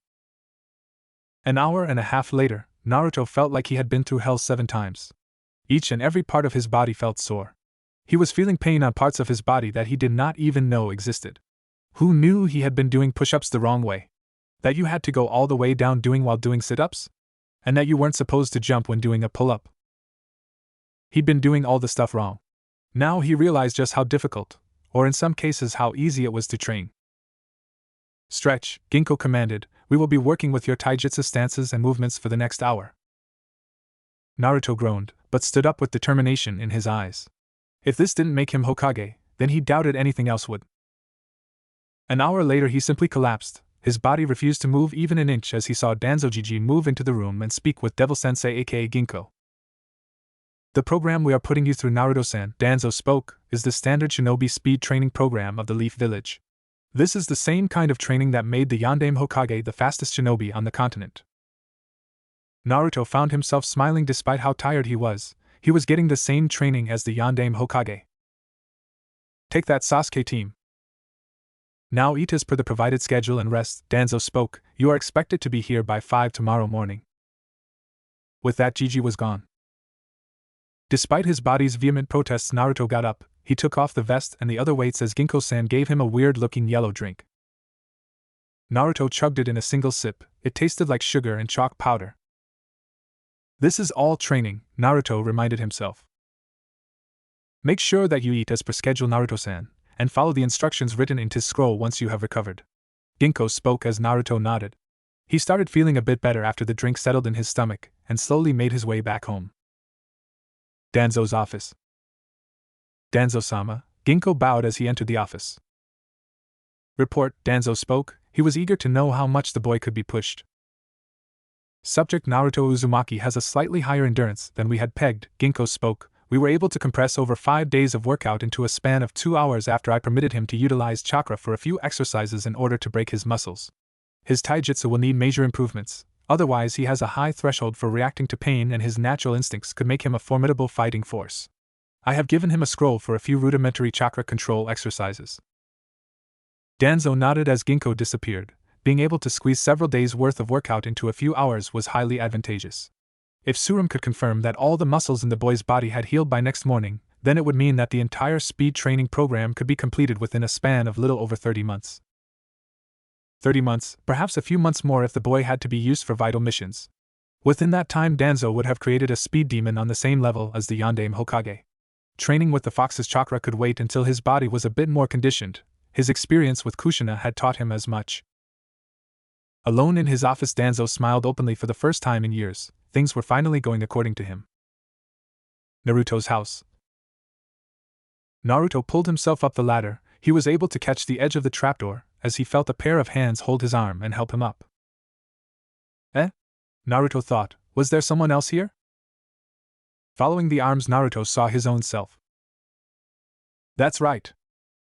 An hour and a half later, Naruto felt like he had been through hell 7 times. Each and every part of his body felt sore. He was feeling pain on parts of his body that he did not even know existed. Who knew he had been doing push-ups the wrong way? That you had to go all the way down while doing sit-ups? And that you weren't supposed to jump when doing a pull-up? He'd been doing all the stuff wrong. Now he realized just how difficult, or in some cases how easy it was to train. Stretch, Ginkgo commanded, we will be working with your taijutsu stances and movements for the next hour. Naruto groaned, but stood up with determination in his eyes. If this didn't make him Hokage, then he doubted anything else would. An hour later he simply collapsed. His body refused to move even an inch as he saw Danzo Gigi move into the room and speak with Devil-sensei aka Ginkgo. The program we are putting you through, Naruto-san, Danzo spoke, is the standard shinobi speed training program of the Leaf Village. This is the same kind of training that made the Yondaime Hokage the fastest shinobi on the continent. Naruto found himself smiling despite how tired he was. He was getting the same training as the Yondaime Hokage. Take that, Sasuke team. Now eat as per the provided schedule and rest, Danzo spoke. You are expected to be here by 5 tomorrow morning. With that, Gigi was gone. Despite his body's vehement protests, Naruto got up. He took off the vest and the other weights as Ginkgo-san gave him a weird-looking yellow drink. Naruto chugged it in a single sip. It tasted like sugar and chalk powder. This is all training, Naruto reminded himself. Make sure that you eat as per schedule, Naruto-san, and follow the instructions written in his scroll once you have recovered. Ginkgo spoke as Naruto nodded. He started feeling a bit better after the drink settled in his stomach, and slowly made his way back home. Danzo's office. Danzo-sama, Ginkgo bowed as he entered the office. Report, Danzo spoke. He was eager to know how much the boy could be pushed. Subject Naruto Uzumaki has a slightly higher endurance than we had pegged, Ginkgo spoke. We were able to compress over 5 days of workout into a span of 2 hours after I permitted him to utilize chakra for a few exercises in order to break his muscles. His taijutsu will need major improvements, otherwise he has a high threshold for reacting to pain and his natural instincts could make him a formidable fighting force. I have given him a scroll for a few rudimentary chakra control exercises. Danzo nodded as Ginkgo disappeared. Being able to squeeze several days' worth of workout into a few hours was highly advantageous. If Surum could confirm that all the muscles in the boy's body had healed by next morning, then it would mean that the entire speed training program could be completed within a span of little over 30 months. 30 months, perhaps a few months more if the boy had to be used for vital missions. Within that time, Danzo would have created a speed demon on the same level as the Yondaime Hokage. Training with the fox's chakra could wait until his body was a bit more conditioned. His experience with Kushina had taught him as much. Alone in his office, Danzo smiled openly for the first time in years. Things were finally going according to him. Naruto's house. Naruto pulled himself up the ladder. He was able to catch the edge of the trapdoor, as he felt a pair of hands hold his arm and help him up. Eh? Naruto thought, was there someone else here? Following the arms, Naruto saw his own self. That's right.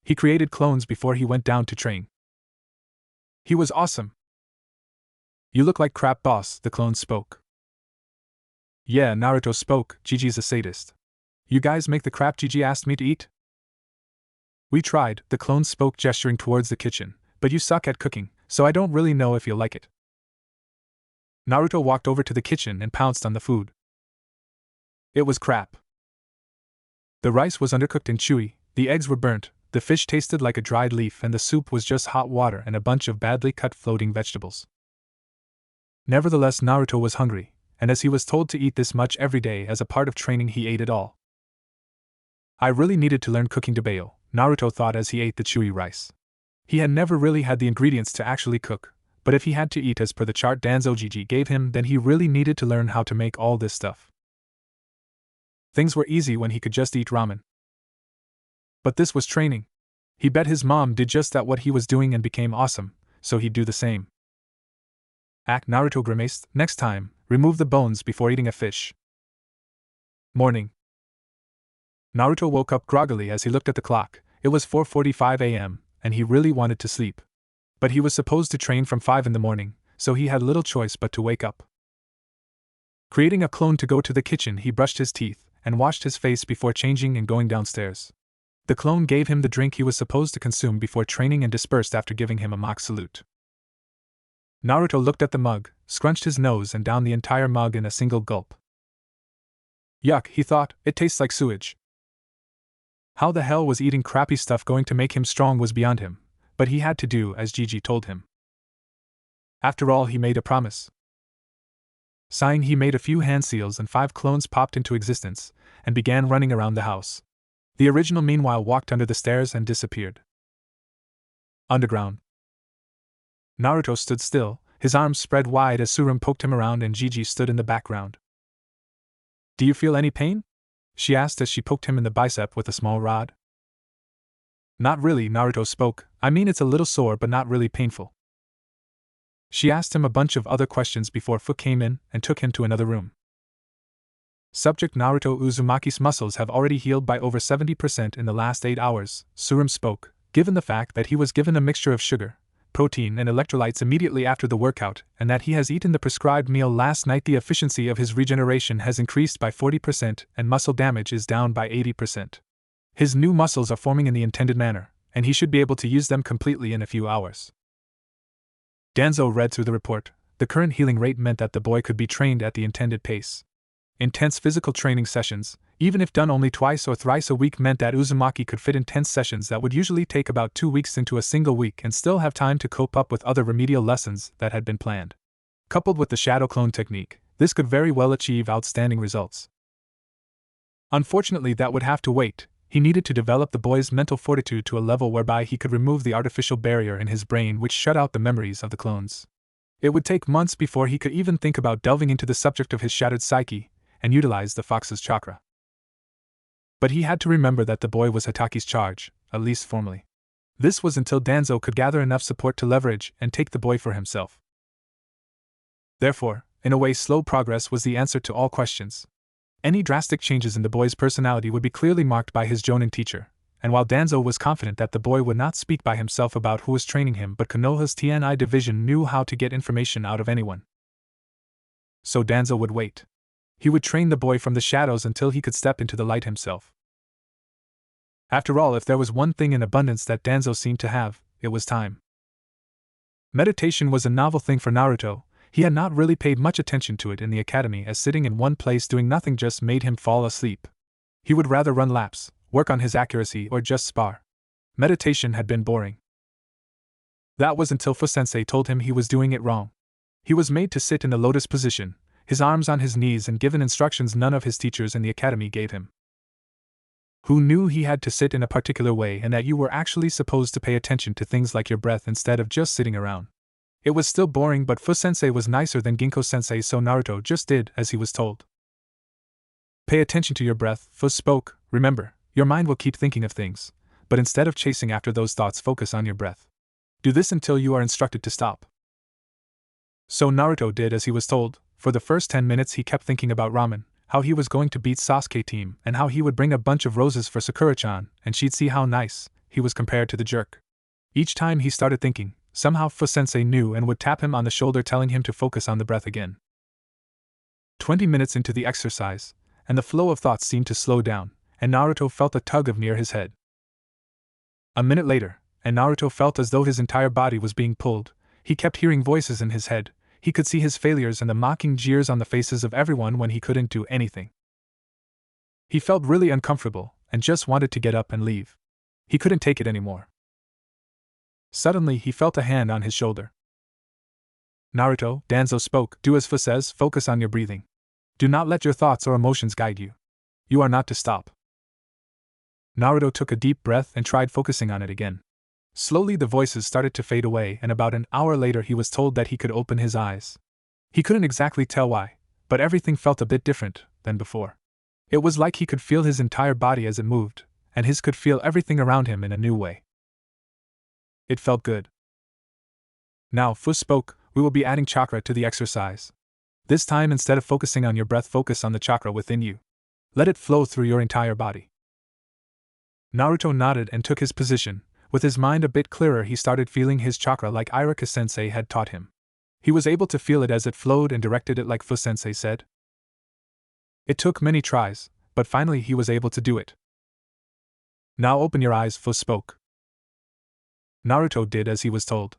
He created clones before he went down to train. He was awesome. You look like crap, boss, the clone spoke. Yeah, Naruto spoke, Gigi's a sadist. You guys make the crap Gigi asked me to eat? We tried, the clone spoke, gesturing towards the kitchen, but you suck at cooking, so I don't really know if you'll like it. Naruto walked over to the kitchen and pounced on the food. It was crap. The rice was undercooked and chewy, the eggs were burnt, the fish tasted like a dried leaf, and the soup was just hot water and a bunch of badly cut floating vegetables. Nevertheless, Naruto was hungry, and as he was told to eat this much every day as a part of training, he ate it all. I really needed to learn cooking Dabayo, Naruto thought as he ate the chewy rice. He had never really had the ingredients to actually cook, but if he had to eat as per the chart Danzo Gigi gave him, then he really needed to learn how to make all this stuff. Things were easy when he could just eat ramen. But this was training. He bet his mom did just that what he was doing and became awesome, so he'd do the same. Naruto grimaced. Next time, remove the bones before eating a fish. Morning. Naruto woke up groggily as he looked at the clock. It was 4:45 a.m., and he really wanted to sleep. But he was supposed to train from 5 in the morning, so he had little choice but to wake up. Creating a clone to go to the kitchen, he brushed his teeth and washed his face before changing and going downstairs. The clone gave him the drink he was supposed to consume before training and dispersed after giving him a mock salute. Naruto looked at the mug, scrunched his nose and downed the entire mug in a single gulp. Yuck, he thought, it tastes like sewage. How the hell was eating crappy stuff going to make him strong was beyond him, but he had to do as Gigi told him. After all, he made a promise. Sighing, he made a few hand seals and 5 clones popped into existence, and began running around the house. The original meanwhile walked under the stairs and disappeared. Underground. Naruto stood still, his arms spread wide as Surum poked him around and Gigi stood in the background. Do you feel any pain? She asked as she poked him in the bicep with a small rod. Not really, Naruto spoke, I mean it's a little sore but not really painful. She asked him a bunch of other questions before Fu came in and took him to another room. Subject Naruto Uzumaki's muscles have already healed by over 70% in the last 8 hours, Surum spoke, given the fact that he was given a mixture of sugar, protein and electrolytes immediately after the workout, and that he has eaten the prescribed meal last night. The efficiency of his regeneration has increased by 40% and muscle damage is down by 80%. His new muscles are forming in the intended manner, and he should be able to use them completely in a few hours. Danzo read through the report. The current healing rate meant that the boy could be trained at the intended pace. Intense physical training sessions, even if done only twice or thrice a week, meant that Uzumaki could fit intense sessions that would usually take about 2 weeks into a single week and still have time to cope up with other remedial lessons that had been planned. Coupled with the shadow clone technique, this could very well achieve outstanding results. Unfortunately, that would have to wait. He needed to develop the boy's mental fortitude to a level whereby he could remove the artificial barrier in his brain which shut out the memories of the clones. It would take months before he could even think about delving into the subject of his shattered psyche and utilize the fox's chakra. But he had to remember that the boy was Hitaki's charge, at least formally. This was until Danzo could gather enough support to leverage and take the boy for himself. Therefore, in a way, slow progress was the answer to all questions. Any drastic changes in the boy's personality would be clearly marked by his Jonin teacher, and while Danzo was confident that the boy would not speak by himself about who was training him, but Konoha's TNI division knew how to get information out of anyone. So Danzo would wait. He would train the boy from the shadows until he could step into the light himself. After all, if there was one thing in abundance that Danzo seemed to have, it was time. Meditation was a novel thing for Naruto. He had not really paid much attention to it in the academy, as sitting in one place doing nothing just made him fall asleep. He would rather run laps, work on his accuracy, or just spar. Meditation had been boring. That was until Fu-sensei told him he was doing it wrong. He was made to sit in the lotus position, his arms on his knees, and given instructions none of his teachers in the academy gave him. Who knew he had to sit in a particular way and that you were actually supposed to pay attention to things like your breath instead of just sitting around? It was still boring, but Fu-sensei was nicer than Ginkgo-sensei, so Naruto just did as he was told. Pay attention to your breath, Fu spoke. Remember, your mind will keep thinking of things, but instead of chasing after those thoughts, focus on your breath. Do this until you are instructed to stop. So Naruto did as he was told, For the first 10 minutes he kept thinking about ramen, how he was going to beat Sasuke team, and how he would bring a bunch of roses for Sakura-chan, and she'd see how nice he was compared to the jerk. Each time he started thinking, somehow Fu-sensei knew and would tap him on the shoulder telling him to focus on the breath again. 20 minutes into the exercise, and the flow of thoughts seemed to slow down, and Naruto felt a tug of near his head. A minute later, and Naruto felt as though his entire body was being pulled. He kept hearing voices in his head. He could see his failures and the mocking jeers on the faces of everyone when he couldn't do anything. He felt really uncomfortable, and just wanted to get up and leave. He couldn't take it anymore. Suddenly he felt a hand on his shoulder. Naruto, Danzo spoke, do as Fu says, focus on your breathing. Do not let your thoughts or emotions guide you. You are not to stop. Naruto took a deep breath and tried focusing on it again. Slowly the voices started to fade away, and about an hour later he was told that he could open his eyes. He couldn't exactly tell why, but everything felt a bit different than before. It was like he could feel his entire body as it moved, and his could feel everything around him in a new way. It felt good. Now, Fu spoke, we will be adding chakra to the exercise. This time, instead of focusing on your breath, focus on the chakra within you. Let it flow through your entire body. Naruto nodded and took his position. With his mind a bit clearer, he started feeling his chakra like Iruka-sensei had taught him. He was able to feel it as it flowed and directed it like Fu-sensei said. It took many tries, but finally he was able to do it. Now open your eyes, Fu spoke. Naruto did as he was told.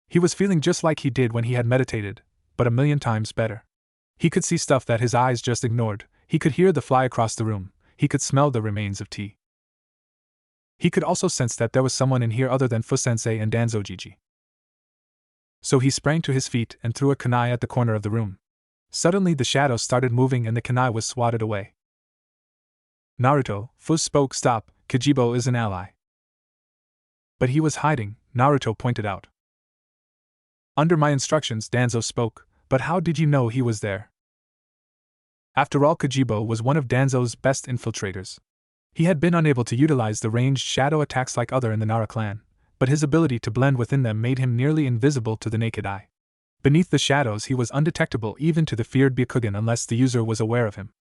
He was feeling just like he did when he had meditated, but a million times better. He could see stuff that his eyes just ignored. He could hear the fly across the room. He could smell the remains of tea. He could also sense that there was someone in here other than Fu-sensei and Danzo Jiji. So he sprang to his feet and threw a kunai at the corner of the room. Suddenly the shadows started moving and the kunai was swatted away. Naruto, Fu spoke, stop, Kijibo is an ally. But he was hiding, Naruto pointed out. Under my instructions, Danzo spoke, but how did you know he was there? After all, Kijibo was one of Danzo's best infiltrators. He had been unable to utilize the ranged shadow attacks like other in the Nara clan, but his ability to blend within them made him nearly invisible to the naked eye. Beneath the shadows he was undetectable even to the feared Byakugan unless the user was aware of him.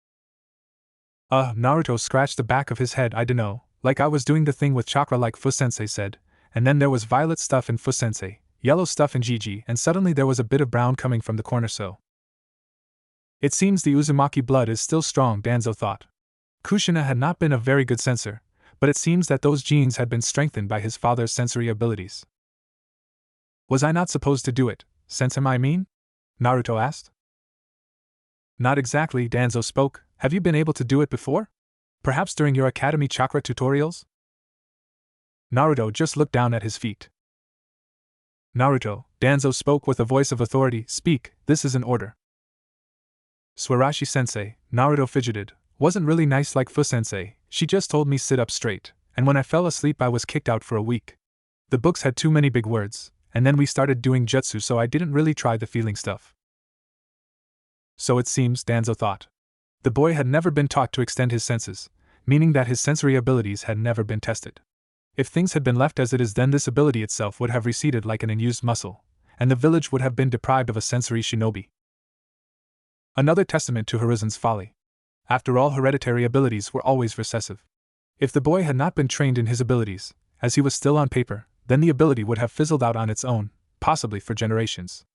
Naruto scratched the back of his head. I dunno, like I was doing the thing with chakra like Fu-sensei said, and then there was violet stuff in Fu-sensei, yellow stuff in Jiji, and suddenly there was a bit of brown coming from the corner so. It seems the Uzumaki blood is still strong, Danzo thought. Kushina had not been a very good sensor, but it seems that those genes had been strengthened by his father's sensory abilities. Was I not supposed to do it, sense him I mean? Naruto asked. Not exactly, Danzo spoke. Have you been able to do it before? Perhaps during your academy chakra tutorials? Naruto just looked down at his feet. Naruto, Danzo spoke with a voice of authority, speak, this is an order. Swarashi-sensei, Naruto fidgeted, wasn't really nice like Fu-sensei, she just told me sit up straight, and when I fell asleep I was kicked out for a week. The books had too many big words, and then we started doing jutsu so I didn't really try the feeling stuff. So it seems, Danzo thought. The boy had never been taught to extend his senses, meaning that his sensory abilities had never been tested. If things had been left as it is, then this ability itself would have receded like an unused muscle, and the village would have been deprived of a sensory shinobi. Another testament to Hiruzen's folly. After all, hereditary abilities were always recessive. If the boy had not been trained in his abilities, as he was still on paper, then the ability would have fizzled out on its own, possibly for generations.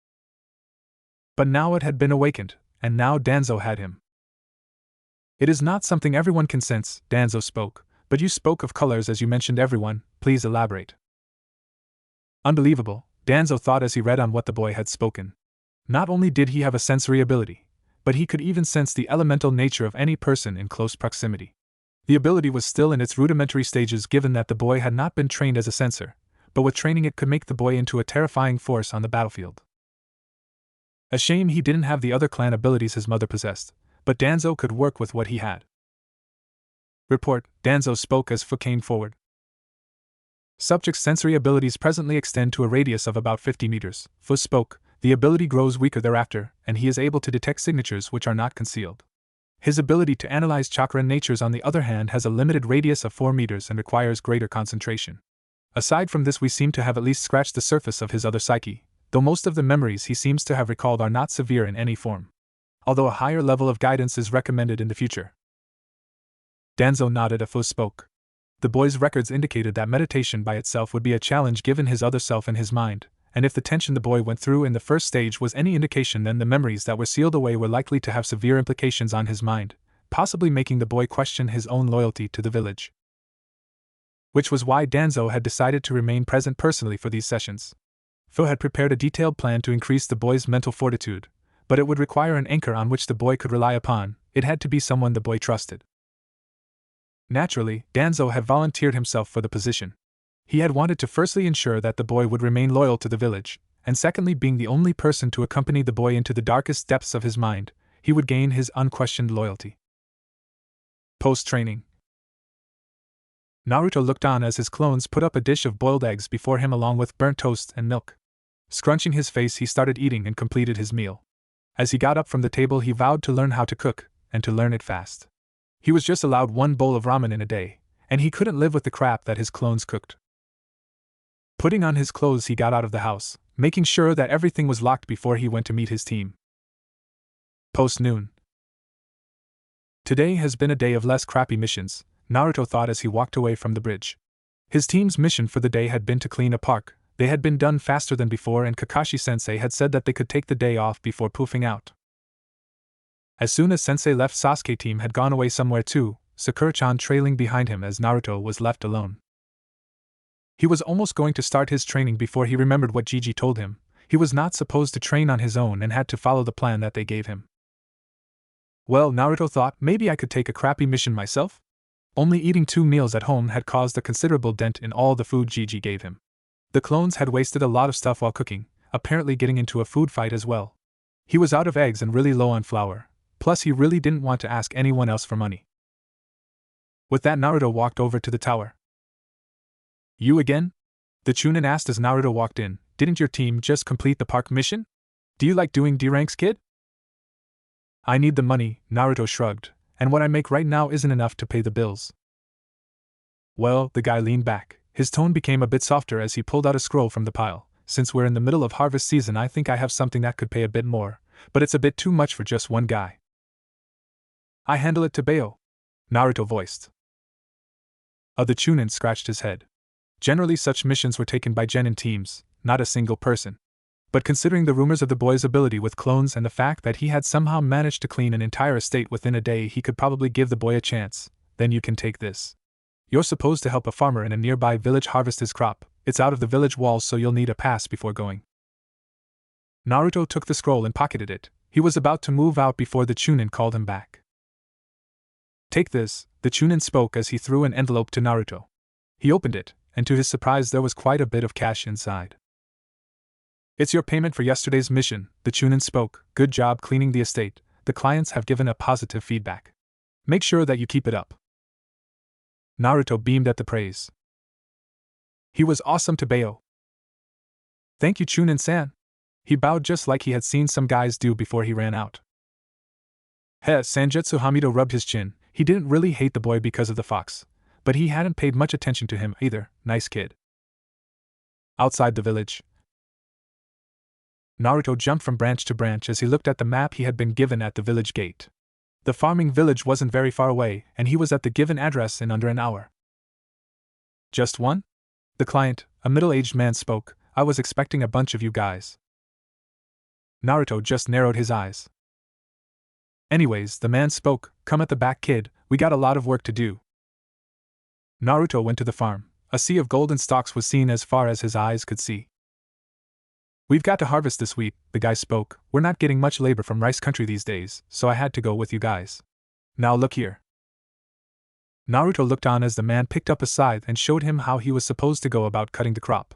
But now it had been awakened, and now Danzo had him. It is not something everyone can sense, Danzo spoke, but you spoke of colors as you mentioned everyone, please elaborate. Unbelievable, Danzo thought as he read on what the boy had spoken. Not only did he have a sensory ability, but he could even sense the elemental nature of any person in close proximity. The ability was still in its rudimentary stages given that the boy had not been trained as a sensor, but with training it could make the boy into a terrifying force on the battlefield. A shame he didn't have the other clan abilities his mother possessed, but Danzo could work with what he had. Report, Danzo spoke as Fu came forward. Subject's sensory abilities presently extend to a radius of about 50 meters, Fu spoke. The ability grows weaker thereafter, and he is able to detect signatures which are not concealed. His ability to analyze chakra natures on the other hand has a limited radius of 4 meters and requires greater concentration. Aside from this, we seem to have at least scratched the surface of his other psyche, though most of the memories he seems to have recalled are not severe in any form. although a higher level of guidance is recommended in the future. Danzo nodded as Fu spoke. The boy's records indicated that meditation by itself would be a challenge given his other self in his mind, and if the tension the boy went through in the first stage was any indication, then the memories that were sealed away were likely to have severe implications on his mind, possibly making the boy question his own loyalty to the village. Which was why Danzo had decided to remain present personally for these sessions. Fu had prepared a detailed plan to increase the boy's mental fortitude, but it would require an anchor on which the boy could rely upon. It had to be someone the boy trusted. Naturally, Danzo had volunteered himself for the position. He had wanted to firstly ensure that the boy would remain loyal to the village, and secondly, being the only person to accompany the boy into the darkest depths of his mind, he would gain his unquestioned loyalty. Post-training. Naruto looked on as his clones put up a dish of boiled eggs before him along with burnt toast and milk. Scrunching his face, he started eating and completed his meal. As he got up from the table, he vowed to learn how to cook, and to learn it fast. He was just allowed one bowl of ramen in a day, and he couldn't live with the crap that his clones cooked. Putting on his clothes, he got out of the house, making sure that everything was locked before he went to meet his team. Post-noon. Today has been a day of less crappy missions, Naruto thought as he walked away from the bridge. His team's mission for the day had been to clean a park. They had been done faster than before, and Kakashi-sensei had said that they could take the day off before poofing out. As soon as sensei left, Sasuke's team had gone away somewhere too, Sakura-chan trailing behind him as Naruto was left alone. He was almost going to start his training before he remembered what Gigi told him. He was not supposed to train on his own and had to follow the plan that they gave him. Well, Naruto thought, maybe I could take a crappy mission myself? Only eating 2 meals at home had caused a considerable dent in all the food Gigi gave him. The clones had wasted a lot of stuff while cooking, apparently getting into a food fight as well. He was out of eggs and really low on flour, plus he really didn't want to ask anyone else for money. With that, Naruto walked over to the tower. You again? The Chunin asked as Naruto walked in. Didn't your team just complete the park mission? Do you like doing D-ranks, kid? I need the money, Naruto shrugged, and what I make right now isn't enough to pay the bills. Well, the guy leaned back. His tone became a bit softer as he pulled out a scroll from the pile. Since we're in the middle of harvest season, I think I have something that could pay a bit more, but it's a bit too much for just one guy. I handle it to Bayo, Naruto voiced. The Chunin scratched his head. Generally such missions were taken by genin teams, not a single person. But considering the rumors of the boy's ability with clones and the fact that he had somehow managed to clean an entire estate within a day, he could probably give the boy a chance. Then you can take this. You're supposed to help a farmer in a nearby village harvest his crop. It's out of the village walls, so you'll need a pass before going. Naruto took the scroll and pocketed it. He was about to move out before the Chunin called him back. Take this, the Chunin spoke as he threw an envelope to Naruto. He opened it, and to his surprise there was quite a bit of cash inside. It's your payment for yesterday's mission, the Chunin spoke. Good job cleaning the estate. The clients have given a positive feedback. Make sure that you keep it up. Naruto beamed at the praise. He was awesome to Bayo. Thank you, Chunin-san. He bowed just like he had seen some guys do before he ran out. Sanjutsu Hamido rubbed his chin. He didn't really hate the boy because of the fox, but he hadn't paid much attention to him either. Nice kid. Outside the village, Naruto jumped from branch to branch as he looked at the map he had been given at the village gate. The farming village wasn't very far away, and he was at the given address in under an hour. Just one? The client, a middle-aged man, spoke. I was expecting a bunch of you guys. Naruto just narrowed his eyes. Anyways, the man spoke. Come at the back, kid, we got a lot of work to do. Naruto went to the farm. A sea of golden stalks was seen as far as his eyes could see. We've got to harvest this wheat, the guy spoke. We're not getting much labor from rice country these days, so I had to go with you guys. Now look here. Naruto looked on as the man picked up a scythe and showed him how he was supposed to go about cutting the crop.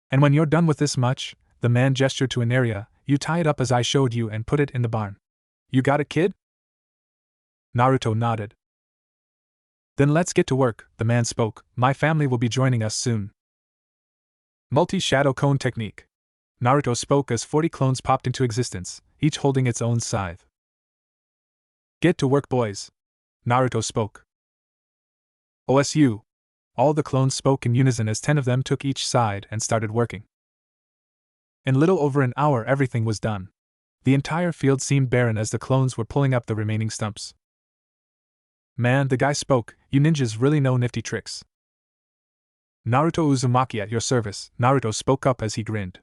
And when you're done with this much, the man gestured to an area, you tie it up as I showed you and put it in the barn. You got it, kid? Naruto nodded. Then let's get to work, the man spoke. My family will be joining us soon. Multi-shadow cone technique. Naruto spoke as 40 clones popped into existence, each holding its own scythe. Get to work, boys. Naruto spoke. OSU. All the clones spoke in unison as 10 of them took each side and started working. In little over an hour everything was done. The entire field seemed barren as the clones were pulling up the remaining stumps. Man, the guy spoke, you ninjas really know nifty tricks. Naruto Uzumaki at your service, Naruto spoke up as he grinned.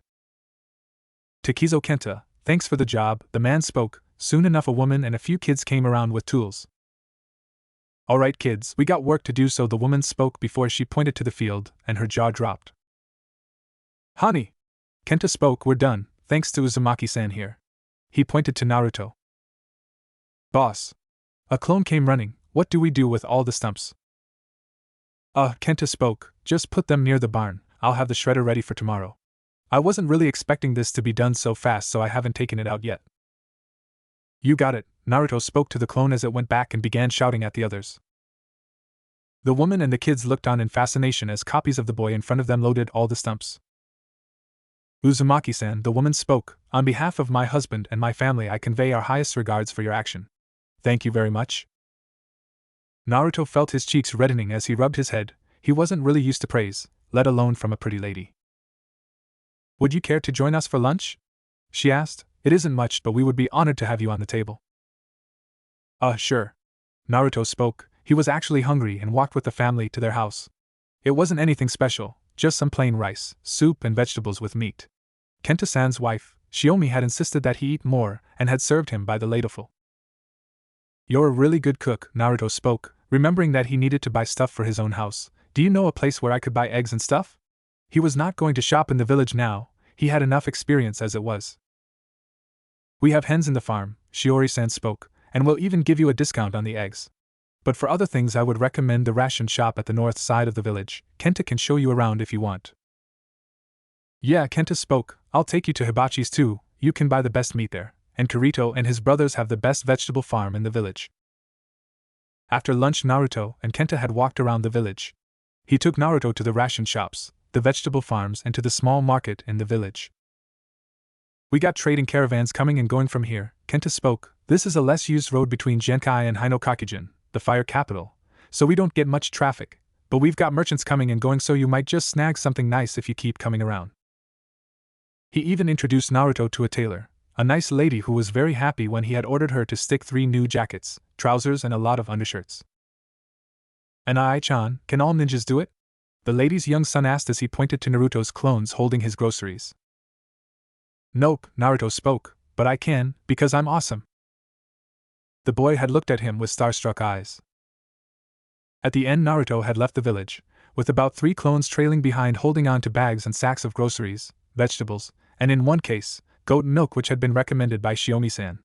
Takizo Kenta, thanks for the job, the man spoke. Soon enough a woman and a few kids came around with tools. Alright kids, we got work to do, so the woman spoke before she pointed to the field, and her jaw dropped. Honey! Kenta spoke, we're done, thanks to Uzumaki-san here. He pointed to Naruto. Boss! A clone came running, what do we do with all the stumps? Kenta spoke, just put them near the barn, I'll have the shredder ready for tomorrow. I wasn't really expecting this to be done so fast, so I haven't taken it out yet. You got it, Naruto spoke to the clone as it went back and began shouting at the others. The woman and the kids looked on in fascination as copies of the boy in front of them loaded all the stumps. Uzumaki-san, the woman spoke, on behalf of my husband and my family I convey our highest regards for your action. Thank you very much. Naruto felt his cheeks reddening as he rubbed his head. He wasn't really used to praise, let alone from a pretty lady. Would you care to join us for lunch? She asked. It isn't much, but we would be honored to have you on the table. Sure. Naruto spoke. He was actually hungry and walked with the family to their house. It wasn't anything special, just some plain rice, soup and vegetables with meat. Kenta-san's wife, Shiomi, had insisted that he eat more and had served him by the ladleful. You're a really good cook, Naruto spoke, remembering that he needed to buy stuff for his own house. Do you know a place where I could buy eggs and stuff? He was not going to shop in the village now, he had enough experience as it was. We have hens in the farm, Shiori-san spoke, and we'll even give you a discount on the eggs. But for other things I would recommend the ration shop at the north side of the village. Kenta can show you around if you want. Yeah, Kenta spoke, I'll take you to Hibachi's too, you can buy the best meat there, and Kirito and his brothers have the best vegetable farm in the village. After lunch Naruto and Kenta had walked around the village. He took Naruto to the ration shops, the vegetable farms and to the small market in the village. We got trading caravans coming and going from here, Kenta spoke. This is a less used road between Genkai and Hinokakujin, the fire capital, so we don't get much traffic, but we've got merchants coming and going, so you might just snag something nice if you keep coming around. He even introduced Naruto to a tailor, a nice lady who was very happy when he had ordered her to stick 3 new jackets, trousers and a lot of undershirts. And Ai-chan, can all ninjas do it? The lady's young son asked as he pointed to Naruto's clones holding his groceries. Nope, Naruto spoke, but I can, because I'm awesome. The boy had looked at him with starstruck eyes. At the end Naruto had left the village, with about 3 clones trailing behind holding on to bags and sacks of groceries, vegetables, and in one case, goat milk which had been recommended by Shiomi-san.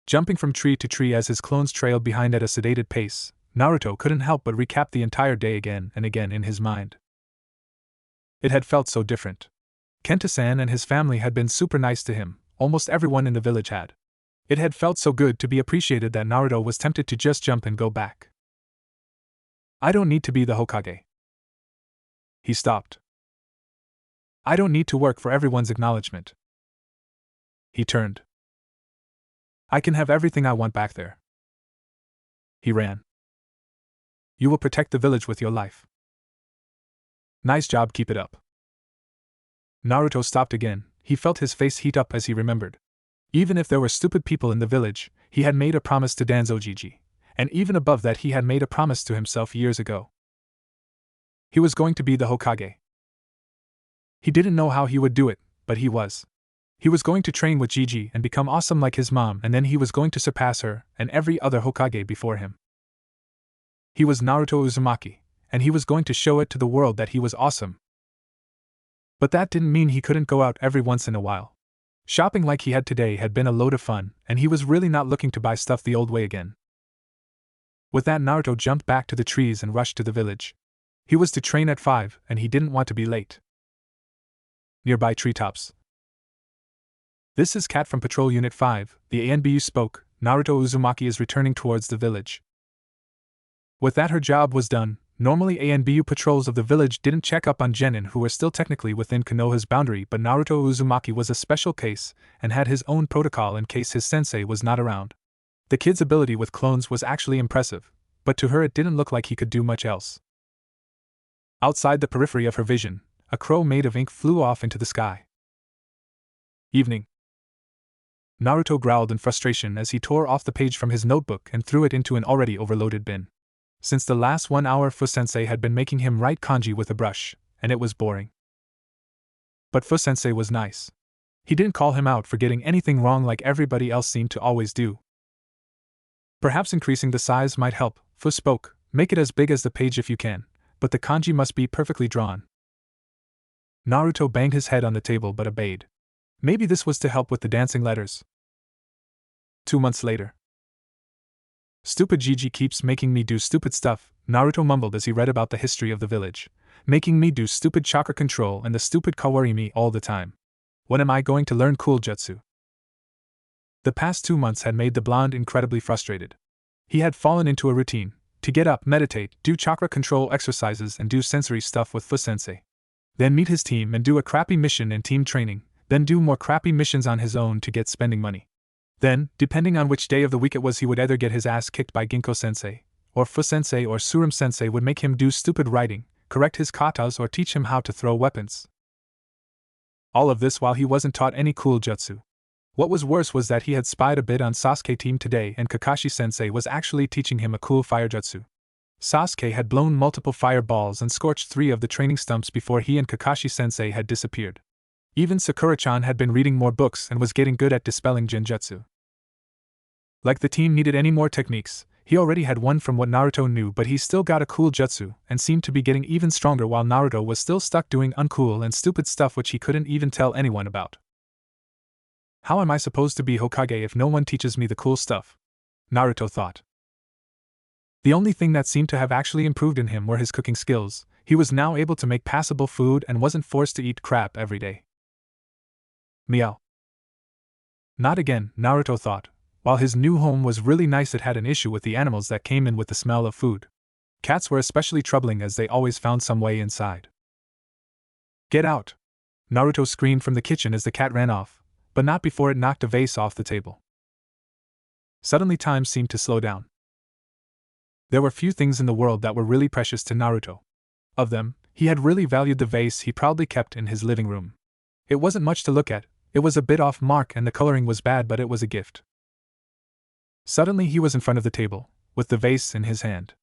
Jumping from tree to tree as his clones trailed behind at a sedated pace, Naruto couldn't help but recap the entire day again and again in his mind. It had felt so different. Kenta-san and his family had been super nice to him, almost everyone in the village had. It had felt so good to be appreciated that Naruto was tempted to just jump and go back. I don't need to be the Hokage. He stopped. I don't need to work for everyone's acknowledgement. He turned. I can have everything I want back there. He ran. You will protect the village with your life. Nice job, keep it up. Naruto stopped again. He felt his face heat up as he remembered. Even if there were stupid people in the village, he had made a promise to Danzo Gigi, and even above that he had made a promise to himself years ago. He was going to be the Hokage. He didn't know how he would do it, but he was. He was going to train with Gigi and become awesome like his mom, and then he was going to surpass her and every other Hokage before him. He was Naruto Uzumaki, and he was going to show it to the world that he was awesome. But that didn't mean he couldn't go out every once in a while. Shopping like he had today had been a load of fun, and he was really not looking to buy stuff the old way again. With that, Naruto jumped back to the trees and rushed to the village. He was to train at 5, and he didn't want to be late. Nearby treetops. This is Cat from Patrol Unit 5, the ANBU spoke. Naruto Uzumaki is returning towards the village. With that, her job was done. Normally ANBU patrols of the village didn't check up on genin who were still technically within Konoha's boundary, but Naruto Uzumaki was a special case and had his own protocol in case his sensei was not around. The kid's ability with clones was actually impressive, but to her it didn't look like he could do much else. Outside the periphery of her vision, a crow made of ink flew off into the sky. Evening. Naruto growled in frustration as he tore off the page from his notebook and threw it into an already overloaded bin. Since the last 1 hour, Fu-sensei had been making him write kanji with a brush, and it was boring. But Fu-sensei was nice. He didn't call him out for getting anything wrong like everybody else seemed to always do. Perhaps increasing the size might help, Fu spoke. Make it as big as the page if you can, but the kanji must be perfectly drawn. Naruto banged his head on the table but obeyed. Maybe this was to help with the dancing letters. 2 months later. Stupid Gigi keeps making me do stupid stuff, Naruto mumbled as he read about the history of the village. Making me do stupid chakra control and the stupid kawarimi all the time. When am I going to learn cool jutsu? The past 2 months had made the blonde incredibly frustrated. He had fallen into a routine to get up, meditate, do chakra control exercises, and do sensory stuff with Fu-sensei. Then meet his team and do a crappy mission in team training, then do more crappy missions on his own to get spending money. Then, depending on which day of the week it was, he would either get his ass kicked by Ginkgo-sensei, or Fu-sensei or Surum-sensei would make him do stupid writing, correct his katas, or teach him how to throw weapons. All of this while he wasn't taught any cool jutsu. What was worse was that he had spied a bit on Sasuke team today, and Kakashi-sensei was actually teaching him a cool fire jutsu. Sasuke had blown multiple fireballs and scorched 3 of the training stumps before he and Kakashi-sensei had disappeared. Even Sakura-chan had been reading more books and was getting good at dispelling genjutsu. Like the team needed any more techniques, he already had one from what Naruto knew, but he still got a cool jutsu and seemed to be getting even stronger while Naruto was still stuck doing uncool and stupid stuff which he couldn't even tell anyone about. How am I supposed to be Hokage if no one teaches me the cool stuff? Naruto thought. The only thing that seemed to have actually improved in him were his cooking skills. He was now able to make passable food and wasn't forced to eat crap every day. Meow. Not again, Naruto thought. While his new home was really nice, it had an issue with the animals that came in with the smell of food. Cats were especially troubling as they always found some way inside. Get out! Naruto screamed from the kitchen as the cat ran off, but not before it knocked a vase off the table. Suddenly time seemed to slow down. There were few things in the world that were really precious to Naruto. Of them, he had really valued the vase he proudly kept in his living room. It wasn't much to look at, it was a bit off mark and the coloring was bad, but it was a gift. Suddenly he was in front of the table, with the vase in his hand.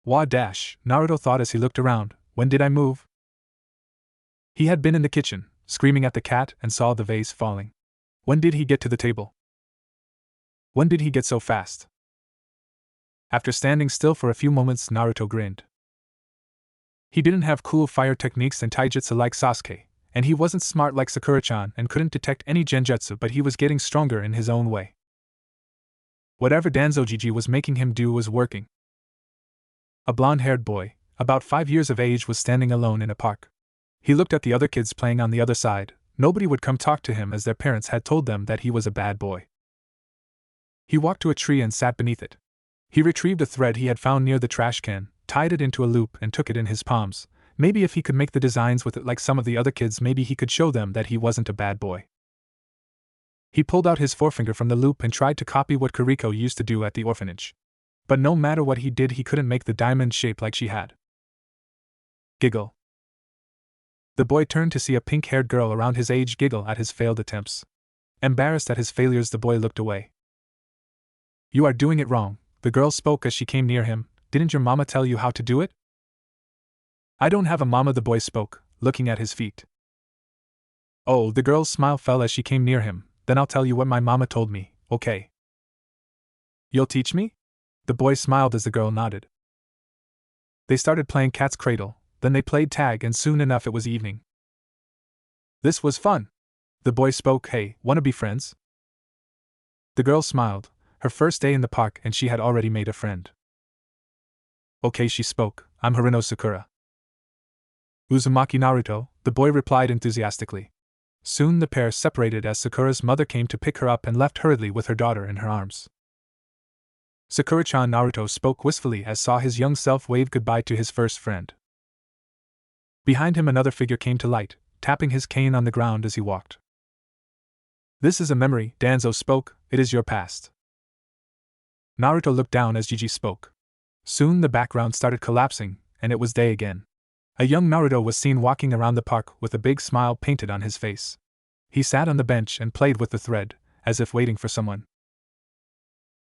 Wah dash, Naruto thought as he looked around, when did I move? He had been in the kitchen, screaming at the cat, and saw the vase falling. When did he get to the table? When did he get so fast? After standing still for a few moments, Naruto grinned. He didn't have cool fire techniques and taijutsu like Sasuke, and he wasn't smart like Sakura-chan and couldn't detect any genjutsu, but he was getting stronger in his own way. Whatever Danzo Gigi was making him do was working. A blonde-haired boy, about 5 years of age, was standing alone in a park. He looked at the other kids playing on the other side. Nobody would come talk to him as their parents had told them that he was a bad boy. He walked to a tree and sat beneath it. He retrieved a thread he had found near the trash can, tied it into a loop, and took it in his palms. Maybe if he could make the designs with it like some of the other kids, maybe he could show them that he wasn't a bad boy. He pulled out his forefinger from the loop and tried to copy what Kuriko used to do at the orphanage. But no matter what he did, he couldn't make the diamond shape like she had. Giggle. The boy turned to see a pink-haired girl around his age giggle at his failed attempts. Embarrassed at his failures, the boy looked away. You are doing it wrong, the girl spoke as she came near him. Didn't your mama tell you how to do it? I don't have a mama, the boy spoke, looking at his feet. Oh, the girl's smile fell as she came near him. Then I'll tell you what my mama told me, okay? You'll teach me? The boy smiled as the girl nodded. They started playing cat's cradle, then they played tag, and soon enough it was evening. This was fun. The boy spoke. Hey, wanna be friends? The girl smiled, her first day in the park and she had already made a friend. Okay, she spoke, I'm Haruno Sakura. Uzumaki Naruto, the boy replied enthusiastically. Soon the pair separated as Sakura's mother came to pick her up and left hurriedly with her daughter in her arms. Sakura-chan, Naruto spoke wistfully as saw his young self wave goodbye to his first friend. Behind him another figure came to light, tapping his cane on the ground as he walked. This is a memory, Danzo spoke, it is your past. Naruto looked down as Gigi spoke. Soon the background started collapsing, and it was day again. A young Naruto was seen walking around the park with a big smile painted on his face. He sat on the bench and played with the thread, as if waiting for someone.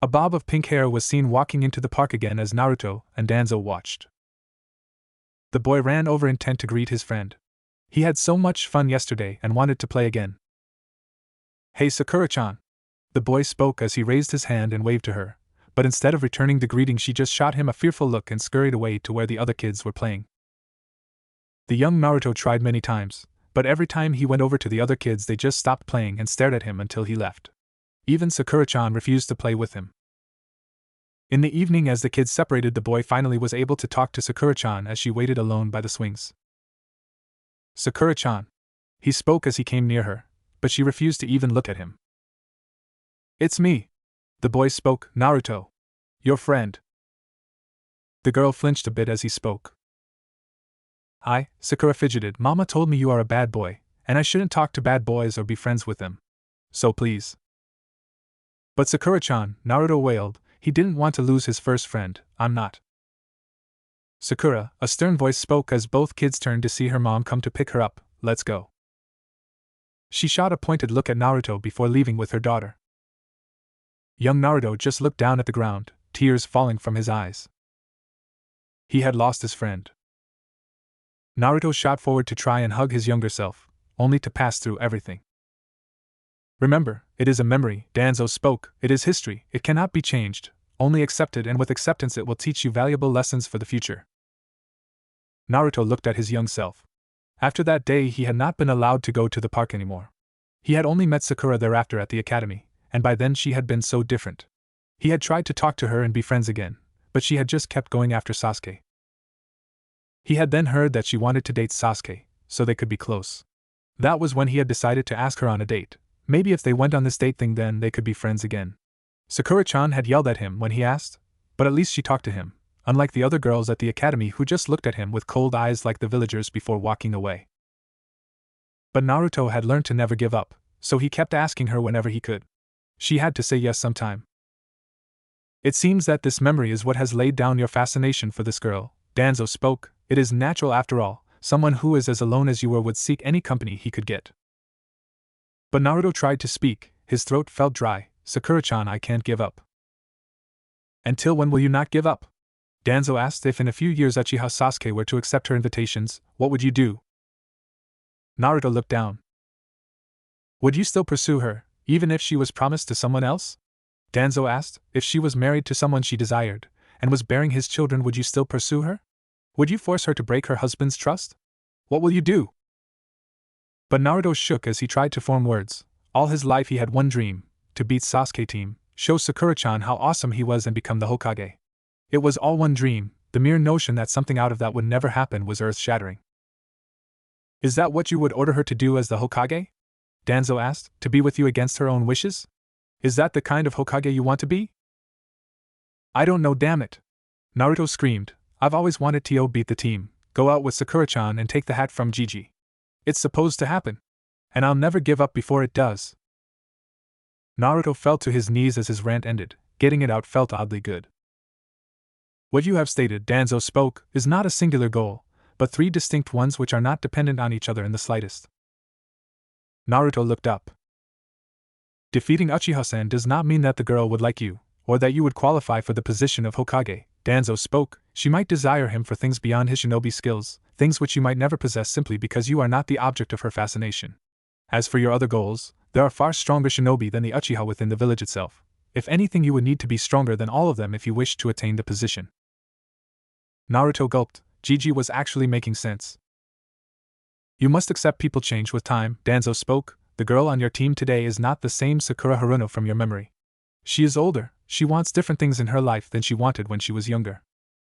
A bob of pink hair was seen walking into the park again as Naruto and Danzo watched. The boy ran over intent to greet his friend. He had so much fun yesterday and wanted to play again. "Hey Sakura-chan!" The boy spoke as he raised his hand and waved to her, but instead of returning the greeting she just shot him a fearful look and scurried away to where the other kids were playing. The young Naruto tried many times, but every time he went over to the other kids they just stopped playing and stared at him until he left. Even Sakura-chan refused to play with him. In the evening as the kids separated, the boy finally was able to talk to Sakura-chan as she waited alone by the swings. "Sakura-chan." He spoke as he came near her, but she refused to even look at him. "It's me." The boy spoke, "Naruto. Your friend." The girl flinched a bit as he spoke. "Hi," Sakura fidgeted. "Mama told me you are a bad boy, and I shouldn't talk to bad boys or be friends with them. So please." "But Sakura-chan," Naruto wailed, he didn't want to lose his first friend. "I'm not." "Sakura," a stern voice spoke as both kids turned to see her mom come to pick her up. "Let's go." She shot a pointed look at Naruto before leaving with her daughter. Young Naruto just looked down at the ground, tears falling from his eyes. He had lost his friend. Naruto shot forward to try and hug his younger self, only to pass through everything. "Remember, it is a memory," Danzo spoke. "It is history, it cannot be changed, only accepted, and with acceptance it will teach you valuable lessons for the future." Naruto looked at his young self. After that day he had not been allowed to go to the park anymore. He had only met Sakura thereafter at the academy, and by then she had been so different. He had tried to talk to her and be friends again, but she had just kept going after Sasuke. He had then heard that she wanted to date Sasuke, so they could be close. That was when he had decided to ask her on a date. Maybe if they went on this date thing then they could be friends again. Sakura-chan had yelled at him when he asked, but at least she talked to him, unlike the other girls at the academy who just looked at him with cold eyes like the villagers before walking away. But Naruto had learned to never give up, so he kept asking her whenever he could. She had to say yes sometime. "It seems that this memory is what has laid down your fascination for this girl," Danzo spoke. "It is natural after all, someone who is as alone as you were would seek any company he could get." But Naruto tried to speak, his throat felt dry. "Sakura-chan, I can't give up." "Until when will you not give up?" Danzo asked. "If in a few years Uchiha Sasuke were to accept her invitations, what would you do?" Naruto looked down. "Would you still pursue her, even if she was promised to someone else?" Danzo asked. "If she was married to someone she desired, and was bearing his children, would you still pursue her? Would you force her to break her husband's trust? What will you do?" But Naruto shook as he tried to form words. All his life he had one dream: to beat Sasuke team, show Sakura-chan how awesome he was and become the Hokage. It was all one dream. The mere notion that something out of that would never happen was earth-shattering. "Is that what you would order her to do as the Hokage?" Danzo asked. "To be with you against her own wishes? Is that the kind of Hokage you want to be?" "I don't know, damn it!" Naruto screamed. "I've always wanted to beat the team, go out with Sakura-chan and take the hat from Gigi. It's supposed to happen. And I'll never give up before it does." Naruto fell to his knees as his rant ended. Getting it out felt oddly good. "What you have stated," Danzo spoke, "is not a singular goal, but three distinct ones which are not dependent on each other in the slightest." Naruto looked up. "Defeating Uchiha-san does not mean that the girl would like you, or that you would qualify for the position of Hokage," Danzo spoke. "She might desire him for things beyond his shinobi skills, things which you might never possess simply because you are not the object of her fascination. As for your other goals, there are far stronger shinobi than the Uchiha within the village itself. If anything, you would need to be stronger than all of them if you wish to attain the position." Naruto gulped. Gigi was actually making sense. "You must accept people change with time," Danzo spoke. "The girl on your team today is not the same Sakura Haruno from your memory. She is older, she wants different things in her life than she wanted when she was younger.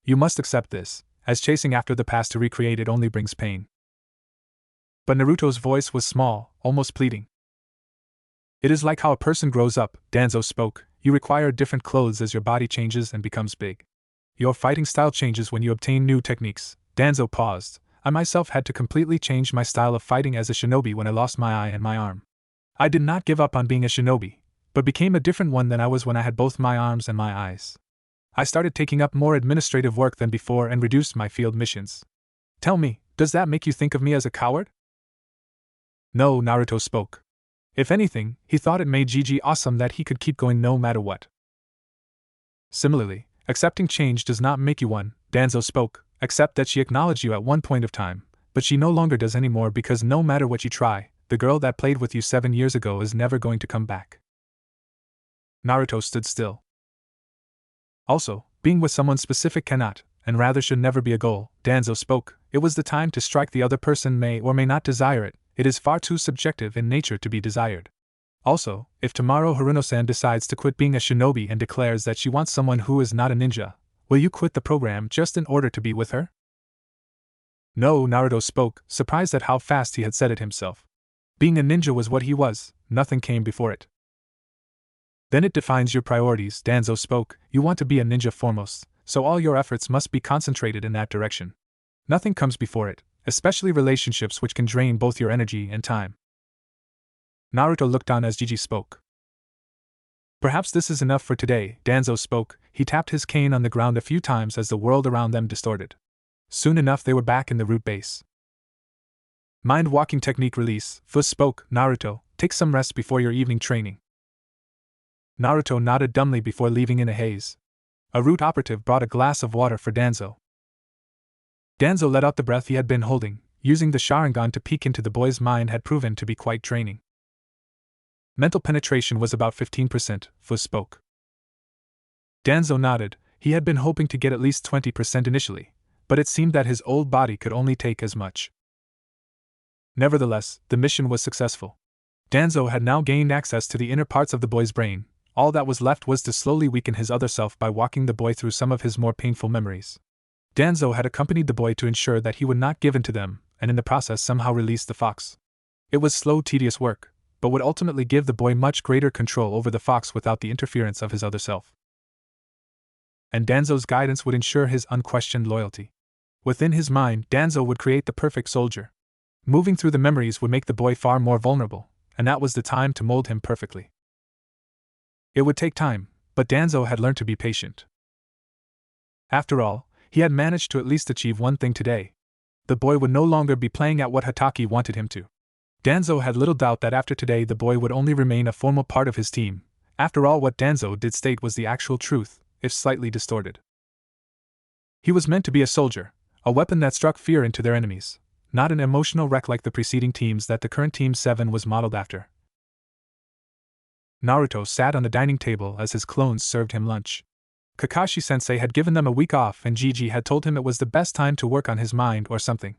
You must accept this, as chasing after the past to recreate it only brings pain." But Naruto's voice was small, almost pleading. "It is like how a person grows up," Danzo spoke. "You require different clothes as your body changes and becomes big. Your fighting style changes when you obtain new techniques." Danzo paused. "I myself had to completely change my style of fighting as a shinobi when I lost my eye and my arm. I did not give up on being a shinobi, but became a different one than I was when I had both my arms and my eyes. I started taking up more administrative work than before and reduced my field missions. Tell me, does that make you think of me as a coward?" "No," Naruto spoke. If anything, he thought it made Gigi awesome that he could keep going no matter what. Similarly, accepting change does not make you one, Danzo spoke, except that she acknowledged you at one point of time, but she no longer does anymore because no matter what you try, the girl that played with you 7 years ago is never going to come back. Naruto stood still. Also, being with someone specific cannot, and rather should never be a goal, Danzo spoke. It was the time to strike. The other person may or may not desire it. It is far too subjective in nature to be desired. Also, if tomorrow Haruno-san decides to quit being a shinobi and declares that she wants someone who is not a ninja, will you quit the program just in order to be with her? No, Naruto spoke, surprised at how fast he had said it himself. Being a ninja was what he was, nothing came before it. Then it defines your priorities, Danzo spoke. You want to be a ninja foremost, so all your efforts must be concentrated in that direction. Nothing comes before it, especially relationships which can drain both your energy and time. Naruto looked on as Gigi spoke. Perhaps this is enough for today, Danzo spoke. He tapped his cane on the ground a few times as the world around them distorted. Soon enough they were back in the root base. Mind walking technique release, Fuss spoke. Naruto, take some rest before your evening training. Naruto nodded dumbly before leaving in a haze. A root operative brought a glass of water for Danzo. Danzo let out the breath he had been holding. Using the Sharingan to peek into the boy's mind had proven to be quite draining. Mental penetration was about 15%, Fuss spoke. Danzo nodded. He had been hoping to get at least 20% initially, but it seemed that his old body could only take as much. Nevertheless, the mission was successful. Danzo had now gained access to the inner parts of the boy's brain. All that was left was to slowly weaken his other self by walking the boy through some of his more painful memories. Danzo had accompanied the boy to ensure that he would not give in to them, and in the process somehow release the fox. It was slow, tedious work, but would ultimately give the boy much greater control over the fox without the interference of his other self. And Danzo's guidance would ensure his unquestioned loyalty. Within his mind, Danzo would create the perfect soldier. Moving through the memories would make the boy far more vulnerable, and that was the time to mold him perfectly. It would take time, but Danzo had learned to be patient. After all, he had managed to at least achieve one thing today. The boy would no longer be playing at what Hatake wanted him to. Danzo had little doubt that after today the boy would only remain a formal part of his team. After all, what Danzo did state was the actual truth, if slightly distorted. He was meant to be a soldier, a weapon that struck fear into their enemies, not an emotional wreck like the preceding teams that the current Team 7 was modeled after. Naruto sat on the dining table as his clones served him lunch. Kakashi-sensei had given them a week off and Gigi had told him it was the best time to work on his mind or something.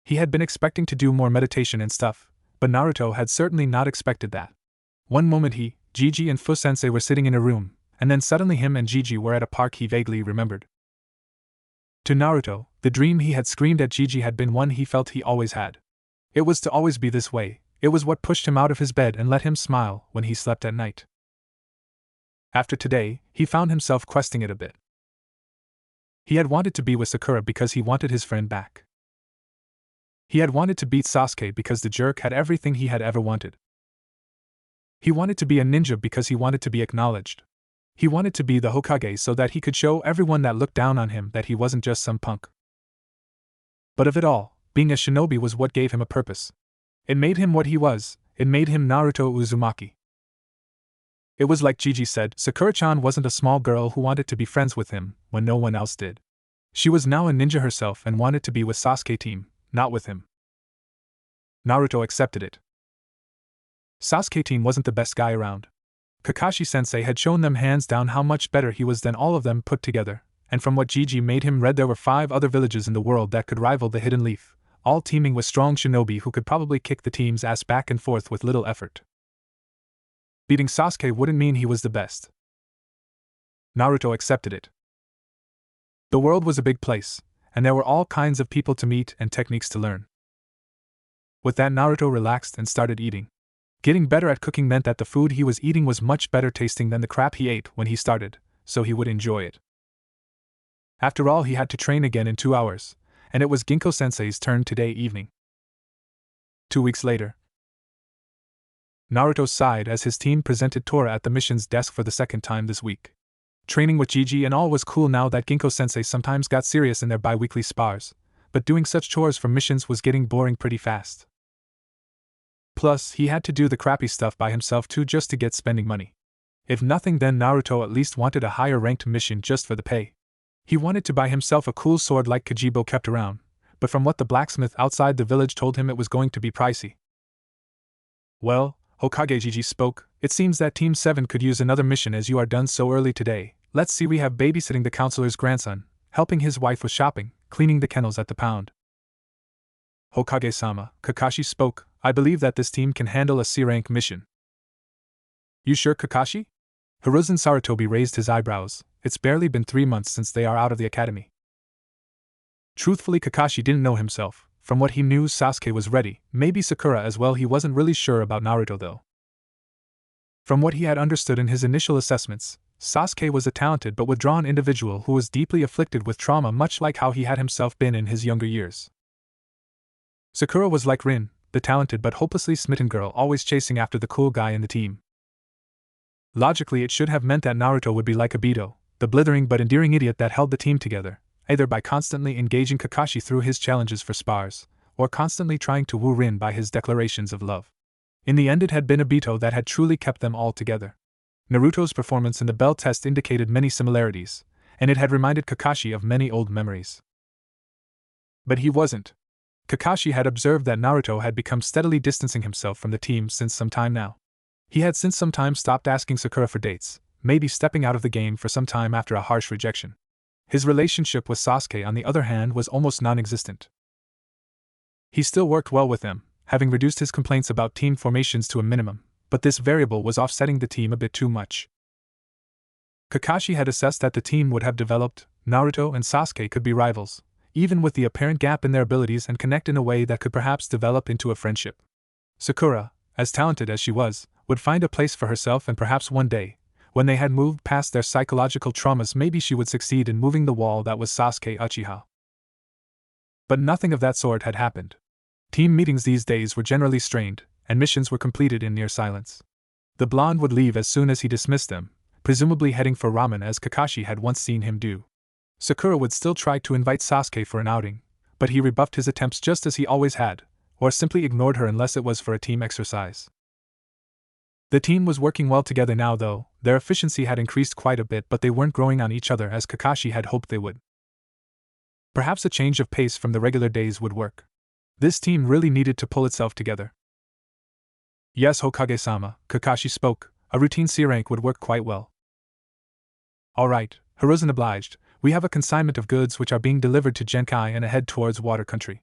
He had been expecting to do more meditation and stuff, but Naruto had certainly not expected that. One moment he, Gigi and Fu-sensei were sitting in a room, and then suddenly him and Gigi were at a park he vaguely remembered. To Naruto, the dream he had screamed at Gigi had been one he felt he always had. It was to always be this way. It was what pushed him out of his bed and let him smile when he slept at night. After today, he found himself questing it a bit. He had wanted to be with Sakura because he wanted his friend back. He had wanted to beat Sasuke because the jerk had everything he had ever wanted. He wanted to be a ninja because he wanted to be acknowledged. He wanted to be the Hokage so that he could show everyone that looked down on him that he wasn't just some punk. But of it all, being a shinobi was what gave him a purpose. It made him what he was. It made him Naruto Uzumaki. It was like Gigi said, Sakura-chan wasn't a small girl who wanted to be friends with him when no one else did. She was now a ninja herself and wanted to be with Sasuke team, not with him. Naruto accepted it. Sasuke team wasn't the best guy around. Kakashi-sensei had shown them hands down how much better he was than all of them put together, and from what Gigi made him read there were 5 other villages in the world that could rival the Hidden Leaf, all teaming with strong shinobi who could probably kick the team's ass back and forth with little effort. Beating Sasuke wouldn't mean he was the best. Naruto accepted it. The world was a big place, and there were all kinds of people to meet and techniques to learn. With that, Naruto relaxed and started eating. Getting better at cooking meant that the food he was eating was much better tasting than the crap he ate when he started, so he would enjoy it. After all, he had to train again in 2 hours, and it was Ginkgo-sensei's turn today evening. 2 weeks later, Naruto sighed as his team presented Tora at the mission's desk for the second time this week. Training with Gigi and all was cool now that Ginkgo-sensei sometimes got serious in their bi-weekly spars, but doing such chores for missions was getting boring pretty fast. Plus, he had to do the crappy stuff by himself too just to get spending money. If nothing, then Naruto at least wanted a higher ranked mission just for the pay. He wanted to buy himself a cool sword like Kajibo kept around, but from what the blacksmith outside the village told him, it was going to be pricey. Well, Hokage Gigi spoke, it seems that Team 7 could use another mission as you are done so early today. Let's see, we have babysitting the counselor's grandson, helping his wife with shopping, cleaning the kennels at the pound. Hokage-sama, Kakashi spoke, I believe that this team can handle a C-rank mission. You sure, Kakashi? Hiruzen Sarutobi raised his eyebrows. It's barely been 3 months since they are out of the academy. Truthfully, Kakashi didn't know himself. From what he knew, Sasuke was ready, maybe Sakura as well. He wasn't really sure about Naruto though. From what he had understood in his initial assessments, Sasuke was a talented but withdrawn individual who was deeply afflicted with trauma, much like how he had himself been in his younger years. Sakura was like Rin, the talented but hopelessly smitten girl always chasing after the cool guy in the team. Logically, it should have meant that Naruto would be like Obito, the blithering but endearing idiot that held the team together, either by constantly engaging Kakashi through his challenges for spars, or constantly trying to woo Rin by his declarations of love. In the end, it had been Obito that had truly kept them all together. Naruto's performance in the bell test indicated many similarities, and it had reminded Kakashi of many old memories. But he wasn't. Kakashi had observed that Naruto had become steadily distancing himself from the team since some time now. He had since some time stopped asking Sakura for dates, maybe stepping out of the game for some time after a harsh rejection. His relationship with Sasuke, on the other hand, was almost non-existent. He still worked well with them, having reduced his complaints about team formations to a minimum, but this variable was offsetting the team a bit too much. Kakashi had assessed that the team would have developed, Naruto and Sasuke could be rivals, even with the apparent gap in their abilities, and connect in a way that could perhaps develop into a friendship. Sakura, as talented as she was, would find a place for herself, and perhaps one day, when they had moved past their psychological traumas, maybe she would succeed in moving the wall that was Sasuke Uchiha. But nothing of that sort had happened. Team meetings these days were generally strained, and missions were completed in near silence. The blonde would leave as soon as he dismissed them, presumably heading for ramen as Kakashi had once seen him do. Sakura would still try to invite Sasuke for an outing, but he rebuffed his attempts just as he always had, or simply ignored her unless it was for a team exercise. The team was working well together now though. Their efficiency had increased quite a bit, but they weren't growing on each other as Kakashi had hoped they would. Perhaps a change of pace from the regular days would work. This team really needed to pull itself together. Yes, Hokage-sama, Kakashi spoke, a routine C rank would work quite well. Alright, Hiruzen obliged. We have a consignment of goods which are being delivered to Genkai and head towards Water Country.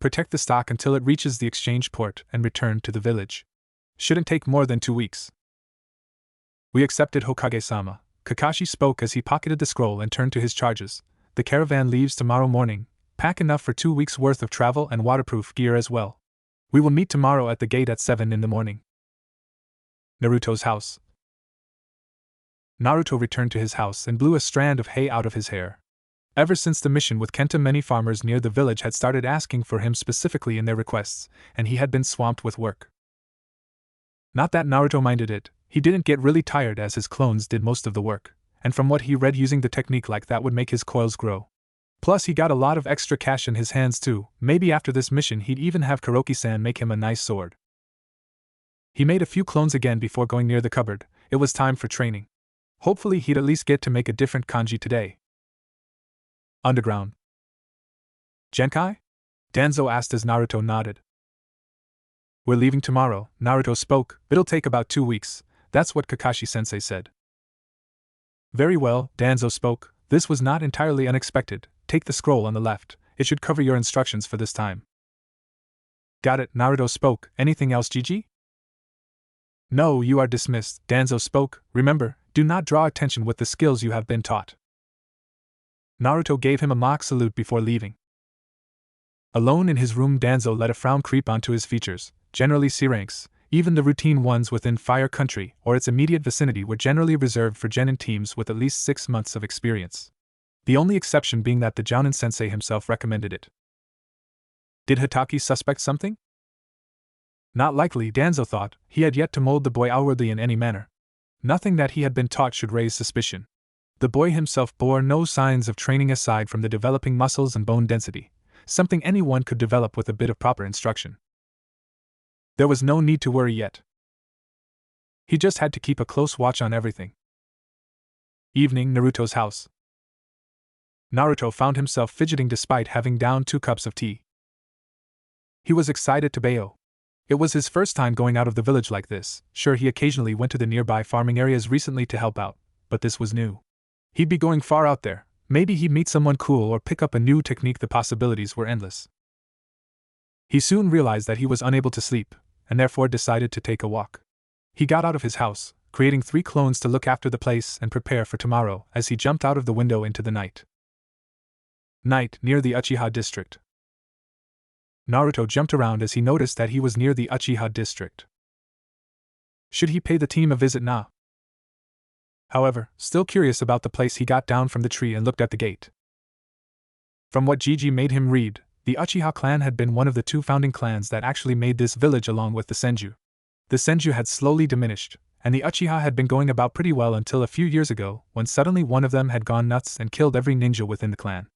Protect the stock until it reaches the exchange port and return to the village. Shouldn't take more than 2 weeks. We accepted, Hokage-sama, Kakashi spoke as he pocketed the scroll and turned to his charges. The caravan leaves tomorrow morning. Pack enough for 2 weeks' worth of travel and waterproof gear as well. We will meet tomorrow at the gate at 7 in the morning. Naruto's house. Naruto returned to his house and blew a strand of hay out of his hair. Ever since the mission with Kenta, many farmers near the village had started asking for him specifically in their requests, and he had been swamped with work. Not that Naruto minded it, he didn't get really tired as his clones did most of the work, and from what he read, using the technique like that would make his coils grow. Plus, he got a lot of extra cash in his hands too. Maybe after this mission he'd even have Kuroki-san make him a nice sword. He made a few clones again before going near the cupboard. It was time for training. Hopefully he'd at least get to make a different kanji today. Underground. Genkai? Danzo asked as Naruto nodded. We're leaving tomorrow, Naruto spoke. It'll take about 2 weeks. That's what Kakashi-sensei said. Very well, Danzo spoke. This was not entirely unexpected. Take the scroll on the left. It should cover your instructions for this time. Got it, Naruto spoke. Anything else, Gigi? No, you are dismissed, Danzo spoke. Remember, do not draw attention with the skills you have been taught. Naruto gave him a mock salute before leaving. Alone in his room, Danzo let a frown creep onto his features. Generally, C ranks, even the routine ones within Fire Country or its immediate vicinity, were generally reserved for genin teams with at least 6 months of experience. The only exception being that the Jounin sensei himself recommended it. Did Hitaki suspect something? Not likely, Danzo thought. He had yet to mold the boy outwardly in any manner. Nothing that he had been taught should raise suspicion. The boy himself bore no signs of training aside from the developing muscles and bone density, something anyone could develop with a bit of proper instruction. There was no need to worry yet. He just had to keep a close watch on everything. Evening, Naruto's house. Naruto found himself fidgeting despite having downed 2 cups of tea. He was excited to bayo. It was his first time going out of the village like this. Sure, he occasionally went to the nearby farming areas recently to help out, but this was new. He'd be going far out there. Maybe he'd meet someone cool or pick up a new technique. The possibilities were endless. He soon realized that he was unable to sleep, and therefore decided to take a walk. He got out of his house, creating 3 clones to look after the place and prepare for tomorrow as he jumped out of the window into the night. Night, near the Uchiha district. Naruto jumped around as he noticed that he was near the Uchiha district. Should he pay the team a visit now? However, still curious about the place, he got down from the tree and looked at the gate. From what Gigi made him read, the Uchiha clan had been one of the 2 founding clans that actually made this village along with the Senju. The Senju had slowly diminished, and the Uchiha had been going about pretty well until a few years ago, when suddenly one of them had gone nuts and killed every ninja within the clan.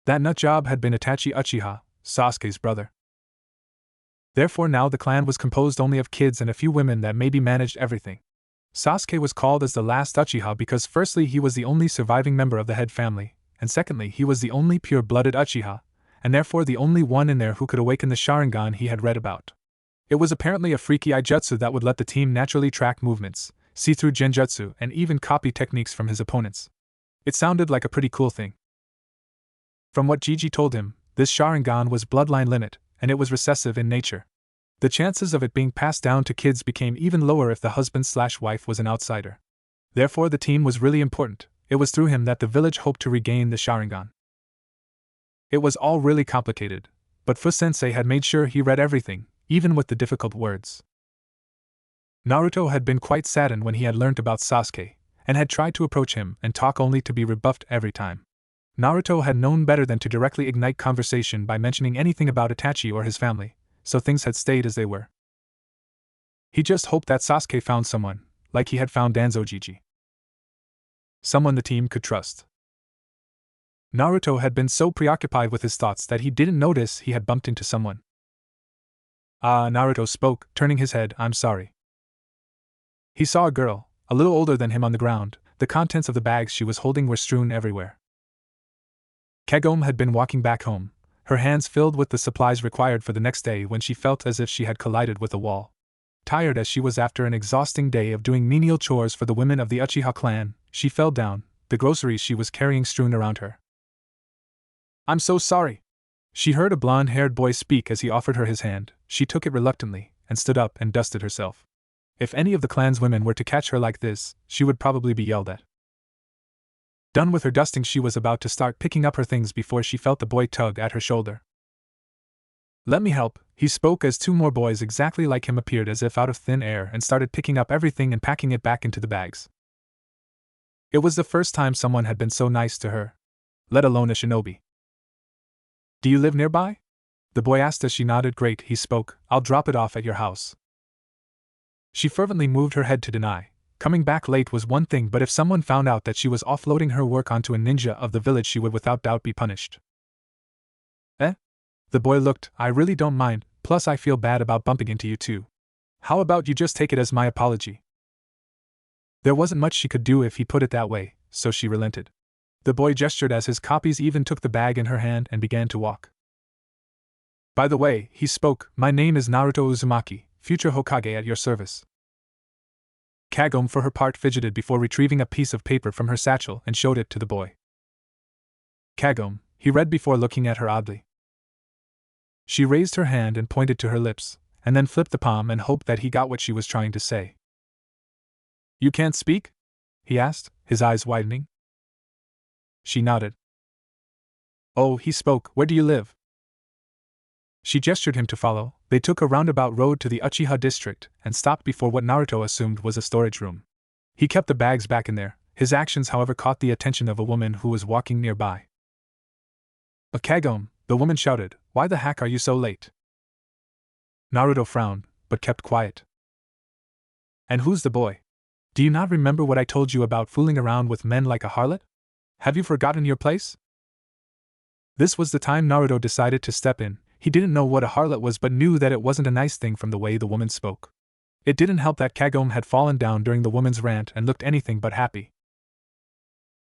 That nut job had been Itachi Uchiha, Sasuke's brother. Therefore now the clan was composed only of kids and a few women that maybe managed everything. Sasuke was called as the last Uchiha because firstly he was the only surviving member of the head family, and secondly he was the only pure-blooded Uchiha, and therefore the only one in there who could awaken the Sharingan he had read about. It was apparently a freaky Ijutsu that would let the team naturally track movements, see through genjutsu, and even copy techniques from his opponents. It sounded like a pretty cool thing. From what Gigi told him, this Sharingan was bloodline limit, and it was recessive in nature. The chances of it being passed down to kids became even lower if the husband/wife was an outsider. Therefore the team was really important. It was through him that the village hoped to regain the Sharingan. It was all really complicated, but Fu-sensei had made sure he read everything, even with the difficult words. Naruto had been quite saddened when he had learnt about Sasuke, and had tried to approach him and talk only to be rebuffed every time. Naruto had known better than to directly ignite conversation by mentioning anything about Itachi or his family, so things had stayed as they were. He just hoped that Sasuke found someone, like he had found Danzo Gigi. Someone the team could trust. Naruto had been so preoccupied with his thoughts that he didn't notice he had bumped into someone. Ah, Naruto spoke, turning his head. I'm sorry. He saw a girl, a little older than him, on the ground. The contents of the bags she was holding were strewn everywhere. Kagome had been walking back home, her hands filled with the supplies required for the next day, when she felt as if she had collided with a wall. Tired as she was after an exhausting day of doing menial chores for the women of the Uchiha clan, she fell down, the groceries she was carrying strewn around her. I'm so sorry. She heard a blonde-haired boy speak as he offered her his hand. She took it reluctantly, and stood up and dusted herself. If any of the clan's women were to catch her like this, she would probably be yelled at. Done with her dusting, she was about to start picking up her things before she felt the boy tug at her shoulder. Let me help, he spoke as 2 more boys exactly like him appeared as if out of thin air and started picking up everything and packing it back into the bags. It was the first time someone had been so nice to her, let alone a shinobi. Do you live nearby? The boy asked as she nodded. Great, he spoke, I'll drop it off at your house. She fervently moved her head to deny. Coming back late was one thing, but if someone found out that she was offloading her work onto a ninja of the village, she would without doubt be punished. Eh? The boy looked. I really don't mind, plus I feel bad about bumping into you too. How about you just take it as my apology? There wasn't much she could do if he put it that way, so she relented. The boy gestured as his copies even took the bag in her hand and began to walk. By the way, he spoke, my name is Naruto Uzumaki, future Hokage at your service. Kagome for her part fidgeted before retrieving a piece of paper from her satchel and showed it to the boy. Kagome, he read before looking at her oddly. She raised her hand and pointed to her lips, and then flipped the palm and hoped that he got what she was trying to say. You can't speak? He asked, his eyes widening. She nodded. Oh, he spoke, where do you live? She gestured him to follow. They took a roundabout road to the Uchiha district and stopped before what Naruto assumed was a storage room. He kept the bags back in there. His actions, however, caught the attention of a woman who was walking nearby. Kagome, the woman shouted, why the heck are you so late? Naruto frowned, but kept quiet. And who's the boy? Do you not remember what I told you about fooling around with men like a harlot? Have you forgotten your place? This was the time Naruto decided to step in. He didn't know what a harlot was but knew that it wasn't a nice thing from the way the woman spoke. It didn't help that Kagome had fallen down during the woman's rant and looked anything but happy.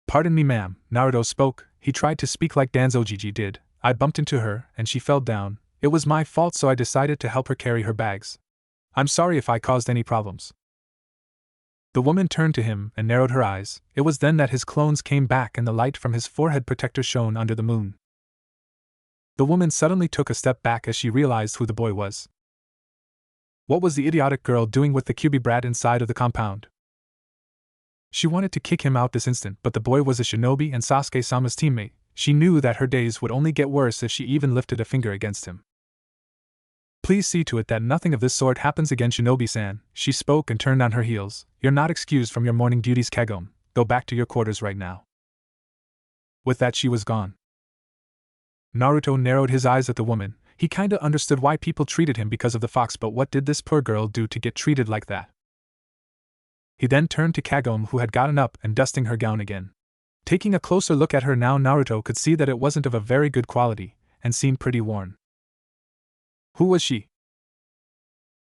"Pardon me, ma'am," Naruto spoke. He tried to speak like Danzo Gigi did. "I bumped into her, and she fell down. It was my fault, so I decided to help her carry her bags. I'm sorry if I caused any problems." The woman turned to him and narrowed her eyes. It was then that his clones came back and the light from his forehead protector shone under the moon. The woman suddenly took a step back as she realized who the boy was. What was the idiotic girl doing with the Kyuubi brat inside of the compound? She wanted to kick him out this instant, but the boy was a shinobi and Sasuke-sama's teammate. She knew that her days would only get worse if she even lifted a finger against him. "Please see to it that nothing of this sort happens again, Shinobi-san," she spoke and turned on her heels. "You're not excused from your morning duties, Kagome. Go back to your quarters right now." With that, she was gone. Naruto narrowed his eyes at the woman. He kinda understood why people treated him because of the fox, but what did this poor girl do to get treated like that? He then turned to Kagome, who had gotten up and dusting her gown again. Taking a closer look at her now, Naruto could see that it wasn't of a very good quality, and seemed pretty worn. Who was she?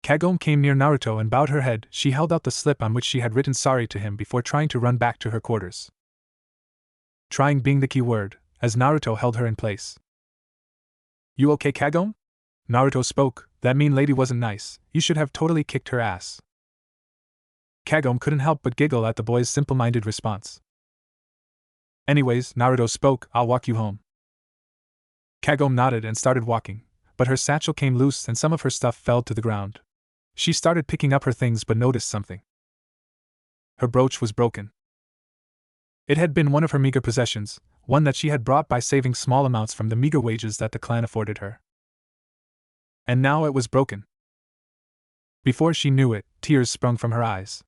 Kagome came near Naruto and bowed her head. She held out the slip on which she had written sorry to him before trying to run back to her quarters. Trying being the key word, as Naruto held her in place. "You okay, Kagome?" Naruto spoke. "That mean lady wasn't nice. You should have totally kicked her ass." Kagome couldn't help but giggle at the boy's simple-minded response. "Anyways," Naruto spoke, "I'll walk you home." Kagome nodded and started walking, but her satchel came loose and some of her stuff fell to the ground. She started picking up her things but noticed something. Her brooch was broken. It had been one of her meager possessions, one that she had brought by saving small amounts from the meager wages that the clan afforded her. And now it was broken. Before she knew it, tears sprung from her eyes.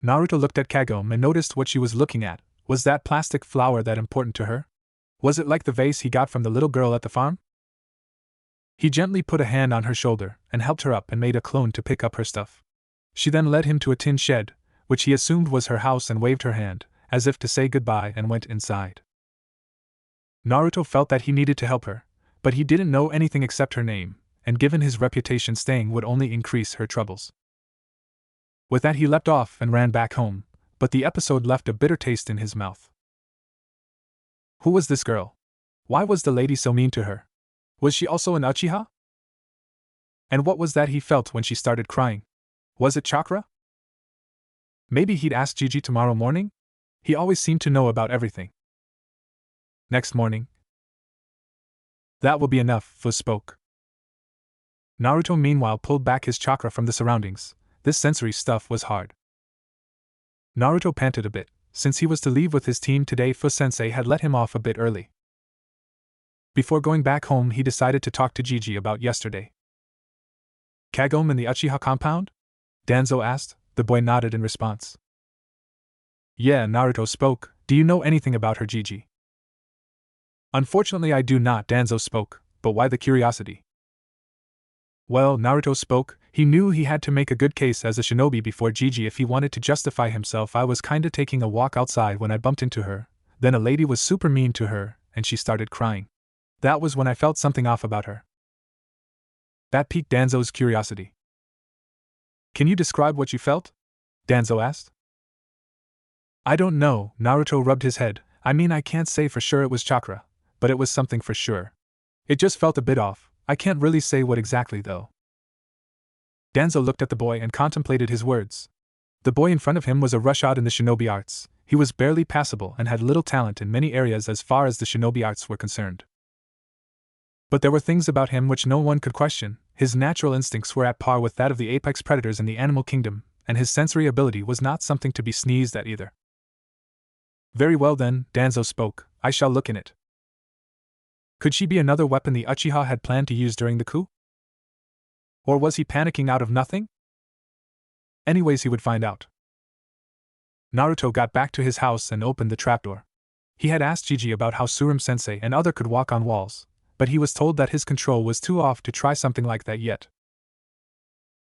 Naruto looked at Kagome and noticed what she was looking at. Was that plastic flower that important to her? Was it like the vase he got from the little girl at the farm? He gently put a hand on her shoulder and helped her up and made a clone to pick up her stuff. She then led him to a tin shed, which he assumed was her house, and waved her hand, as if to say goodbye, and went inside. Naruto felt that he needed to help her, but he didn't know anything except her name, and given his reputation, staying would only increase her troubles. With that, he leapt off and ran back home, but the episode left a bitter taste in his mouth. Who was this girl? Why was the lady so mean to her? Was she also an Uchiha? And what was that he felt when she started crying? Was it chakra? Maybe he'd ask Gigi tomorrow morning? He always seemed to know about everything. Next morning. "That will be enough," Fu spoke. Naruto meanwhile pulled back his chakra from the surroundings. This sensory stuff was hard. Naruto panted a bit. Since he was to leave with his team today, Fu-sensei had let him off a bit early. Before going back home, he decided to talk to Gigi about yesterday. "Kagome in the Uchiha compound?" Danzo asked. The boy nodded in response. "Yeah," Naruto spoke. "Do you know anything about her, Gigi?" "Unfortunately I do not," Danzo spoke. "But why the curiosity?" Well, Naruto spoke. He knew he had to make a good case as a shinobi before Gigi if he wanted to justify himself. "I was kinda taking a walk outside when I bumped into her. Then a lady was super mean to her, and she started crying. That was when I felt something off about her." That piqued Danzo's curiosity. "Can you describe what you felt?" Danzo asked. "I don't know," Naruto rubbed his head. "I mean, I can't say for sure it was chakra, but it was something for sure. It just felt a bit off. I can't really say what exactly, though." Danzo looked at the boy and contemplated his words. The boy in front of him was a rushot in the shinobi arts. He was barely passable and had little talent in many areas as far as the shinobi arts were concerned. But there were things about him which no one could question. His natural instincts were at par with that of the apex predators in the animal kingdom, and his sensory ability was not something to be sneezed at either. "Very well then," Danzo spoke. "I shall look in it." Could she be another weapon the Uchiha had planned to use during the coup? Or was he panicking out of nothing? Anyways, he would find out. Naruto got back to his house and opened the trapdoor. He had asked Gigi about how Tsurumu-sensei and other could walk on walls, but he was told that his control was too off to try something like that yet.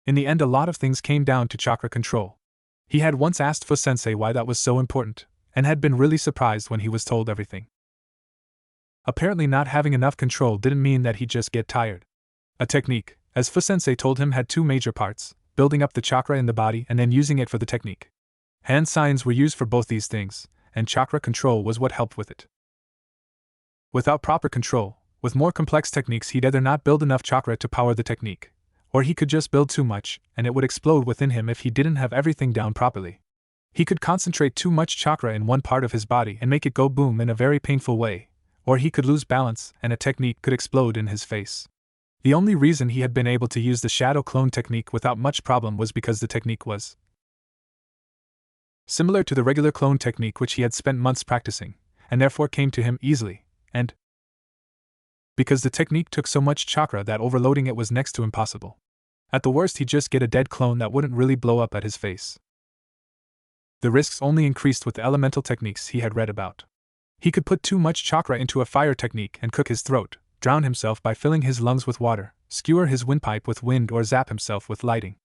In the end, a lot of things came down to chakra control. He had once asked Fu-sensei why that was so important, and had been really surprised when he was told everything. Apparently not having enough control didn't mean that he'd just get tired. A technique, as Fu-sensei told him, had two major parts: building up the chakra in the body and then using it for the technique. Hand signs were used for both these things, and chakra control was what helped with it. Without proper control, with more complex techniques, he'd either not build enough chakra to power the technique, or he could just build too much, and it would explode within him if he didn't have everything down properly. He could concentrate too much chakra in one part of his body and make it go boom in a very painful way, or he could lose balance and a technique could explode in his face. The only reason he had been able to use the shadow clone technique without much problem was because the technique was similar to the regular clone technique which he had spent months practicing, and therefore came to him easily, and because the technique took so much chakra that overloading it was next to impossible. At the worst, he'd just get a dead clone that wouldn't really blow up at his face. The risks only increased with the elemental techniques he had read about. He could put too much chakra into a fire technique and cook his throat, drown himself by filling his lungs with water, skewer his windpipe with wind, or zap himself with lighting.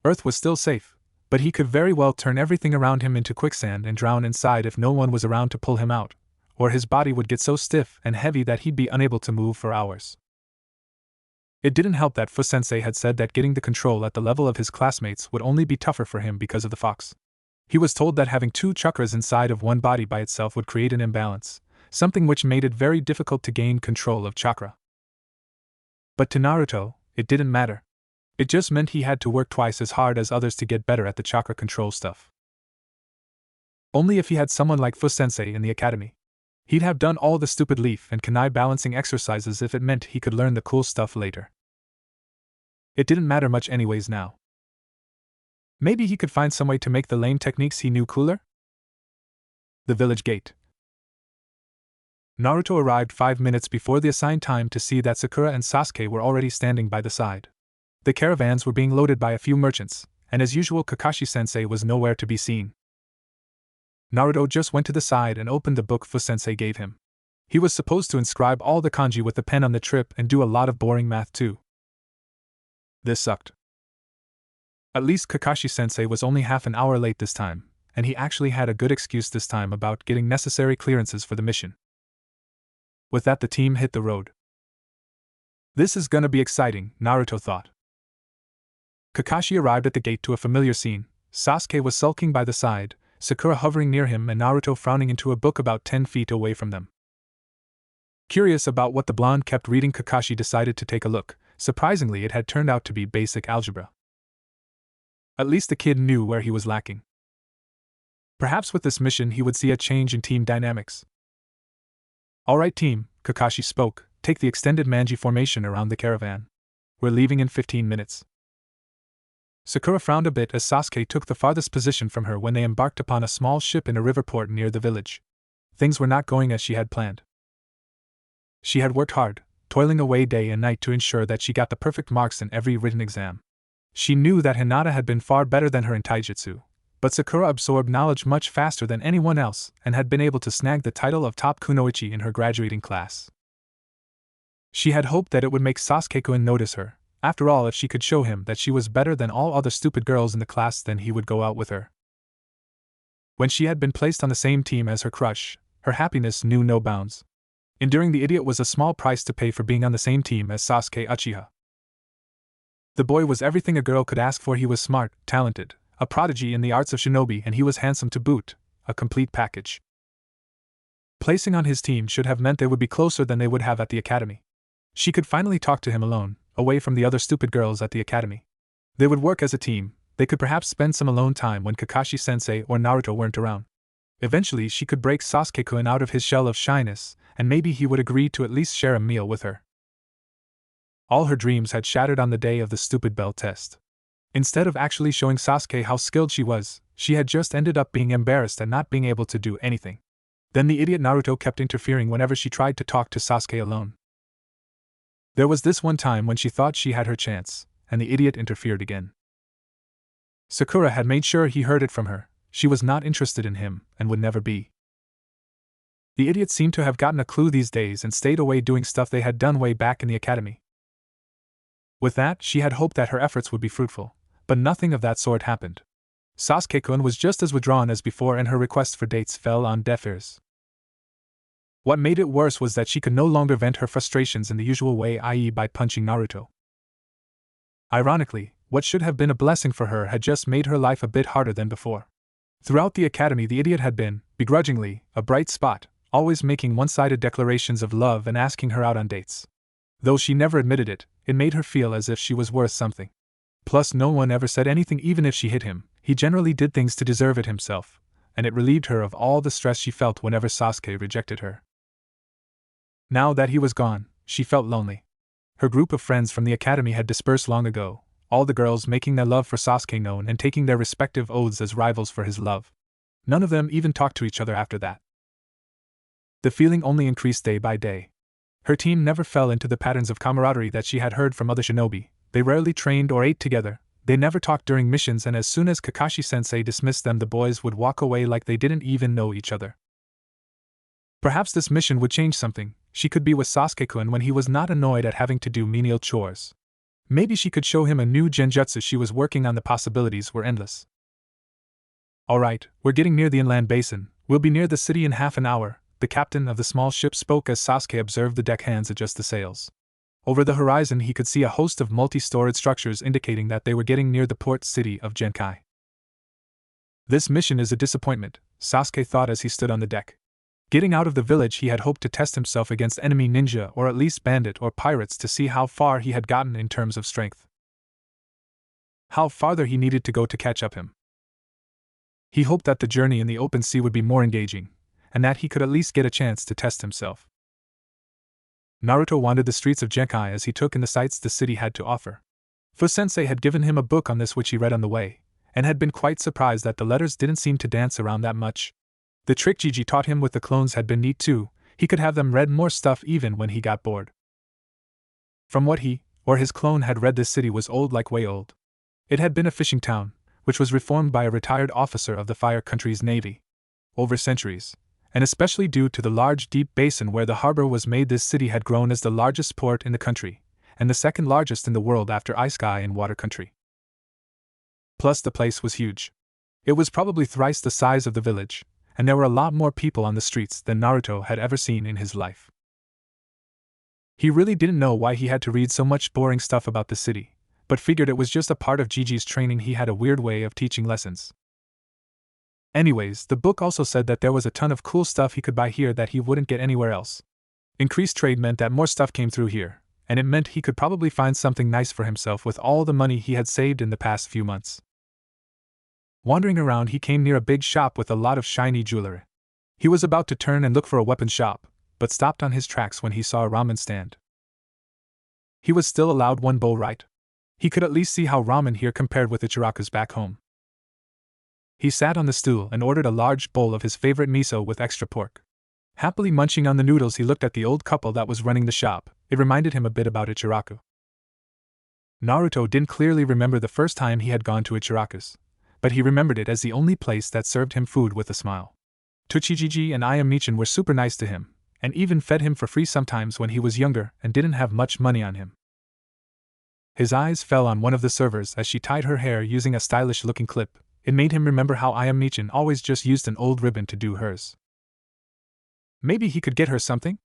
Earth was still safe, but he could very well turn everything around him into quicksand and drown inside if no one was around to pull him out, or his body would get so stiff and heavy that he'd be unable to move for hours. It didn't help that Fu-sensei had said that getting the control at the level of his classmates would only be tougher for him because of the fox. He was told that having two chakras inside of one body by itself would create an imbalance, something which made it very difficult to gain control of chakra. But to Naruto, it didn't matter. It just meant he had to work twice as hard as others to get better at the chakra control stuff. Only if he had someone like Fu-sensei in the academy. He'd have done all the stupid leaf and kunai balancing exercises if it meant he could learn the cool stuff later. It didn't matter much anyways now. Maybe he could find some way to make the lame techniques he knew cooler? The village gate. Naruto arrived 5 minutes before the assigned time to see that Sakura and Sasuke were already standing by the side. The caravans were being loaded by a few merchants, and as usual Kakashi-sensei was nowhere to be seen. Naruto just went to the side and opened the book Fu-sensei gave him. He was supposed to inscribe all the kanji with the pen on the trip and do a lot of boring math too. This sucked. At least Kakashi-sensei was only half an hour late this time, and he actually had a good excuse this time about getting necessary clearances for the mission. With that, the team hit the road. This is gonna be exciting, Naruto thought. Kakashi arrived at the gate to a familiar scene. Sasuke was sulking by the side, Sakura hovering near him, and Naruto frowning into a book about 10 feet away from them. Curious about what the blonde kept reading, Kakashi decided to take a look. Surprisingly, it had turned out to be basic algebra. At least the kid knew where he was lacking. Perhaps with this mission he would see a change in team dynamics. "Alright team," Kakashi spoke, "take the extended manji formation around the caravan. We're leaving in 15 minutes. Sakura frowned a bit as Sasuke took the farthest position from her when they embarked upon a small ship in a river port near the village. Things were not going as she had planned. She had worked hard, toiling away day and night to ensure that she got the perfect marks in every written exam. She knew that Hinata had been far better than her in taijutsu, but Sakura absorbed knowledge much faster than anyone else and had been able to snag the title of top kunoichi in her graduating class. She had hoped that it would make Sasuke-kun notice her. After all, if she could show him that she was better than all other stupid girls in the class, then he would go out with her. When she had been placed on the same team as her crush, her happiness knew no bounds. Enduring the idiot was a small price to pay for being on the same team as Sasuke Uchiha. The boy was everything a girl could ask for. He was smart, talented, a prodigy in the arts of shinobi, and he was handsome to boot, a complete package. Placing on his team should have meant they would be closer than they would have at the academy. She could finally talk to him alone, away from the other stupid girls at the academy. They would work as a team. They could perhaps spend some alone time when Kakashi-sensei or Naruto weren't around. Eventually she could break Sasuke-kun out of his shell of shyness, and maybe he would agree to at least share a meal with her. All her dreams had shattered on the day of the stupid bell test. Instead of actually showing Sasuke how skilled she was, she had just ended up being embarrassed at not being able to do anything. Then the idiot Naruto kept interfering whenever she tried to talk to Sasuke alone. There was this one time when she thought she had her chance, and the idiot interfered again. Sakura had made sure he heard it from her. She was not interested in him, and would never be. The idiot seemed to have gotten a clue these days and stayed away doing stuff they had done way back in the academy. With that, she had hoped that her efforts would be fruitful, but nothing of that sort happened. Sasuke-kun was just as withdrawn as before, and her requests for dates fell on deaf ears. What made it worse was that she could no longer vent her frustrations in the usual way, i.e., by punching Naruto. Ironically, what should have been a blessing for her had just made her life a bit harder than before. Throughout the academy, the idiot had been, begrudgingly, a bright spot, always making one-sided declarations of love and asking her out on dates. Though she never admitted it, it made her feel as if she was worth something. Plus, no one ever said anything even if she hit him. He generally did things to deserve it himself, and it relieved her of all the stress she felt whenever Sasuke rejected her. Now that he was gone, she felt lonely. Her group of friends from the academy had dispersed long ago, all the girls making their love for Sasuke known and taking their respective oaths as rivals for his love. None of them even talked to each other after that. The feeling only increased day by day. Her team never fell into the patterns of camaraderie that she had heard from other shinobi. They rarely trained or ate together, they never talked during missions, and as soon as Kakashi-sensei dismissed them, the boys would walk away like they didn't even know each other. Perhaps this mission would change something. She could be with Sasuke-kun when he was not annoyed at having to do menial chores. Maybe she could show him a new genjutsu she was working on. The possibilities were endless. Alright, we're getting near the inland basin. We'll be near the city in half an hour, the captain of the small ship spoke as Sasuke observed the deckhands adjust the sails. Over the horizon he could see a host of multi-storied structures indicating that they were getting near the port city of Genkai. This mission is a disappointment, Sasuke thought as he stood on the deck. Getting out of the village, he had hoped to test himself against enemy ninja or at least bandit or pirates to see how far he had gotten in terms of strength. How farther he needed to go to catch up him. He hoped that the journey in the open sea would be more engaging, and that he could at least get a chance to test himself. Naruto wandered the streets of Genkai as he took in the sights the city had to offer. Fu-sensei had given him a book on this which he read on the way, and had been quite surprised that the letters didn't seem to dance around that much. The trick Gigi taught him with the clones had been neat too. He could have them read more stuff even when he got bored. From what he, or his clone, had read, this city was old, like way old. It had been a fishing town, which was reformed by a retired officer of the Fire Country's navy. Over centuries, and especially due to the large deep basin where the harbor was made, this city had grown as the largest port in the country, and the second largest in the world after Isekai and Water Country. Plus the place was huge. It was probably thrice the size of the village, and there were a lot more people on the streets than Naruto had ever seen in his life. He really didn't know why he had to read so much boring stuff about the city, but figured it was just a part of Gigi's training. He had a weird way of teaching lessons. Anyways, the book also said that there was a ton of cool stuff he could buy here that he wouldn't get anywhere else. Increased trade meant that more stuff came through here, and it meant he could probably find something nice for himself with all the money he had saved in the past few months. Wandering around, he came near a big shop with a lot of shiny jewelry. He was about to turn and look for a weapon shop, but stopped on his tracks when he saw a ramen stand. He was still allowed one bowl, right? He could at least see how ramen here compared with Ichiraku's back home. He sat on the stool and ordered a large bowl of his favorite miso with extra pork. Happily munching on the noodles, he looked at the old couple that was running the shop. It reminded him a bit about Ichiraku. Naruto didn't clearly remember the first time he had gone to Ichiraku's, but he remembered it as the only place that served him food with a smile. Tochijiji and Ayamichan were super nice to him, and even fed him for free sometimes when he was younger and didn't have much money on him. His eyes fell on one of the servers as she tied her hair using a stylish-looking clip. It made him remember how Ayamichan always just used an old ribbon to do hers. Maybe he could get her something?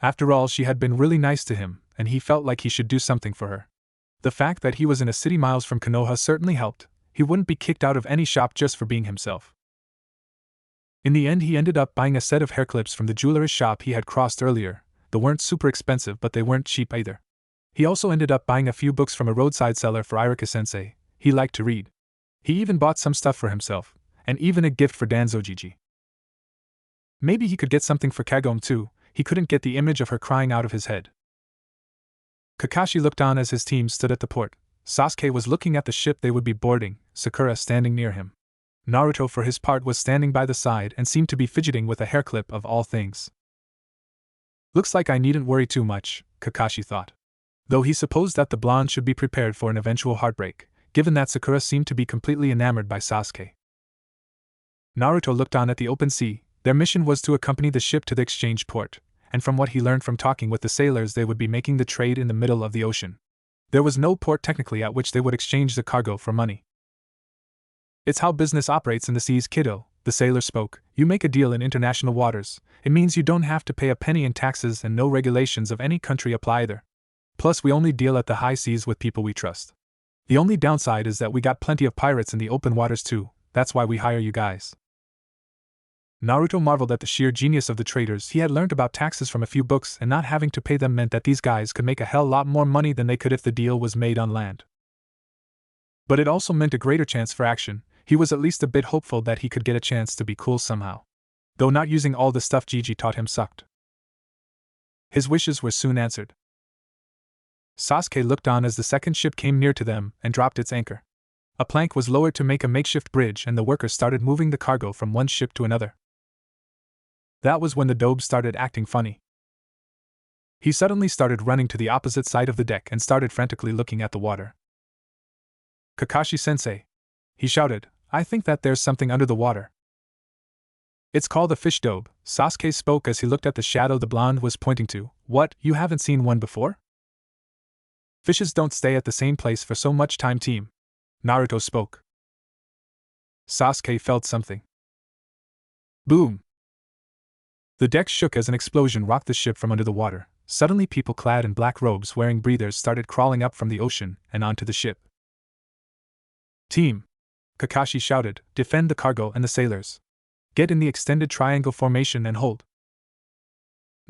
After all, she had been really nice to him, and he felt like he should do something for her. The fact that he was in a city miles from Konoha certainly helped. He wouldn't be kicked out of any shop just for being himself. In the end, he ended up buying a set of hair clips from the jeweler's shop he had crossed earlier. They weren't super expensive, but they weren't cheap either. He also ended up buying a few books from a roadside seller for Iruka-sensei. He liked to read. He even bought some stuff for himself, and even a gift for Danzo Gigi. Maybe he could get something for Kagome too. He couldn't get the image of her crying out of his head. Kakashi looked on as his team stood at the port. Sasuke was looking at the ship they would be boarding, Sakura standing near him. Naruto, for his part, was standing by the side and seemed to be fidgeting with a hair clip of all things. Looks like I needn't worry too much, Kakashi thought. Though he supposed that the blonde should be prepared for an eventual heartbreak, given that Sakura seemed to be completely enamored by Sasuke. Naruto looked on at the open sea. Their mission was to accompany the ship to the exchange port, and from what he learned from talking with the sailors, they would be making the trade in the middle of the ocean. There was no port technically at which they would exchange the cargo for money. It's how business operates in the seas, kiddo. The sailor spoke. You make a deal in international waters. It means you don't have to pay a penny in taxes and no regulations of any country apply either. Plus, we only deal at the high seas with people we trust. The only downside is that we got plenty of pirates in the open waters too, that's why we hire you guys. Naruto marveled at the sheer genius of the traders. He had learned about taxes from a few books, and not having to pay them meant that these guys could make a hell lot more money than they could if the deal was made on land. But it also meant a greater chance for action. He was at least a bit hopeful that he could get a chance to be cool somehow. Though not using all the stuff Gigi taught him sucked. His wishes were soon answered. Sasuke looked on as the second ship came near to them and dropped its anchor. A plank was lowered to make a makeshift bridge, and the workers started moving the cargo from one ship to another. That was when the dobe started acting funny. He suddenly started running to the opposite side of the deck and started frantically looking at the water. Kakashi-sensei, he shouted, I think that there's something under the water. It's called a fish dobe, Sasuke spoke as he looked at the shadow the blonde was pointing to. What, you haven't seen one before? Fishes don't stay at the same place for so much time, team. Naruto spoke. Sasuke felt something. Boom! The deck shook as an explosion rocked the ship from under the water. Suddenly people clad in black robes wearing breathers started crawling up from the ocean and onto the ship. Team! Kakashi shouted, defend the cargo and the sailors. Get in the extended triangle formation and hold.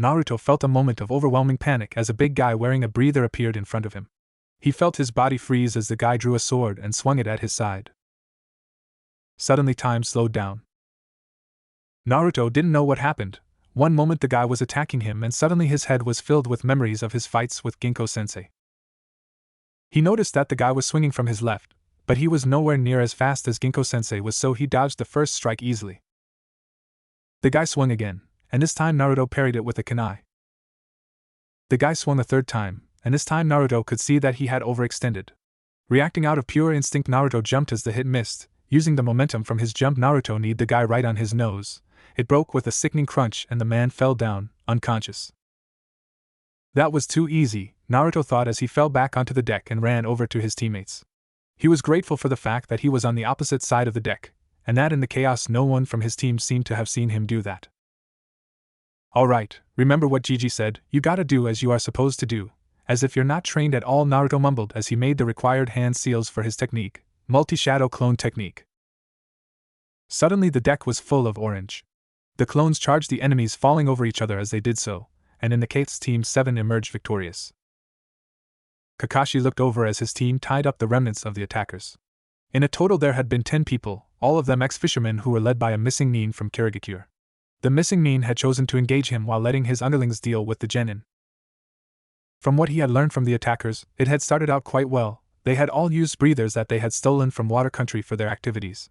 Naruto felt a moment of overwhelming panic as a big guy wearing a breather appeared in front of him. He felt his body freeze as the guy drew a sword and swung it at his side. Suddenly time slowed down. Naruto didn't know what happened. One moment the guy was attacking him and suddenly his head was filled with memories of his fights with Ginkgo-sensei. He noticed that the guy was swinging from his left, but he was nowhere near as fast as Ginkgo-sensei was, so he dodged the first strike easily. The guy swung again, and this time Naruto parried it with a kunai. The guy swung a third time, and this time Naruto could see that he had overextended. Reacting out of pure instinct, Naruto jumped as the hit missed. Using the momentum from his jump, Naruto kneed the guy right on his nose. It broke with a sickening crunch and the man fell down, unconscious. That was too easy, Naruto thought as he fell back onto the deck and ran over to his teammates. He was grateful for the fact that he was on the opposite side of the deck, and that in the chaos no one from his team seemed to have seen him do that. Alright, remember what Gigi said, you gotta do as you are supposed to do. As if you're not trained at all, Naruto mumbled as he made the required hand seals for his technique, multi-shadow clone technique. Suddenly the deck was full of orange. The clones charged the enemies, falling over each other as they did so, and in the case Team 7 emerged victorious. Kakashi looked over as his team tied up the remnants of the attackers. In a total there had been 10 people, all of them ex-fishermen who were led by a missing nin from Kirigakure. The missing nin had chosen to engage him while letting his underlings deal with the genin. From what he had learned from the attackers, it had started out quite well. They had all used breathers that they had stolen from water country for their activities.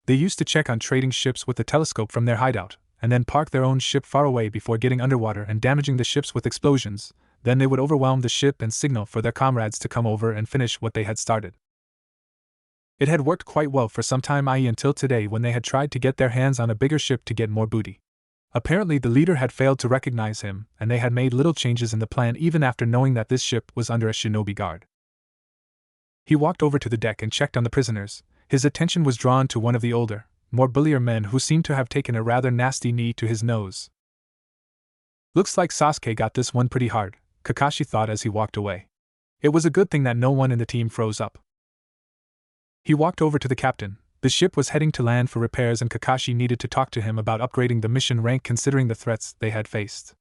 They used to check on trading ships with the telescope from their hideout, and then park their own ship far away before getting underwater and damaging the ships with explosions. Then they would overwhelm the ship and signal for their comrades to come over and finish what they had started. It had worked quite well for some time, i.e. until today when they had tried to get their hands on a bigger ship to get more booty. Apparently the leader had failed to recognize him, and they had made little changes in the plan even after knowing that this ship was under a shinobi guard. He walked over to the deck and checked on the prisoners. His attention was drawn to one of the older, more bullier men who seemed to have taken a rather nasty knee to his nose. Looks like Sasuke got this one pretty hard, Kakashi thought as he walked away. It was a good thing that no one in the team froze up. He walked over to the captain. The ship was heading to land for repairs and Kakashi needed to talk to him about upgrading the mission rank considering the threats they had faced.